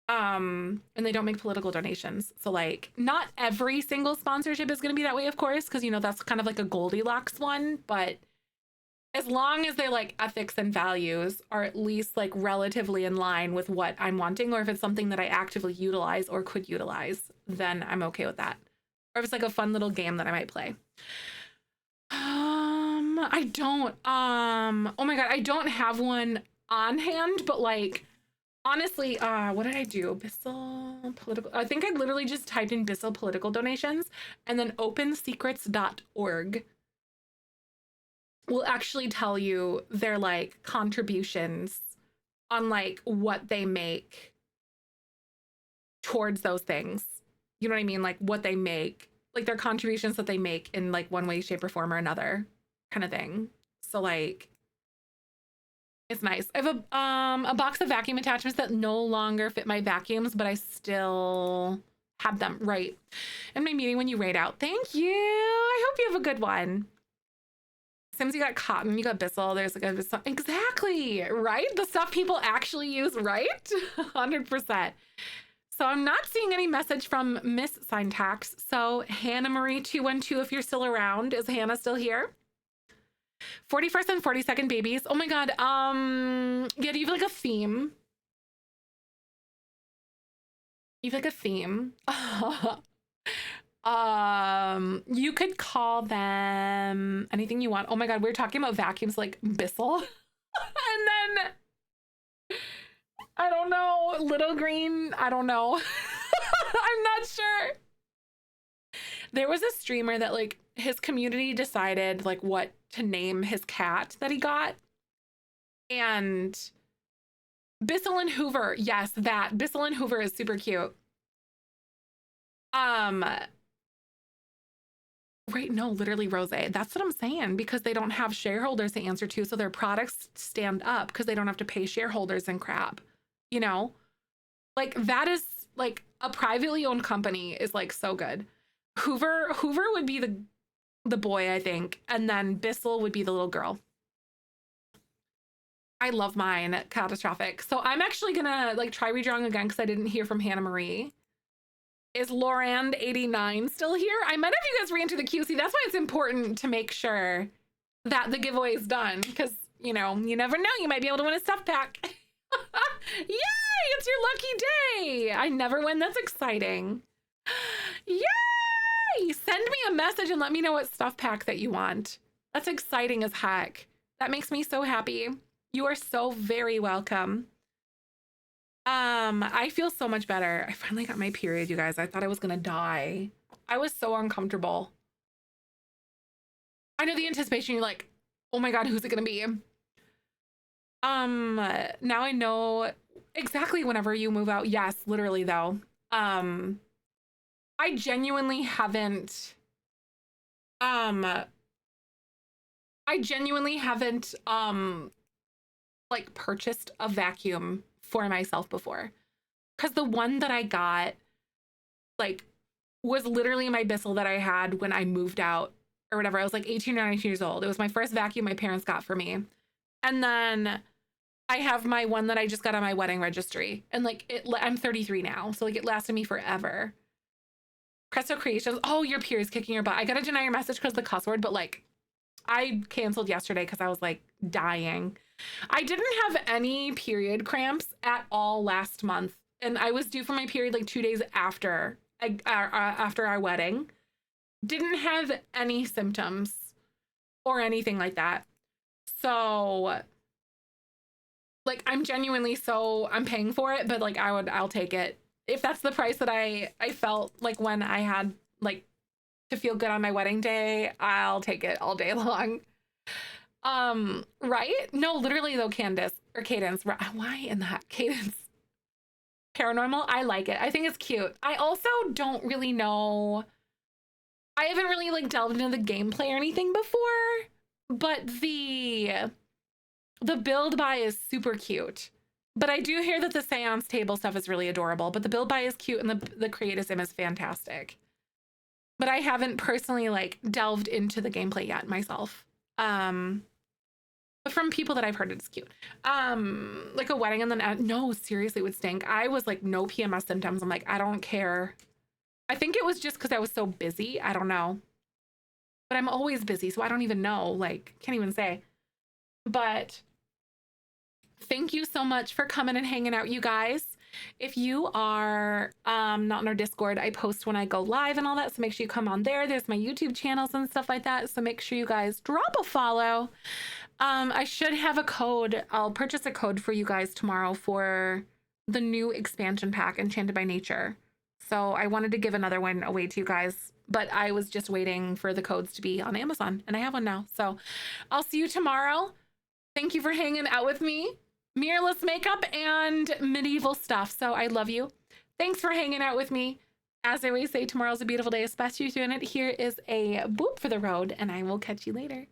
and they don't make political donations. So like not every single sponsorship is going to be that way, of course, because you know that's kind of like a Goldilocks one, but as long as they're like ethics and values are at least like relatively in line with what I'm wanting, or if it's something that I actively utilize or could utilize, then I'm okay with that. Or if it's like a fun little game that I might play. I don't oh my God, I don't have one on hand, but like honestly, what did I do? Bissell political. I think I literally just typed in Bissell political donations, and then opensecrets.org will actually tell you their like contributions on like what they make towards those things. You know what I mean? Like what they make, like their contributions that they make in like one way, shape, or form or another kind of thing. So like, it's nice. I have a box of vacuum attachments that no longer fit my vacuums, but I still have them right in my meeting when you raid out. Thank you. I hope you have a good one. Sims, you got cotton, you got Bissell. There's like a Bissell. Exactly, right? The stuff people actually use, right? 100%. So I'm not seeing any message from Miss Syntax. So Hannah Marie 212, if you're still around, is Hannah still here? 41st and 42nd babies. Oh my God. Yeah, do you have like a theme? You have like a theme? You could call them anything you want. Oh my God, we're talking about vacuums like Bissell. And then I don't know, Little Green, I don't know. I'm not sure. There was a streamer that like his community decided like what to name his cat that he got. And Bissell and Hoover. Yes, that. Bissell and Hoover is super cute. Right, no, literally Rose. That's what I'm saying, because they don't have shareholders to answer to, so their products stand up because they don't have to pay shareholders and crap. You know? Like that is like a privately owned company is like so good. Hoover would be the boy, I think, and then Bissell would be the little girl. I love mine. Catastrophic. So I'm actually gonna like try redrawing again because I didn't hear from Hannah Marie. Is Lorand89 still here? I might have you guys re-enter the queue. See, that's why it's important to make sure that the giveaway is done, because you know, you never know, you might be able to win a stuff pack. Yay! It's your lucky day. I never win. That's exciting. Yay! Send me a message and let me know what stuff pack that you want. That's exciting as heck. That makes me so happy. You are so very welcome. I feel so much better. I finally got my period, you guys. I thought I was gonna die. I was so uncomfortable. I know the anticipation, you're like, oh my God, who's it gonna be? Now I know exactly whenever you move out. Yes, literally though. I genuinely haven't like purchased a vacuum for myself before, because the one that I got like was literally my Bissell that I had when I moved out or whatever. I was like 18 or 19 years old. It was my first vacuum my parents got for me. And then I have my one that I just got on my wedding registry, and like I'm 33 now, so like it lasted me forever. Cresto Creations. Oh, your peer is kicking your butt. I gotta deny your message because of the cuss word, but like I canceled yesterday because I was like dying. I didn't have any period cramps at all last month, and I was due for my period like 2 days after our wedding. Didn't have any symptoms or anything like that. So like I'm genuinely I'm paying for it, but like I'll take it. If that's the price that I felt like when I had like to feel good on my wedding day, I'll take it all day long. Right? No, literally though, Cadence, why in that Cadence? Paranormal, I like it. I think it's cute. I also don't really know. I haven't really like delved into the gameplay or anything before, but the build buy is super cute. But I do hear that the seance table stuff is really adorable, but the build buy is cute and the creative sim is fantastic. But I haven't personally like delved into the gameplay yet myself. But from people that I've heard, it's cute. Like a wedding and then no, seriously, it would stink. I was like no PMS symptoms. I'm like, I don't care. I think it was just because I was so busy. I don't know. But I'm always busy, so I don't even know. Like, can't even say. But thank you so much for coming and hanging out, you guys. If you are not in our Discord, I post when I go live and all that, so make sure you come on there. There's my YouTube channels and stuff like that, so make sure you guys drop a follow. I should have a code. I'll purchase a code for you guys tomorrow for the new expansion pack, Enchanted by Nature. So I wanted to give another one away to you guys, but I was just waiting for the codes to be on Amazon, and I have one now. So I'll see you tomorrow. Thank you for hanging out with me. Mirrorless makeup and medieval stuff. So I love you. Thanks for hanging out with me. As I always say, tomorrow's a beautiful day, especially doing it. Here is a boop for the road, and I will catch you later.